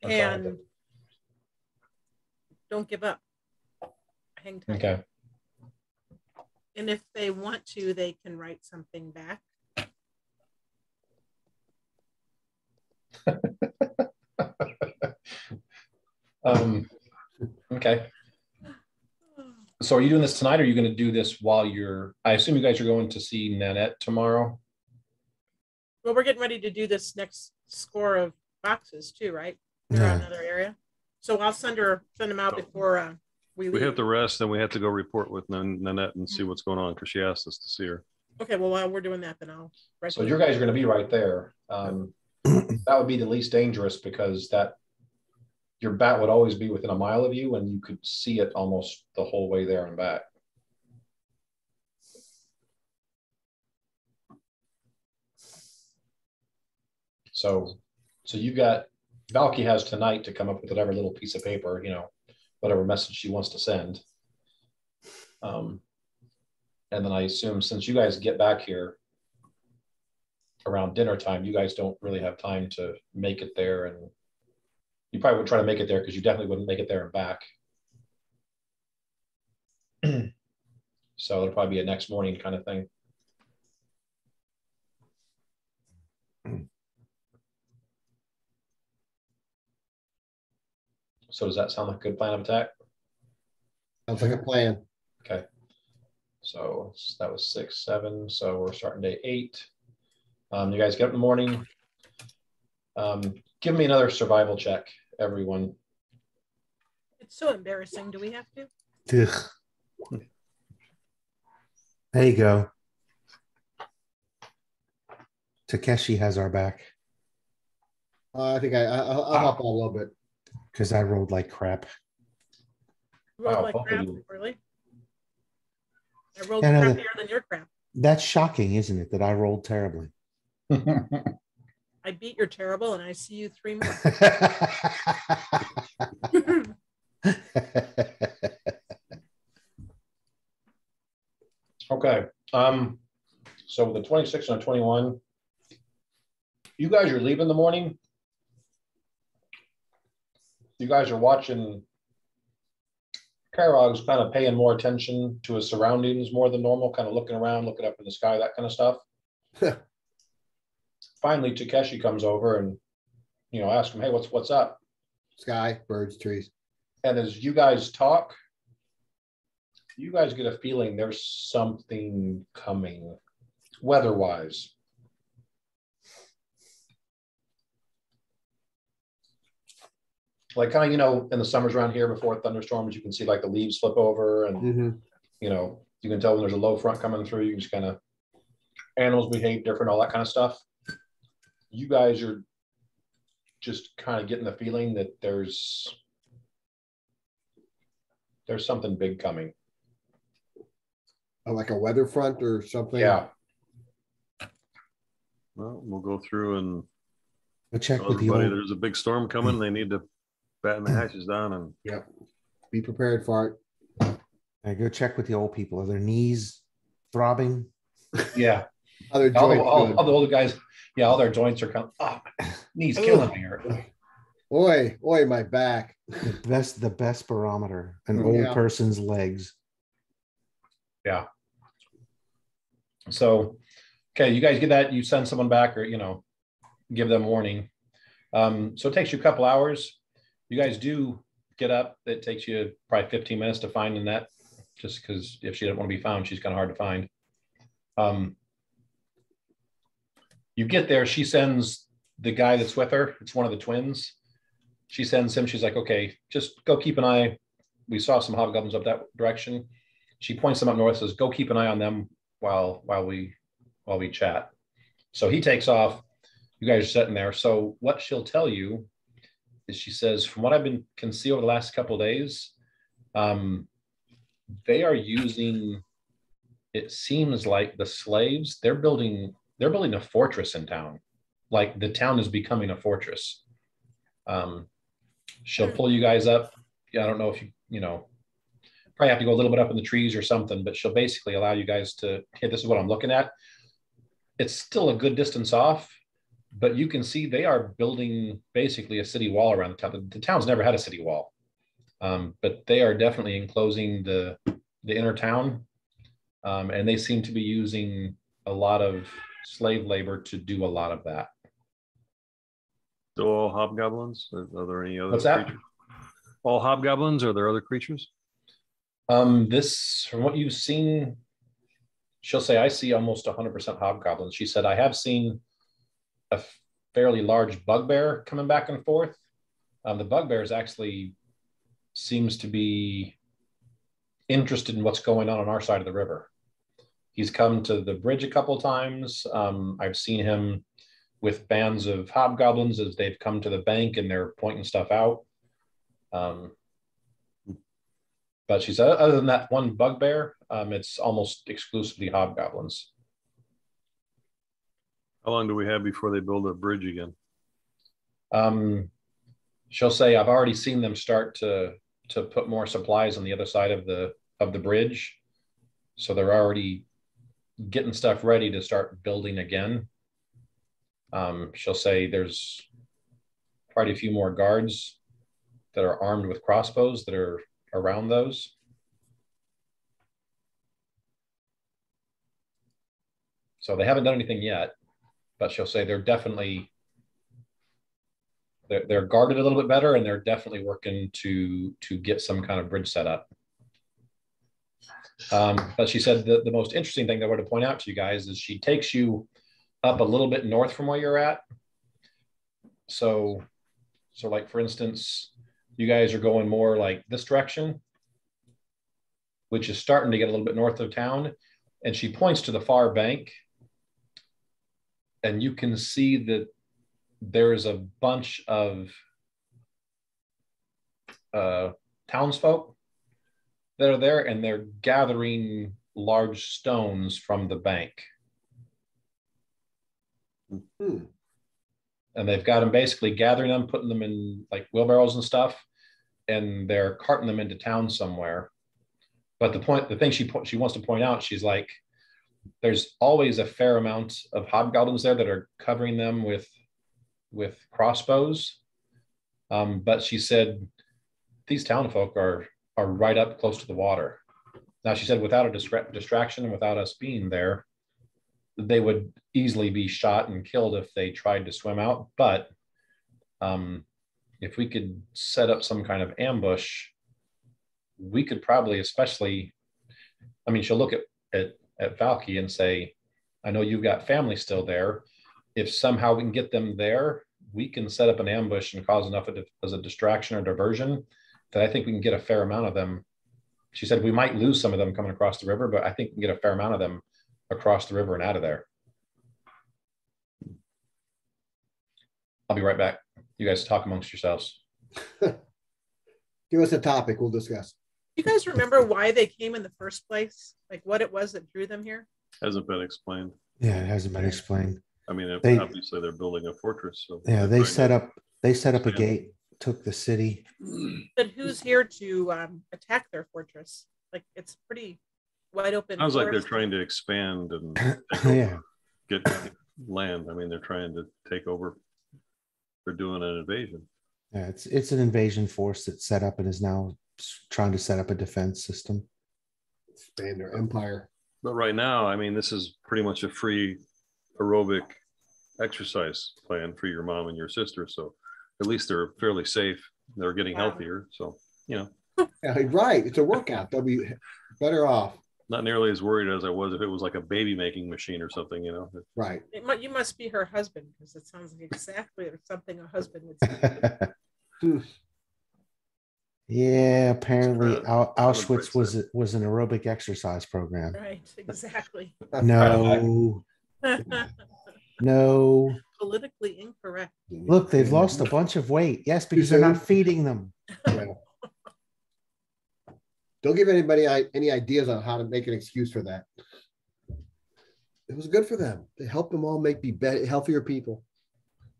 And don't give up. Hang tight. Okay. And if they want to, they can write something back. Okay. So are you doing this tonight, or are you going to do this while I assume you guys are going to see Nanette tomorrow? Well, we're getting ready to do this next score of boxes too, right? They're on another area. So I'll send them out before we leave. We have to rest, and we have to go report with Nanette and see what's going on, because she asked us to see her. Okay, well, while we're doing that, then I'll. So your guys are going to be right there. That would be the least dangerous, because your bat would always be within a mile of you, and you could see it almost the whole way there and back. So you've got Valky has tonight to come up with whatever little piece of paper, whatever message she wants to send. And then I assume since you guys get back here around dinner time, you guys don't really have time to make it there and You probably would try to make it there because you definitely wouldn't make it there and back. So it'll probably be a next morning kind of thing. So does that sound like a good plan of attack? Sounds like a plan. Okay. So that was 6, 7. So we're starting day 8. You guys get up in the morning. Give me another survival check, everyone. It's so embarrassing. Do we have to? Ugh. There you go. Takeshi has our back I think I'll hop on a little bit. because I rolled like crap. Rolled Wow, like both of crap, you. really? I rolled Yeah, no, crappier than your crap. That's shocking, isn't it? That I rolled terribly. I beat your terrible, and I see you 3 more. Okay. So with the 26 and the 21, you guys are leaving in the morning. You guys are watching Karog's kind of paying more attention to his surroundings more than normal, kind of looking around, looking up in the sky, that kind of stuff. Finally, Takeshi comes over and, asks him, hey, what's up? Sky, birds, trees. And as you guys talk, you guys get a feeling there's something coming weather-wise. Like kind of, in the summers around here before thunderstorms, you can see like the leaves flip over and, you can tell when there's a low front coming through, you can just kind of, animals behave different, all that kind of stuff. You guys are just kind of getting the feeling that there's something big coming. Oh, like a weather front or something? Yeah. Well, we'll go through and Go check tell with the everybody old. there's a big storm coming. They need to batten the hatches down and Yep. Be prepared for it. I go check with the old people. Are their knees throbbing? Yeah. Other All the joints. older guys, all their joints are kind of, my knees killing me. Oi, my back. The best barometer, an old person's legs. Yeah. So, okay, you guys get that. You send someone back or, give them warning. So it takes you a couple hours. You guys do get up. It takes you probably 15 minutes to find the net, just because if she doesn't want to be found, she's kind of hard to find. You get there. She sends the guy that's with her. It's one of the twins. She sends him. She's like, okay, just go keep an eye. We saw some hobgoblins up that direction. She points them up north, says, go keep an eye on them while we chat. So he takes off. You guys are sitting there. So what she'll tell you is, she says, from what can see over the last couple of days, they are using, it seems like the slaves, they're building a fortress in town. Like the town is becoming a fortress. She'll pull you guys up. I don't know if you probably have to go a little bit up in the trees or something, but she'll basically allow you guys to, hey, this is what I'm looking at. It's still a good distance off, but you can see they are building basically a city wall around the town. The town's never had a city wall, but they are definitely enclosing the inner town, and they seem to be using a lot of slave labor to do a lot of that. so all hobgoblins? Are there any other What's that? creatures? All hobgoblins? Are there other creatures? This, from what you've seen, she'll say, I see almost 100% hobgoblins. She said, I have seen a fairly large bugbear coming back and forth. The bugbear actually seems to be interested in what's going on our side of the river. He's come to the bridge a couple of times. I've seen him with bands of hobgoblins as they've come to the bank and they're pointing stuff out. But she said, other than that one bugbear, it's almost exclusively hobgoblins. How long do we have before they build a bridge again? She'll say, I've already seen them start to put more supplies on the other side of the bridge. So they're already getting stuff ready to start building again. She'll say there's quite a few more guards that are armed with crossbows that are around those. So they haven't done anything yet, but she'll say they're definitely, they're guarded a little bit better, and they're definitely working to get some kind of bridge set up. But she said the most interesting thing that I want to point out to you guys is she takes you up a little bit north from where you're at. So like, for instance, you guys are going more like this direction, which is starting to get a little bit north of town. And she points to the far bank, and you can see that there's a bunch of townsfolk that are there, and they're gathering large stones from the bank. Hmm. And they've got them basically gathering them, putting them in like wheelbarrows and stuff, and they're carting them into town somewhere. But the thing she wants to point out, she's like, there's always a fair amount of hobgoblins there that are covering them with crossbows. But she said these townfolk are right up close to the water. Now, she said without a distraction and without us being there, they would easily be shot and killed if they tried to swim out. But if we could set up some kind of ambush, we could probably, especially, I mean, she'll look at Valky and say, I know you've got family still there. If somehow we can get them there, we can set up an ambush and cause enough as a distraction or diversion that I think we can get a fair amount of them. She said we might lose some of them coming across the river, but I think we can get a fair amount of them across the river and out of there. I'll be right back. You guys talk amongst yourselves. Give us a topic, we'll discuss. You guys remember why they came in the first place? Like what it was that drew them here? Hasn't been explained. Yeah, it hasn't been explained. I mean, obviously they're building a fortress. So yeah, they set up a gate, took the city. But who's here to attack their fortress? Like it's pretty wide open. Sounds like they're trying to expand and take over, get land. I mean, they're trying to take over. They're doing an invasion. Yeah, it's an invasion force that's set up and is now trying to set up a defense system. Expand their empire. But right now, I mean, this is pretty much a free aerobic exercise plan for your mom and your sister. So at least they're fairly safe. They're getting healthier. So, you know. Yeah, right. It's a workout. They'll be better off. Not nearly as worried as I was if it was like a baby making machine or something, you know. Right. You must be her husband, because it sounds like exactly something a husband would say. Yeah, apparently Auschwitz was an aerobic exercise program. Right, exactly. No. No. Politically incorrect. Look, they've lost a bunch of weight. Yes, because they're not feeding them. Yeah. Don't give anybody any ideas on how to make an excuse for that. It was good for them. They helped them all be better, healthier people.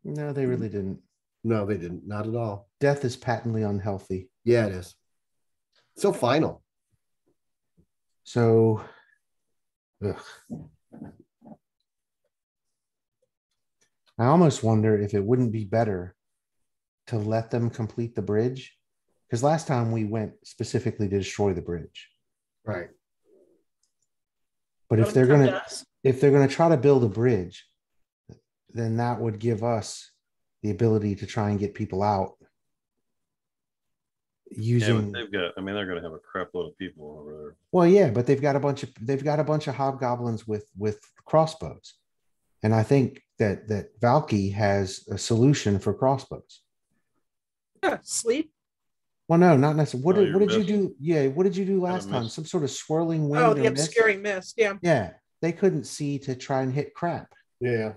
No, they really didn't. No, they didn't. Not at all. Death is patently unhealthy. Yeah, it is. So final. So, ugh. I almost wonder if it wouldn't be better to let them complete the bridge. Because last time we went specifically to destroy the bridge. Right. But if they're gonna try to build a bridge, then that would give us the ability to try and get people out using. Yeah, they're gonna have a crap load of people over there. Well, yeah, but they've got a bunch of hobgoblins with crossbows. And I think that Valky has a solution for crossbows. Yeah, sleep. Well, no, not necessarily. What did you do? Yeah, what did you do last time? Some sort of swirling wind. Oh, the obscuring mist. Yeah. Yeah, they couldn't see to try and hit crap. Yeah.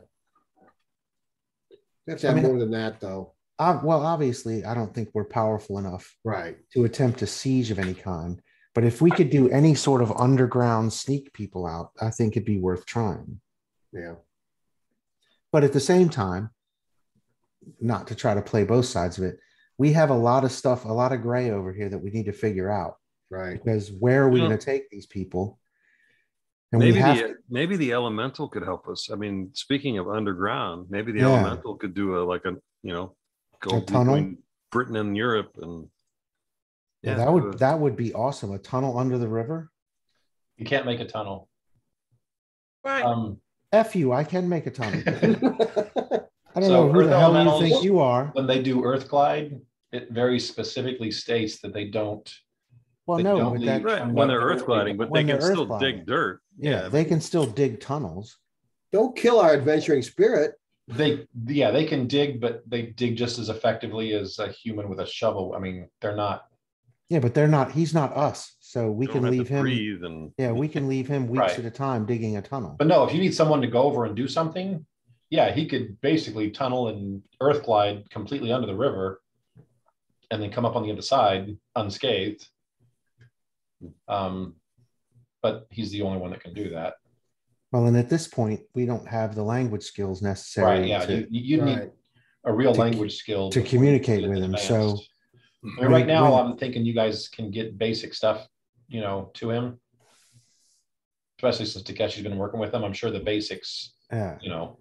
You have to have more than that, though. Well, obviously, I don't think we're powerful enough, right, to attempt a siege of any kind. But if we could do any sort of underground sneak people out, I think it'd be worth trying. Yeah. But at the same time, not to try to play both sides of it, we have a lot of stuff, a lot of gray over here that we need to figure out. Right. Because where are we going to take these people? And maybe the elemental could help us. I mean, speaking of underground, maybe the elemental could do go a tunnel. Britain and Europe, and Yeah, that would be awesome. A tunnel under the river. You can't make a tunnel. Right. F you, I can make a tunnel. I don't So know who Earth the hell you Elementals, think you are. when they do Earth Glide, it very specifically states that they don't. Well, they no, don't but leave that right, when they're earth gliding, but When they can they're earth still gliding. dig dirt. yeah, they can still dig tunnels. Don't kill our adventuring spirit. They can dig, but they dig just as effectively as a human with a shovel. I mean, they're not. Yeah, but they're not. He's not us, so we Don't can have to leave him. breathe and Yeah, we can leave him weeks Right. at a time digging a tunnel. But no, if you need someone to go over and do something, yeah, he could basically tunnel and earth glide completely under the river and then come up on the other side unscathed. But he's the only one that can do that. Well, and at this point, we don't have the language skills necessary Right. Yeah. to, You need a real language skill to before communicate you get with him. advanced. So I mean, right now, when- I'm thinking you guys can get basic stuff, to him. Especially since Takeshi's been working with him. I'm sure the basics, yeah. But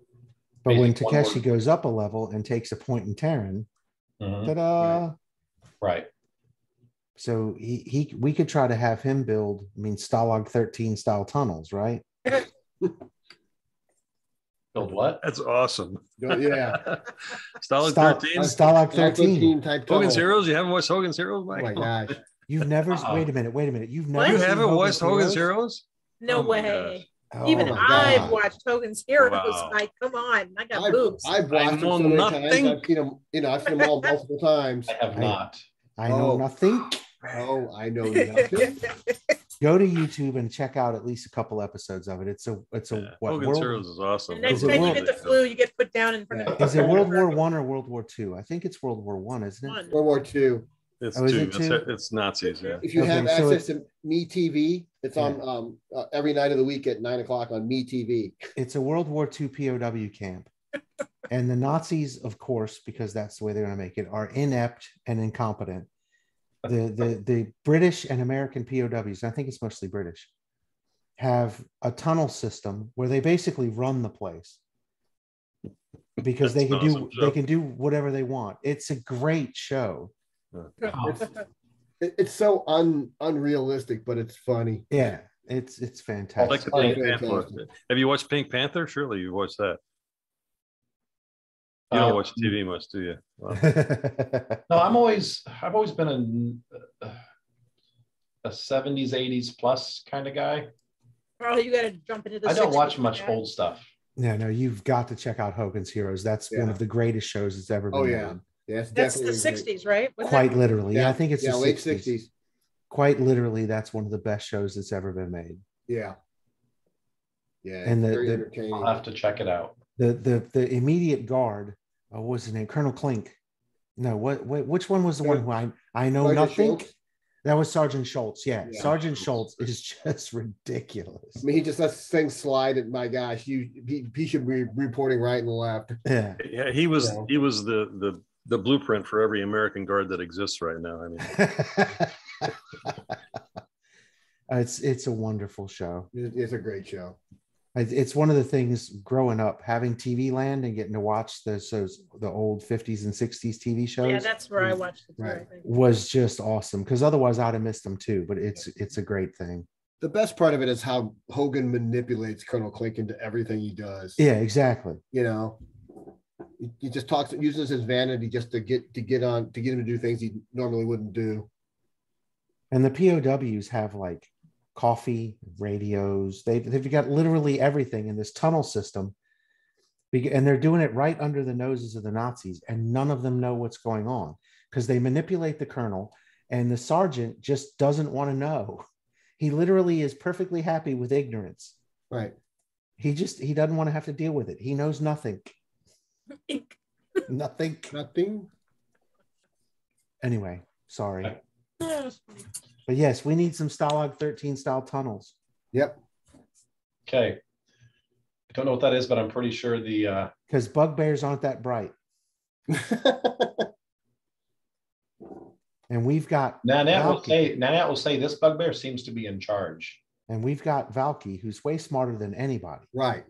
basic when one Takeshi word. goes up a level and takes a point in Terran, Mhm. ta-da! Right. So we could try to have him build, Stalag 13 style tunnels, right? Build what? that's awesome. Yeah. Stalag Stal- 13. Stalag 13. Type Hogan's tunnel. Heroes. You haven't watched Hogan's Heroes, Oh Mike? my gosh. You've never wait a minute. You've never You seen haven't watched Hogan's Heroes? No Oh my way. Oh Even my I've God. watched Hogan's Heroes. Wow. Like, come on, I got boobs. I've watched I them know so many nothing. times. I've seen them, I've seen them all multiple times. I have not. I know Oh. nothing. Oh, I know nothing. Go to YouTube and check out at least a couple episodes of it. It's a what Hogan's world? Heroes is awesome. And next Is it time you world- get the flu, you get put down in front of Is it World War One or World War II? I think it's World War One, isn't it? World War II. It's Oh, is two. it two? It's Nazis. Yeah. If you Okay, have so access to Me TV, it's on every night of the week at 9:00 on Me TV. It's a World War II POW camp. And the Nazis, of course, because that's the way they're going to make it, are inept and incompetent. The British and American POWs, I think it's mostly British, have a tunnel system where they basically run the place because they can do whatever they want. It's a great show. It's so unrealistic, but it's funny. Yeah, it's I fantastic. like the Oh, Pink fantastic. Panther. Have you watched Pink Panther? Surely you watched that. You don't watch TV much, do you? Well, No, I've always been a 70s, 80s plus kind of guy. Oh, you got to jump into the. I don't 60s watch for much that. old stuff. No, you've got to check out Hogan's Heroes. That's one of the greatest shows that's ever been Oh, yeah. made. Yeah, it's That's the definitely 60s, right? Wasn't Quite that- literally. Yeah, I think it's the late 60s. 60s. Quite literally, that's one of the best shows that's ever been made. Yeah. Yeah. And very the entertaining. I'll have to check it out. the immediate guard, what was his name? Colonel Klink. No, which one was the one who I know Sergeant nothing? Schultz? That was Sergeant Schultz. Yeah, Yeah. Sergeant Schultz is just ridiculous. I mean, he just lets things slide. And my gosh, he should be reporting right and left. Yeah. yeah, he was the blueprint for every American guard that exists right now. I mean, It's a wonderful show. It's a great show. It's one of the things growing up, having TV land and getting to watch the old 50s and 60s TV shows. Yeah, that's where I watched it. Too, Right. I think. Was just awesome because otherwise I'd have missed them too. But it's a great thing. The best part of it is how Hogan manipulates Colonel Klink into everything he does. Yeah, exactly. You know, he just uses his vanity just to get him to do things he normally wouldn't do. And the POWs have like coffee, radios. They've got literally everything in this tunnel system, and they're doing it right under the noses of the Nazis, and none of them know what's going on because they manipulate the colonel, and the sergeant just doesn't want to know. He literally is perfectly happy with ignorance. Right. He doesn't want to have to deal with it. He knows nothing. Nothing. Nothing. Anyway, sorry. But yes, we need some Stalag 13 style tunnels. Yep. Okay. I don't know what that is, but I'm pretty sure the Because bugbears aren't that bright. And we've got Nanette Valky. will say this bugbear seems to be in charge. And we've got Valky, who's way smarter than anybody. Right.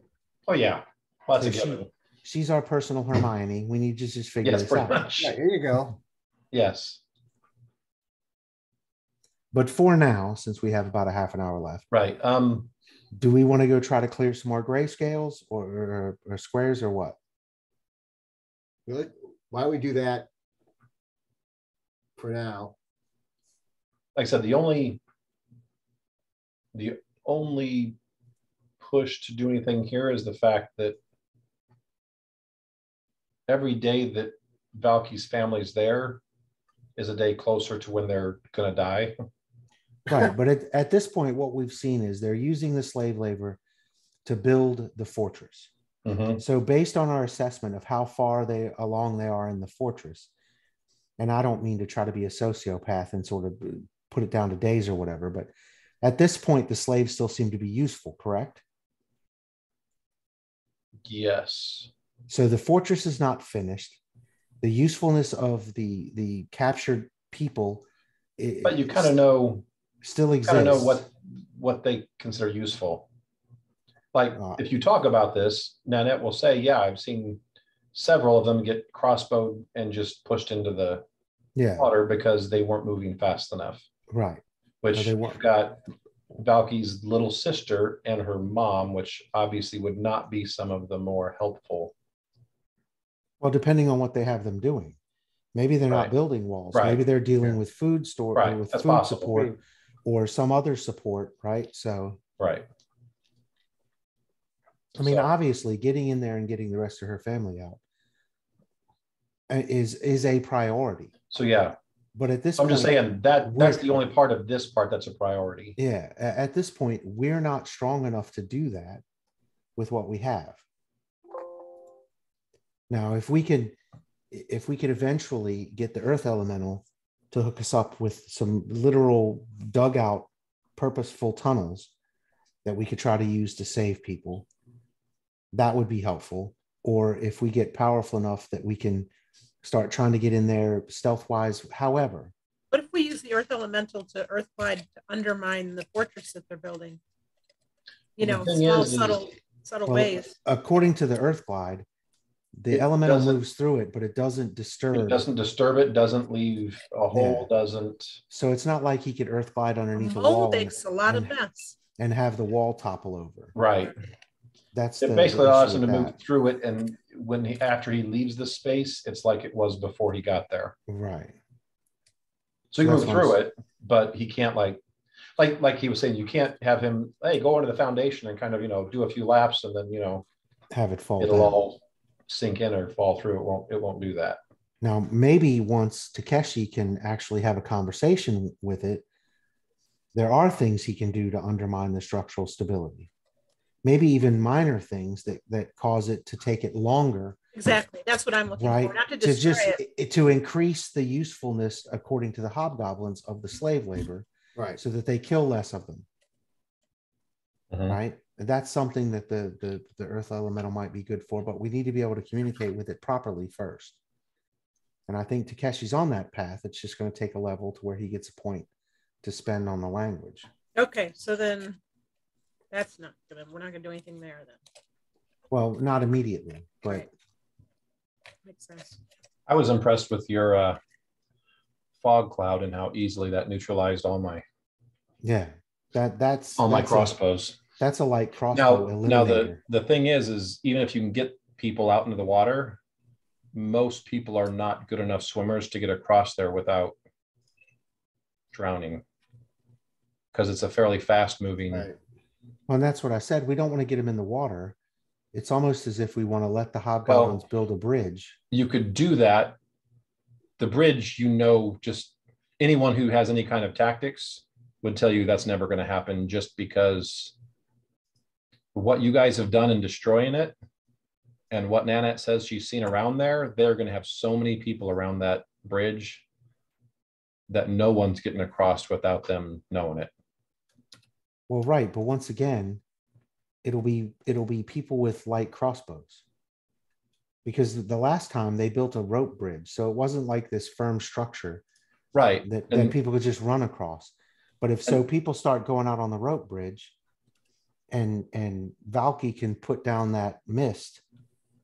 Oh yeah. Well, that's So a given. she's our personal Hermione. We need to just figure Yes, this pretty out. much. Yeah, here you go. Yes. But for now, since we have about a half an hour left, Right. do we want to go try to clear some more grayscales or squares or what? Really? Why don't we do that for now? Like I said, the only push to do anything here is the fact that every day that Valky's family's there is a day closer to when they're going to die. Right. But at this point, what we've seen is they're using the slave labor to build the fortress. Mm-hmm. So based on our assessment of how far along they are in the fortress, and I don't mean to try to be a sociopath and sort of put it down to days or whatever, but at this point, the slaves still seem to be useful, correct? Yes. So the fortress is not finished. The usefulness of the captured people, but you kind of know, still exists. Kind of know what they consider useful. Like if you talk about this, Nanette will say, "Yeah, I've seen several of them get crossbowed and just pushed into the water because they weren't moving fast enough." Right. Which you've got Valky's little sister and her mom, which obviously would not be some of the more helpful. Well, depending on what they have them doing. Maybe they're not building walls. Right. Maybe they're dealing with food store or with That's food possible. support or some other support, right? So right. I mean, obviously getting in there and getting the rest of her family out is a priority. So yeah. But at this I'm point, just saying that's the only part of this part that's a priority. Yeah. At this point, we're not strong enough to do that with what we have. Now, if we could eventually get the Earth Elemental to hook us up with some literal dugout, purposeful tunnels that we could try to use to save people, that would be helpful. Or if we get powerful enough that we can start trying to get in there stealth-wise, however. What if we use the Earth Elemental to Earthglide to undermine the fortress that they're building? You know, small, subtle ways. According to the Earthglide, the elemental moves through it, but it doesn't disturb. It doesn't disturb it, doesn't leave a hole, doesn't. So it's not like he could Earthglide underneath a wall. Makes a lot of mess. And have the wall topple over. Right. That's it basically allows him to move through it, and after he leaves the space, it's like it was before he got there. Right. So he can move through it, but he can't like he was saying, you can't have him, hey, go into the foundation and kind of, do a few laps and then, have it fall. It'll all sink in or fall through. It won't do that. Now, maybe once Takeshi can actually have a conversation with it, there are things he can do to undermine the structural stability. Maybe even minor things that cause it to take it longer. Exactly. That's what I'm looking for. Not to destroy it. To increase the usefulness, according to the hobgoblins, of the slave labor. Right. So that they kill less of them. Mm-hmm. Right. And that's something that the Earth Elemental might be good for, but we need to be able to communicate with it properly first. And I think Takeshi's on that path. It's just going to take a level to where he gets a point to spend on the language. Okay. So then that's not good. We're not going to do anything there then. Well, not immediately, but. Right. Makes sense. I was impressed with your fog cloud and how easily that neutralized all my. Yeah, that's all my crossbows. That's a light crossbow eliminator. Now the thing is even if you can get people out into the water, most people are not good enough swimmers to get across there without drowning, because it's a fairly fast moving. Right. Well, and that's what I said. We don't want to get them in the water. It's almost as if we want to let the hobgoblins build a bridge. You could do that. The bridge, just anyone who has any kind of tactics would tell you that's never going to happen, just because what you guys have done in destroying it and what Nanette says she's seen around there, they're going to have so many people around that bridge that no one's getting across without them knowing it. Well, right. But once again, it'll be people with light crossbows, because the last time they built a rope bridge. So it wasn't like this firm structure. Right. That people could just run across. But if people start going out on the rope bridge and Valky can put down that mist,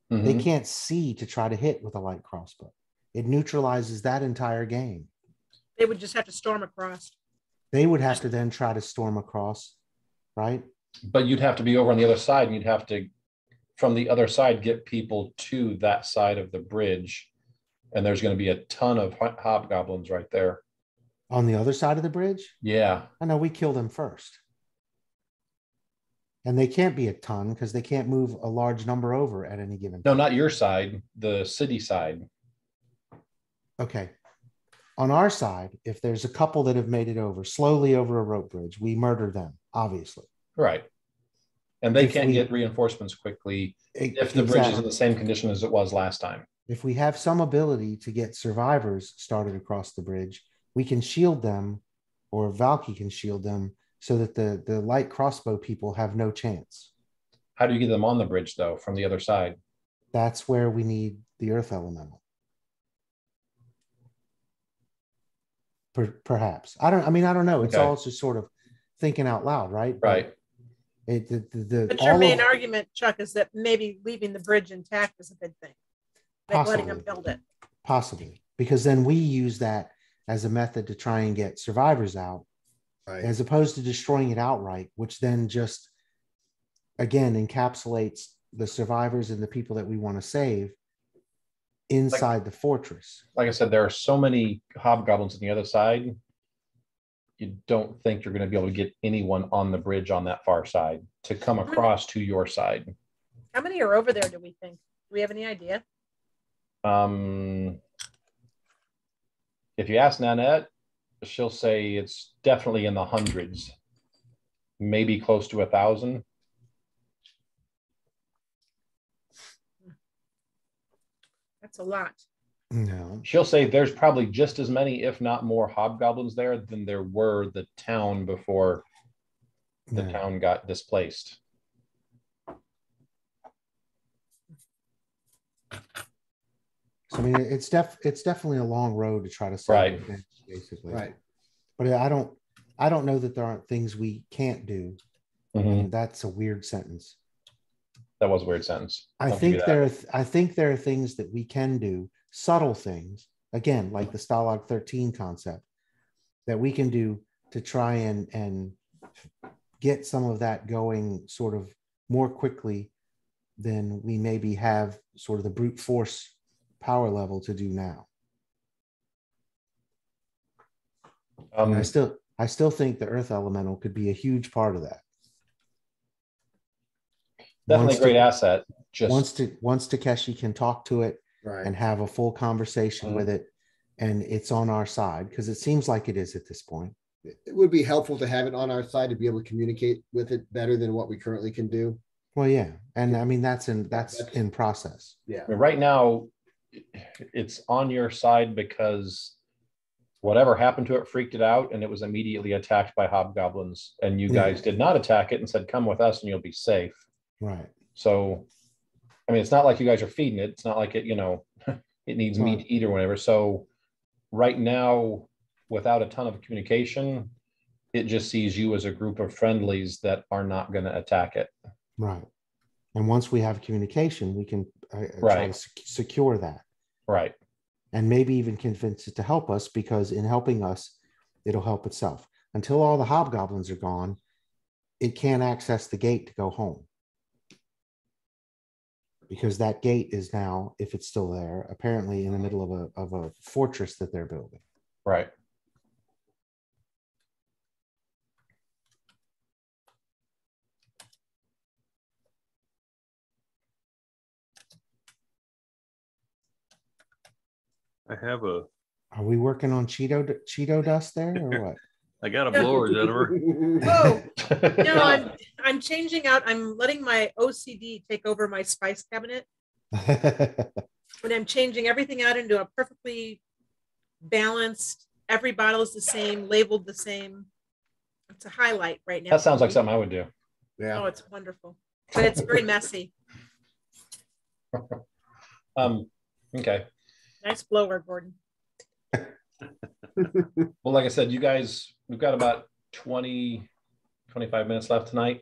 they can't see to try to hit with a light crossbow. it neutralizes that entire game. They would just have to storm across. They would have to then try to storm across, right? But you'd have to be over on the other side, and you'd have to, from the other side, get people to that side of the bridge. And there's going to be a ton of hobgoblins right there. On the other side of the bridge? Yeah. I know, we kill them first. And they can't be a ton because they can't move a large number over at any given time. No, not your side, the city side. Okay. On our side, if there's a couple that have made it over, slowly over a rope bridge, we murder them, obviously. Right. And they If can't we- get reinforcements quickly if the bridge is in the same condition as it was last time. If we have some ability to get survivors started across the bridge, we can shield them, or Valky can shield them, so that the light crossbow people have no chance. How do you get them on the bridge, though, from the other side? That's where we need the earth elemental. Perhaps. I don't know. It's Okay. all just sort of thinking out loud, right? Right. But your main argument, Chuck, is that maybe leaving the bridge intact is a good thing. Like letting them build it. Possibly. Because then we use that as a method to try and get survivors out, Right. as opposed to destroying it outright, which then just, again, encapsulates the survivors and the people that we want to save inside the fortress. Like I said, there are so many hobgoblins on the other side. You don't think you're going to be able to get anyone on the bridge on that far side to come across to your side. How many are over there, do we think? Do we have any idea? If you ask Nanette, she'll say it's definitely in the hundreds, maybe close to 1,000. That's a lot. No. She'll say there's probably just as many, if not more, hobgoblins there than there were the town before the No. town got displaced. So I mean, it's definitely a long road to try to save Right. the things, basically. Right. But I don't know that there aren't things we can't do. And that's a weird sentence. That was a weird sentence. I I'll give you think that. I think there are things that we can do, subtle things, again, like the Stalag 13 concept, that we can do to try and get some of that going sort of more quickly than we maybe have sort of the brute force power level to do now. And I still think the earth elemental could be a huge part of that. Definitely a great asset. Just Once Takeshi can talk to it Right. and have a full conversation with it, and it's on our side, because it seems like it is at this point. It would be helpful to have it on our side to be able to communicate with it better than what we currently can do. Well, yeah, and I mean that's in process. Yeah. I mean, right now, it's on your side because whatever happened to it freaked it out, and it was immediately attacked by hobgoblins. And you guys did not attack it and said, "Come with us, and you'll be safe." Right. So, I mean, it's not like you guys are feeding it. It's not like it, it needs meat to eat or whatever. So, right now, without a ton of communication, it just sees you as a group of friendlies that are not going to attack it. Right. And once we have communication, we can try to secure that. Right. And maybe even convince it to help us, because in helping us, it'll help itself. Until all the hobgoblins are gone, it can't access the gate to go home. Because that gate is now, if it's still there, apparently in the middle of a fortress that they're building. Right. I have a. Are we working on Cheeto dust there, or what? I got a blower, Jennifer. Oh, no, I'm changing out. I'm letting my OCD take over my spice cabinet. But I'm changing everything out into a perfectly balanced, every bottle is the same, labeled the same. It's a highlight right now. That sounds like something I would do. Yeah. Oh, it's wonderful. But it's very messy. Okay. Nice blower, Gordon. Well, like I said, you guys, we've got about 20, 25 minutes left tonight.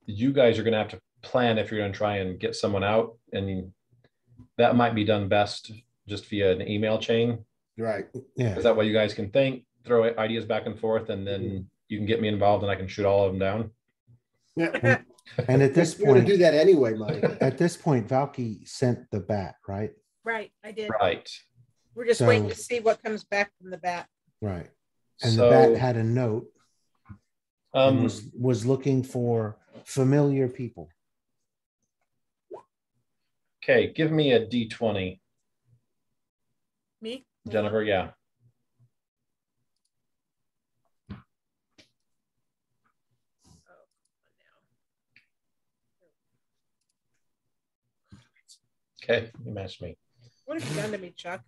You guys are going to have to plan if you're going to try and get someone out. And that might be done best just via an email chain. Right. Yeah. Because that way you guys can think, throw ideas back and forth, and then you can get me involved and I can shoot all of them down. Yeah. And at this You're gonna point, do that anyway, Mike. at this point, Valky sent the bat, right? Right, I did. Right. We're just So- waiting to see what comes back from the bat. Right. And So, the bat had a note and um, was looking for familiar people. okay, give me a D20, Me? Jennifer. Yeah. Okay, you matched me. What have you done to me, Chuck?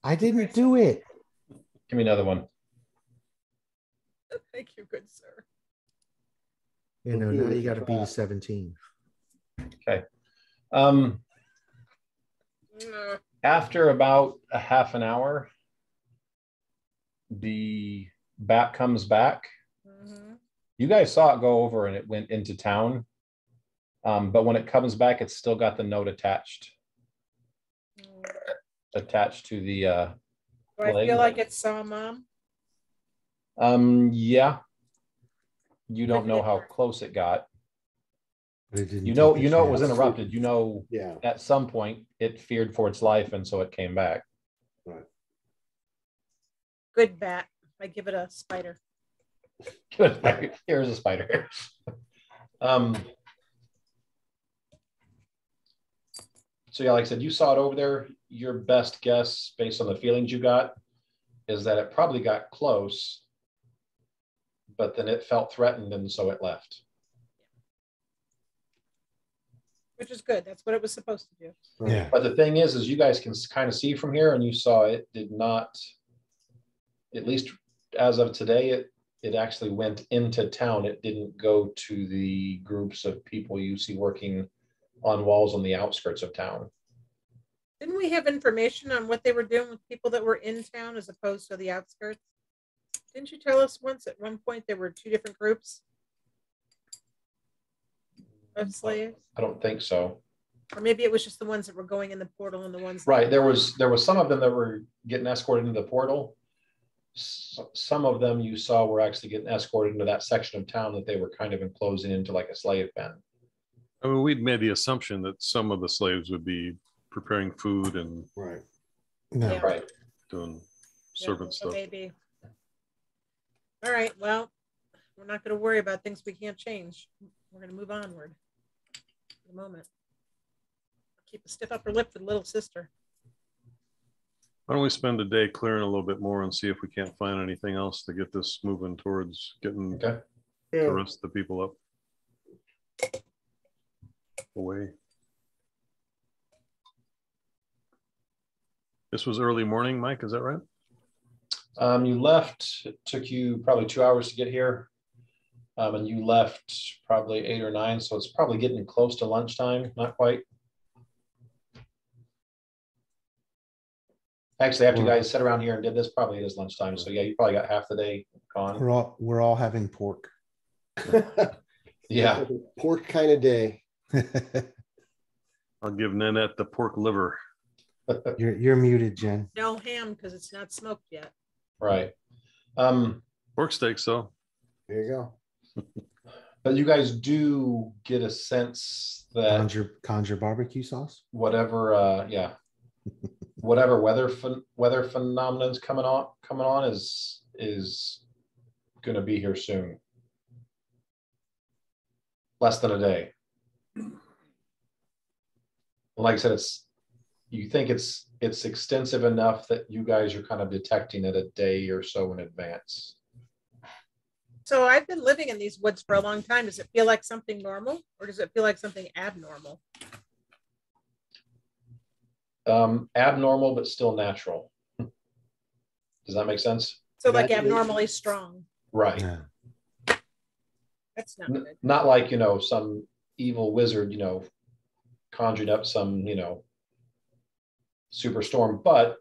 I didn't do it. Give me another one. Thank you, good sir. You know, now you got to beat a 17. Okay. Mm, After about a half an hour, the bat comes back. mhm. You guys saw it go over and it went into town. But when it comes back, it's still got the note attached to the Do I leg. feel like it saw Mom? Yeah. You don't know how close it got. But it didn't You know take the it was chance. interrupted. You know Yeah. at some point it feared for its life, and so it came back. Right. Good bat. I give it a spider. Good. Here's a spider. So yeah, like I said, you saw it over there. Your best guess, based on the feelings you got, is that it probably got close, but then it felt threatened, and so it left. Which is good. That's what it was supposed to do. Right. Yeah. But the thing is you guys can kind of see from here, and you saw it did not, at least as of today, it actually went into town. It didn't go to the groups of people you see working on walls on the outskirts of town. Didn't we have information on what they were doing with people that were in town as opposed to the outskirts? Didn't you tell us once at one point there were two different groups of slaves? I don't think so. Or maybe it was just the ones that were going in the portal and the ones Right. There was some of them that were getting escorted into the portal. Some of them you saw were actually getting escorted into that section of town that they were kind of enclosing into like a slave pen. I mean, we'd made the assumption that some of the slaves would be preparing food and Right. No. Yeah. Right. doing Yeah, servant so stuff. maybe. All right. Well, we're not going to worry about things we can't change. We're going to move onward for the moment. Keep a stiff upper lip for the little sister. Why don't we spend a day clearing a little bit more and see if we can't find anything else to get this moving towards getting Okay. the rest of the people up away. This was early morning, Mike, is that right? You left, it took you probably 2 hours to get here. And you left probably 8 or 9. So it's probably getting close to lunchtime, not quite. Actually, after you guys sat around here and did this, probably it is lunchtime. So yeah, you probably got half the day gone. We're all having pork. Yeah. Pork kind of day. I'll give Nanette the pork liver. You're muted, Jen. No ham because it's not smoked yet. Right. Pork steaks, though. There you go. But you guys do get a sense that Conjure barbecue sauce. whatever, whatever weather phenomenon's coming on is going to be here soon. Less than a day. Like I said, you think it's extensive enough that you guys are kind of detecting it a day or so in advance. So I've been living in these woods for a long time. Does it feel like something normal or does it feel like something abnormal? Abnormal, but still natural. Does that make sense? So like abnormally strong. Right. Yeah. That's not good. Not like, some evil wizard, conjured up some, superstorm, but,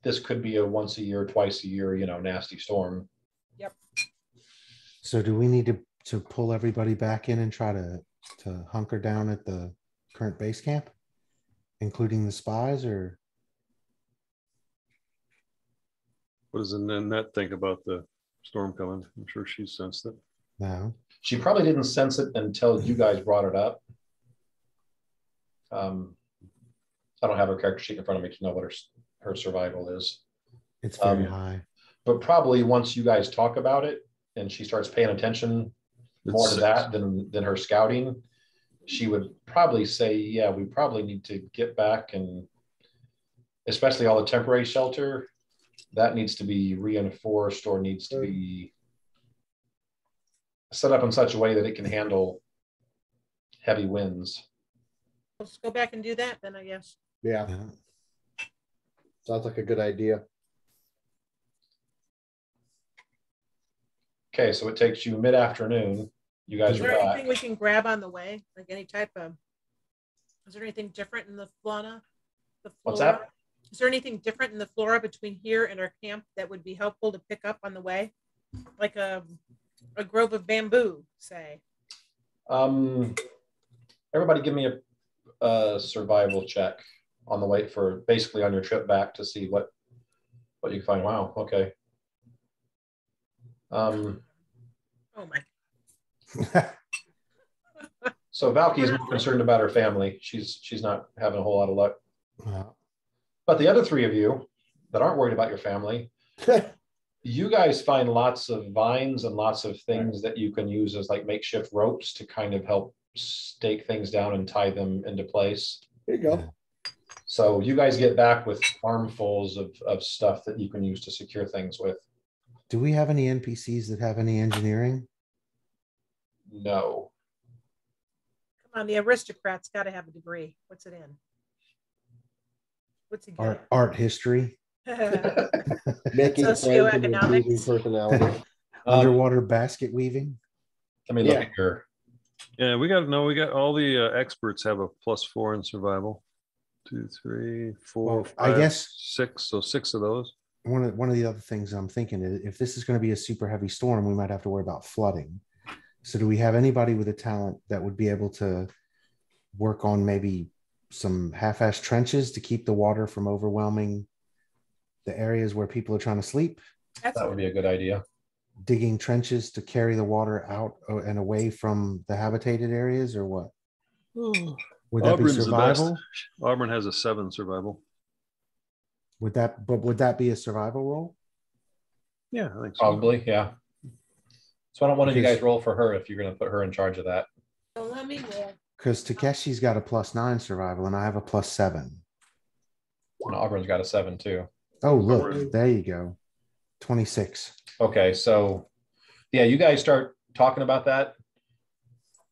this could be a once a year, twice a year, nasty storm. Yep. So do we need to pull everybody back in and try to hunker down at the current base camp? including the spies, or What does Annette think about the storm coming? I'm sure she sensed it. no? She probably didn't sense it until you guys brought it up. I don't have her character sheet in front of me to know what her survival is. It's very high. But probably once you guys talk about it and she starts paying attention more to that than her scouting, she would probably say, yeah, we probably need to get back, and especially all the temporary shelter, that needs to be reinforced or needs to be set up in such a way that it can handle heavy winds. Let's go back and do that then, I guess. Yeah. Sounds like a good idea. Okay, so it takes you mid-afternoon. You guys Is are there back. anything we can grab on the way? Like any type of, is there anything different in the flora? What's that? Is there anything different in the flora between here and our camp that would be helpful to pick up on the way? Like a grove of bamboo, say. Everybody give me a survival check on the way for basically on your trip back to see what you can find. Wow, okay. Oh my. So Valky's more concerned about her family. She's not having a whole lot of luck. Wow. But the other three of you that aren't worried about your family, you guys find lots of vines and lots of things that you can use as like makeshift ropes to kind of help stake things down and tie them into place. There you go. So you guys get back with armfuls of stuff that you can use to secure things with. Do we have any NPCs that have any engineering? No. Come on, the aristocrat's got to have a degree. What's it in? What's it got? Art history, Making friends and improving personality. underwater basket weaving. Let me look at your. Yeah, we got all the experts have a +4 in survival. 2, 3, 4, Well, 5, I guess 6. So 6 of those. One of the other things I'm thinking is if this is going to be a super heavy storm, we might have to worry about flooding. So do we have anybody with a talent that would be able to work on maybe some half-assed trenches to keep the water from overwhelming the areas where people are trying to sleep? That would be a good idea. Digging trenches to carry the water out and away from the habitated areas, or what? Would that Auburn's be survival? Auburn has a 7 survival. Would that be a survival roll? Yeah, I think so. Probably, yeah. So I don't want you guys roll for her if you're going to put her in charge of that. So let me roll. Because Takeshi's got a +9 survival and I have a +7. And Auburn's got a 7 too. Oh, look, there you go. 26. Okay, so yeah, you guys start talking about that.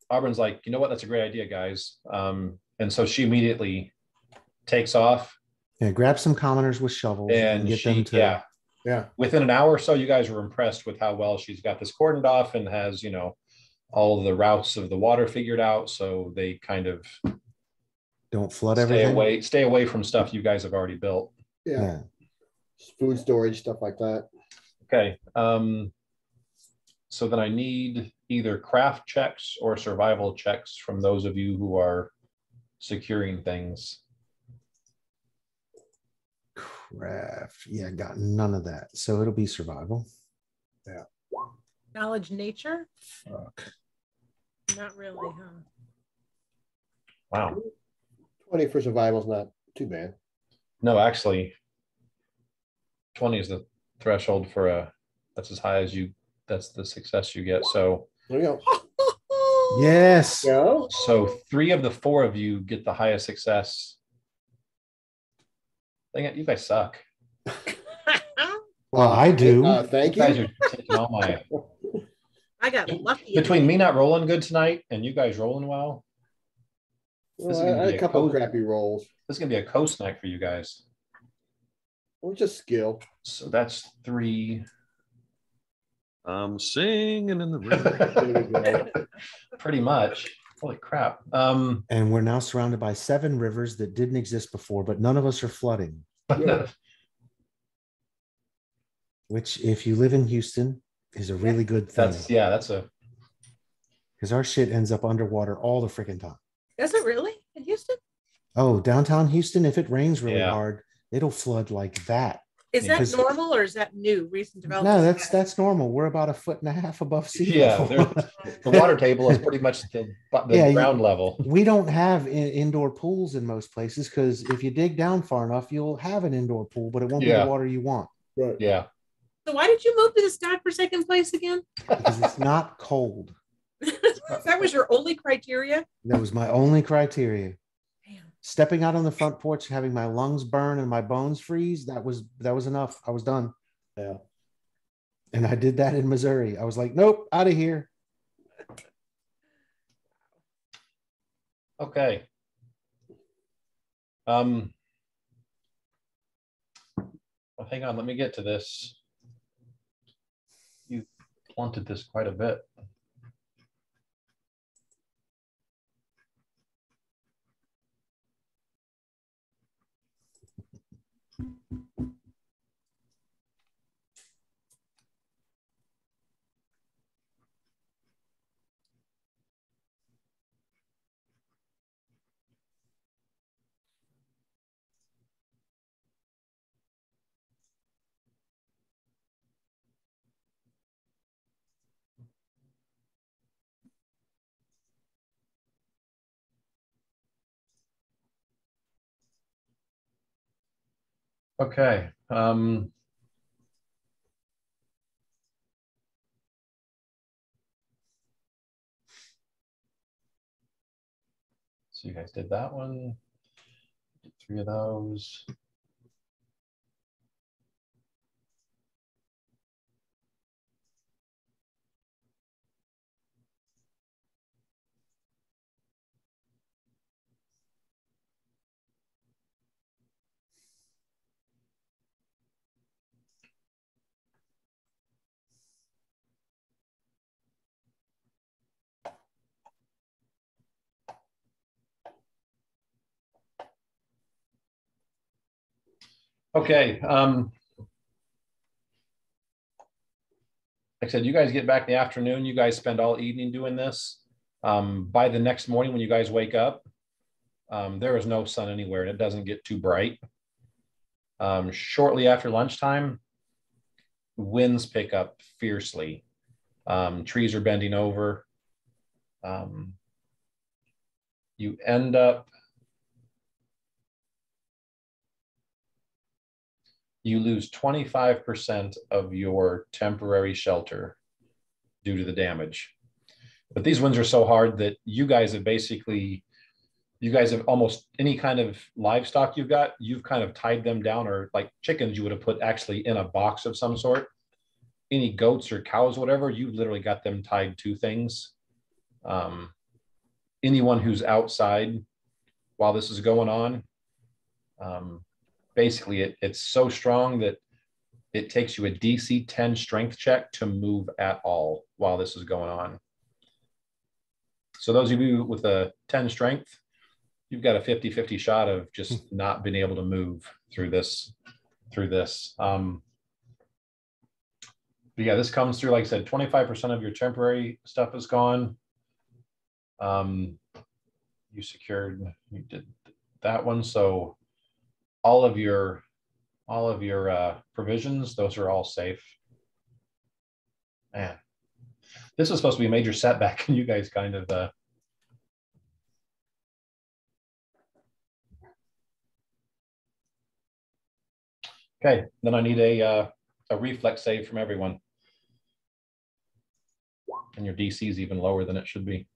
Auburn's like, you know what? That's a great idea, guys. And so she immediately takes off. Yeah, grab some commoners with shovels and get them to. Yeah. Within an hour or so, you guys were impressed with how well she's got this cordoned off and has, all the routes of the water figured out. So they kind of don't flood everything. Stay away from stuff you guys have already built. Yeah. Food storage, stuff like that. Okay. So then I need either craft checks or survival checks from those of you who are securing things. Craft. Yeah, got none of that. So it'll be survival. Yeah. Knowledge nature? Fuck. Not really, huh? Wow. 20 for survival is not too bad. No, actually, 20 is the threshold for that's as high as that's the success you get. So there you go. Yes. Yeah. So 3 of the 4 of you get the highest success. Dang it, you guys suck. Well, I do. Thank you. You guys are taking all my. I got lucky. Between me not rolling good tonight and you guys rolling well. Well, I had a couple of crappy rolls. This is gonna be a coast night for you guys. Or just skill. So that's 3. I'm singing in the rain. Pretty much. Holy crap. And we're now surrounded by 7 rivers that didn't exist before, but none of us are flooding. Yeah. Which, if you live in Houston, is a really good thing. That's a. Because our shit ends up underwater all the freaking time. Does it really in Houston? Oh, downtown Houston, if it rains really Yeah. hard, it'll flood like that. Is Yeah. that normal or is that new, recent No, development? that's normal. We're about 1.5 feet above sea Yeah, level. the water table is pretty much the Yeah, ground level. we don't have indoor pools in most places because if you dig down far enough, you'll have an indoor pool, but it won't be the Yeah. water you want Right. Yeah. So why did you move to this godforsaken place again? because it's not cold. That was your only criteria? That was my only criteria. Damn. Stepping out on the front porch, having my lungs burn and my bones freeze, that was enough. I was done. Yeah. And I did that in Missouri. I was like, nope, out of here. Okay. Well, hang on, let me get to this. You wanted this quite a bit. Okay. So you guys did that one. Did 3 of those. Okay. Like I said, you guys get back in the afternoon. You guys spend all evening doing this. By the next morning, when you guys wake up, there is no sun anywhere and it doesn't get too bright. Shortly after lunchtime, winds pick up fiercely. Trees are bending over. You end up, you lose 25% of your temporary shelter due to the damage. But these winds are so hard that you guys have almost any kind of livestock you've kind of tied them down, or like chickens you would have put actually in a box of some sort. Any goats or cows, whatever, you literally got them tied to things. Anyone who's outside while this is going on, basically it's so strong that it takes you a DC 10 strength check to move at all while this is going on. So those of you with a 10 strength, you've got a 50-50 shot of just not being able to move through this. But yeah, this comes through, like I said, 25% of your temporary stuff is gone. You did that one. So all of your provisions, those are all safe. Man, this was supposed to be a major setback and you guys kind of, okay, then I need a reflex save from everyone. And your DC is even lower than it should be.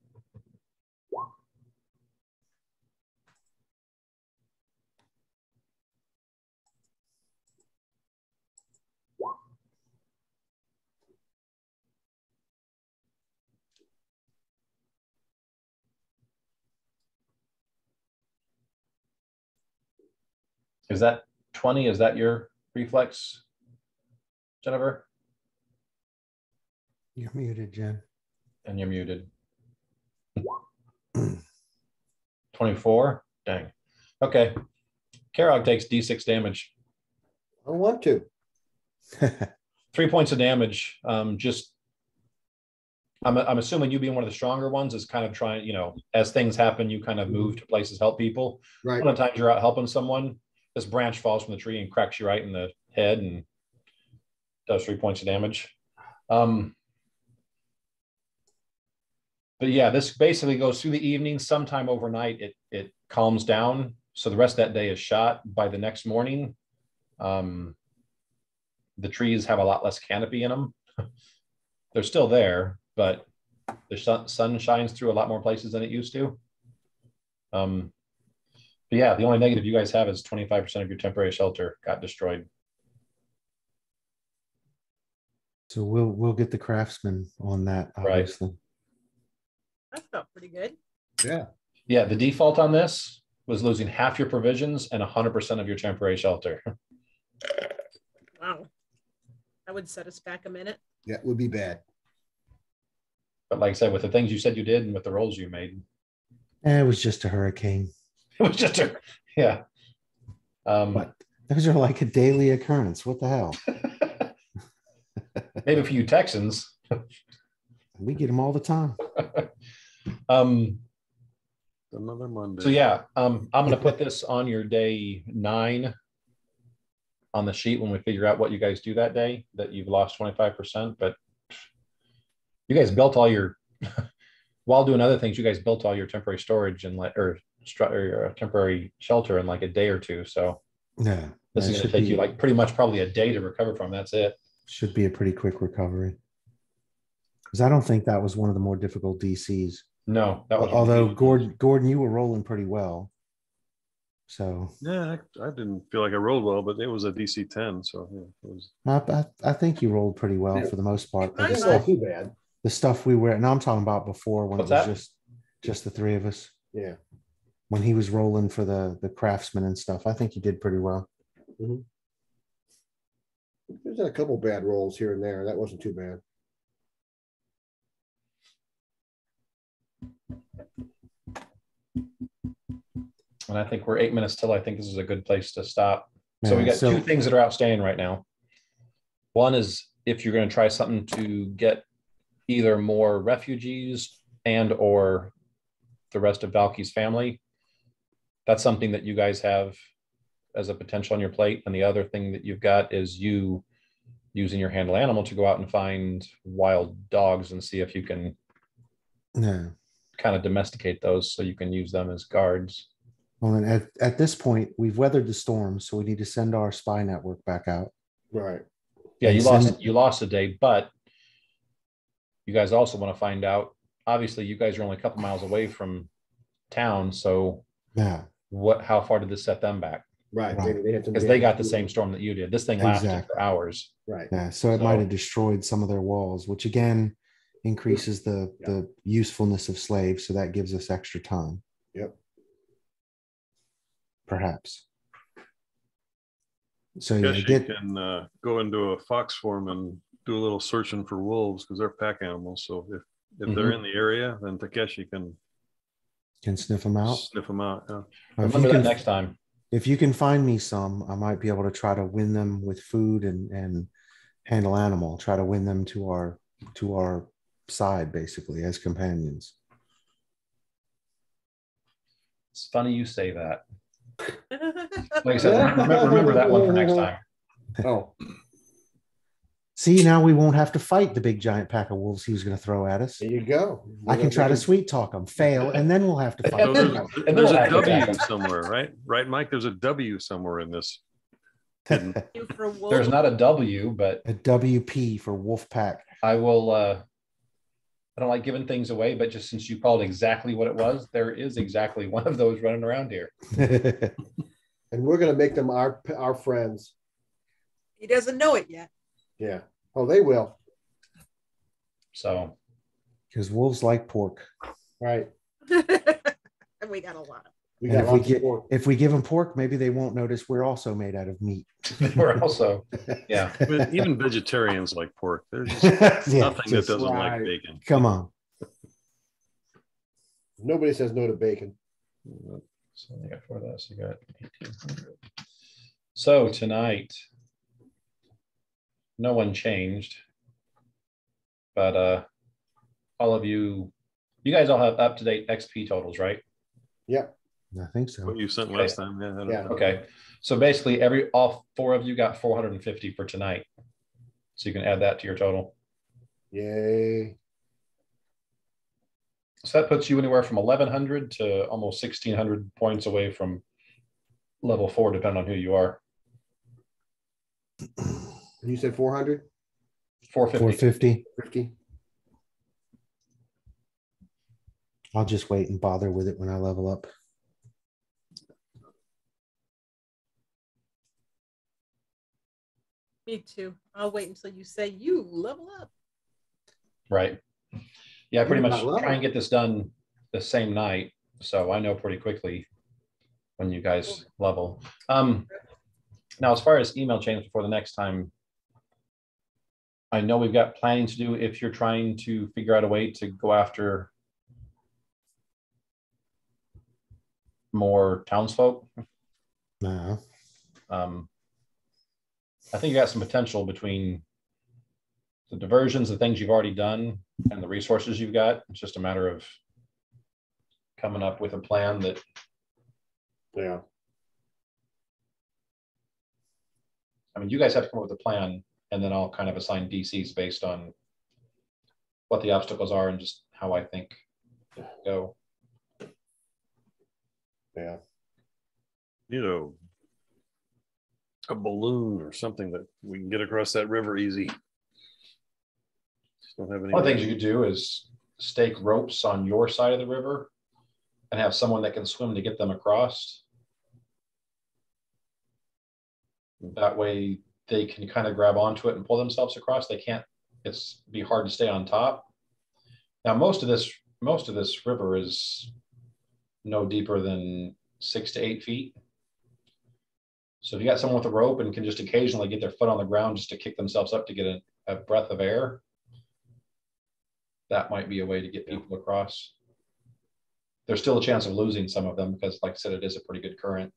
Is that 20? Is that your reflex, Jennifer? You're muted, Jen. And you're muted. 24? Dang. Okay. Karog takes D6 damage. I don't want to. 3 points of damage. Just I'm assuming you being one of the stronger ones is kind of trying, as things happen, you kind of move to places, help people. Right. One of the times you're out helping someone, this branch falls from the tree and cracks you right in the head and does 3 points of damage. But yeah, this basically goes through the evening. Sometime overnight, it calms down. So the rest of that day is shot. By the next morning, the trees have a lot less canopy in them. They're still there, but the sun shines through a lot more places than it used to. But yeah, the only negative you guys have is 25% of your temporary shelter got destroyed. So we'll get the craftsman on that, obviously. Right. That felt pretty good. Yeah. Yeah, the default on this was losing half your provisions and 100% of your temporary shelter. Wow. That would set us back a minute. Yeah, it would be bad. But like I said, with the things you said you did and with the rolls you made, It was just a hurricane. it was just yeah. But those are like a daily occurrence. What the hell? Maybe for you Texans. We get them all the time. Another Monday. So yeah, I'm gonna put this on your day 9 on the sheet when we figure out what you guys do that day, that you've lost 25%. But you guys built all your while doing other things, you guys built all your temporary storage and or temporary shelter in like a day or two. So Yeah. this is gonna take you like pretty much probably a day to recover from. That's it. Should be a pretty quick recovery. Because I don't think that was one of the more difficult DCs. No, that was although Gordon, you were rolling pretty well. So yeah, I didn't feel like I rolled well, but it was a DC 10, so yeah, it was. I think you rolled pretty well for the most part. Not too bad. The stuff we were, and I'm talking about before when What's it was that? just the three of us. Yeah. When he was rolling for the craftsman and stuff, I think you did pretty well. Mm-hmm. There's a couple bad rolls here and there. That wasn't too bad. And I think we're 8 minutes till. I think this is a good place to stop. So we got 2 things that are outstanding right now. One is if you're going to try something to get either more refugees and or the rest of Valky's family, that's something that you guys have as a potential on your plate. And the other thing that you've got is you using your handle animal to go out and find wild dogs and see if you can kind of domesticate those so you can use them as guards. Well, and at this point, we've weathered the storm, so we need to send our spy network back out. Right. Yeah, you lost a day, but you guys also want to find out. Obviously, you guys are only a couple miles away from town, so yeah, how far did this set them back? Right. Because they got the same storm that you did. This thing lasted for hours. Right. Yeah. So it might have destroyed some of their walls, which again increases the usefulness of slaves. So that gives us extra time. Yep. Perhaps. So you can go into a fox form and do a little searching for wolves because they're pack animals. So if they're in the area, then Takeshi can sniff them out. Yeah. Remember that next time. If you can find me some, I might be able to try to win them with food and handle animal. Try to win them to our side, basically, as companions. It's funny you say that. Like I said, remember that one for next time. Oh. See, now we won't have to fight the big giant pack of wolves he was going to throw at us. There you go. I can try to sweet talk him, fail, and then we'll have to fight. So there's a W somewhere, right? Right, Mike? There's a W somewhere in this. There's not a W, but a WP for wolf pack. I will. I don't like giving things away, but just since you called exactly what it was, there is exactly one of those running around here. And we're going to make them our friends. He doesn't know it yet. Yeah. Oh, they will. So. Because wolves like pork. Right. And we got a lot. If we give them pork, maybe they won't notice we're also made out of meat. We're also, yeah. But even vegetarians like pork. There's nothing that doesn't like bacon. Come on. Nobody says no to bacon. So you got 4 of this. You got 1,800. So tonight, no one changed, but all of you guys all have up-to-date XP totals, right? Yep. I think so. What you sent last time, yeah. I don't know. Okay. So basically all 4 of you got 450 for tonight. So you can add that to your total. Yay. So that puts you anywhere from 1,100 to almost 1,600 points away from level 4, depending on who you are. You said 400? 450. 50? I'll just wait and bother with it when I level up. Me too. I'll wait until you say you level up. Right. Yeah, pretty You're much not level. try and get this done the same night. So I know pretty quickly when you guys level. Now, as far as email chains before the next time, I know we've got planning to do if you're trying to figure out a way to go after more townsfolk. No. I think you got some potential between the diversions, the things you've already done, and the resources you've got. It's just a matter of coming up with a plan that. Yeah. I mean, you guys have to come up with a plan, and then I'll kind of assign DCs based on what the obstacles are and just how I think go. Yeah. You know, a balloon or something that we can get across that river easy. Just don't have any. One of the things you could do is stake ropes on your side of the river and have someone that can swim to get them across. That way they can kind of grab onto it and pull themselves across. They can't, it's be hard to stay on top. Now, most of this river is no deeper than 6 to 8 feet. So if you got someone with a rope and can just occasionally get their foot on the ground just to kick themselves up to get a breath of air, that might be a way to get people across. There's still a chance of losing some of them because, like I said, it is a pretty good current.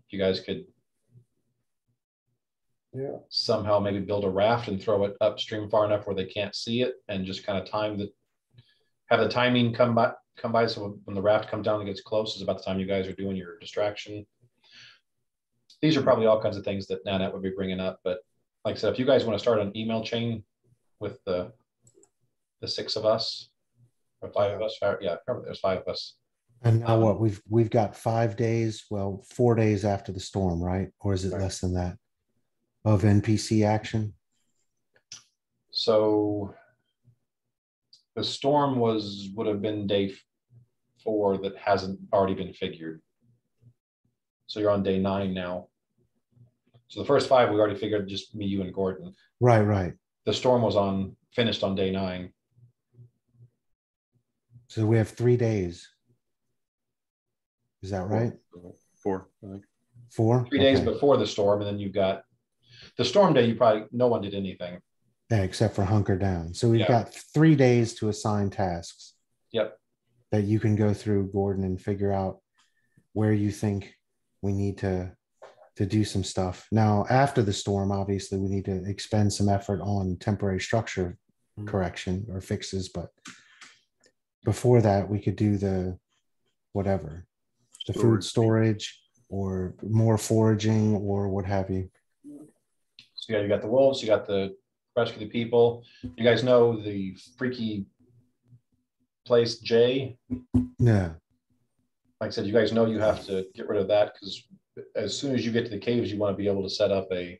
You guys could somehow maybe build a raft and throw it upstream far enough where they can't see it, and just kind of have the timing come by so when the raft comes down and gets close is about the time you guys are doing your distraction. These are probably all kinds of things that Nanette would be bringing up, but like I said, if you guys want to start an email chain with the 6 of us or 5 of us, yeah, probably there's 5 of us. And now what we've got 5 days, well, 4 days after the storm, right? Or is it less than that of NPC action? So the storm would have been day 4 that hasn't already been figured. So you're on day 9 now. So the first 5 we already figured, just me, you, and Gordon. Right. The storm was finished on day 9. So we have 3 days. Is that right? 4, I think. 4? 3 days before the storm, and then you've got the storm day. No one did anything. Yeah, except for hunker down. So we've got 3 days to assign tasks. Yep. That you can go through, Gordon, and figure out where you think we need to do some stuff. Now, after the storm, obviously, we need to expend some effort on temporary structure correction or fixes. But before that, we could do the food storage or more foraging or what have you. So you got the wolves, you got the rescue the people. You guys know the freaky place J? Yeah. Like I said, you guys know you have to get rid of that because as soon as you get to the caves, you want to be able to set up a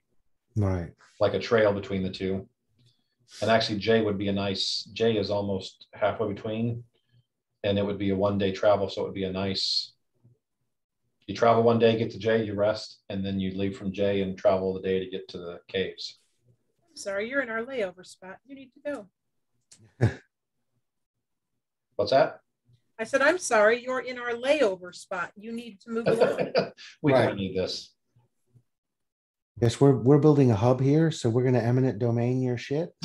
trail between the two. And actually J is almost halfway between, and it would be a 1-day travel. So it would be a nice, you travel 1 day, get to J, you rest, and then you leave from J and travel the day to get to the caves. Sorry, you're in our layover spot. You need to go. What's that? I said, I'm sorry, you're in our layover spot. You need to move along. We don't need this. Yes, we're building a hub here, so we're going to eminent domain your shit.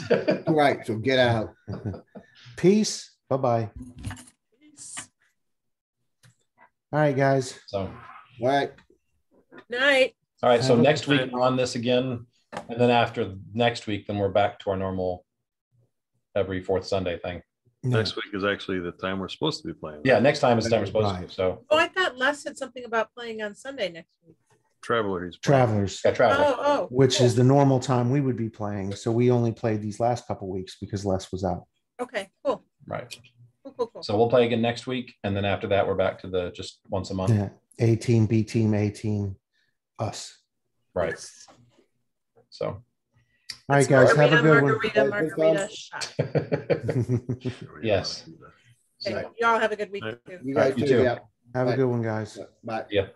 Right, so get out. Peace. Bye-bye. Peace. All right, guys. So, All right. Night. All right, so next week we're on this again, and then after next week, then we're back to our normal every fourth Sunday thing. Next week is actually the time we're supposed to be playing. Yeah, next time is the time we're supposed Right. to. So Oh, I thought Les said something about playing on Sunday next week. Traveler, he's playing. Travelers, got travel. Oh, which cool. is the normal time we would be playing. So we only played these last couple weeks because Les was out. Okay, cool. Right. Cool. So we'll play again next week, and then after that, we're back to the just once a month. Yeah. A team, B team, A team, us. Right. So. All right, guys, have a good one. Margarita shot. Yes. Okay, you all have a good week too. You guys You too. too. Yeah. Have Bye. a good one, guys. Bye. Yeah.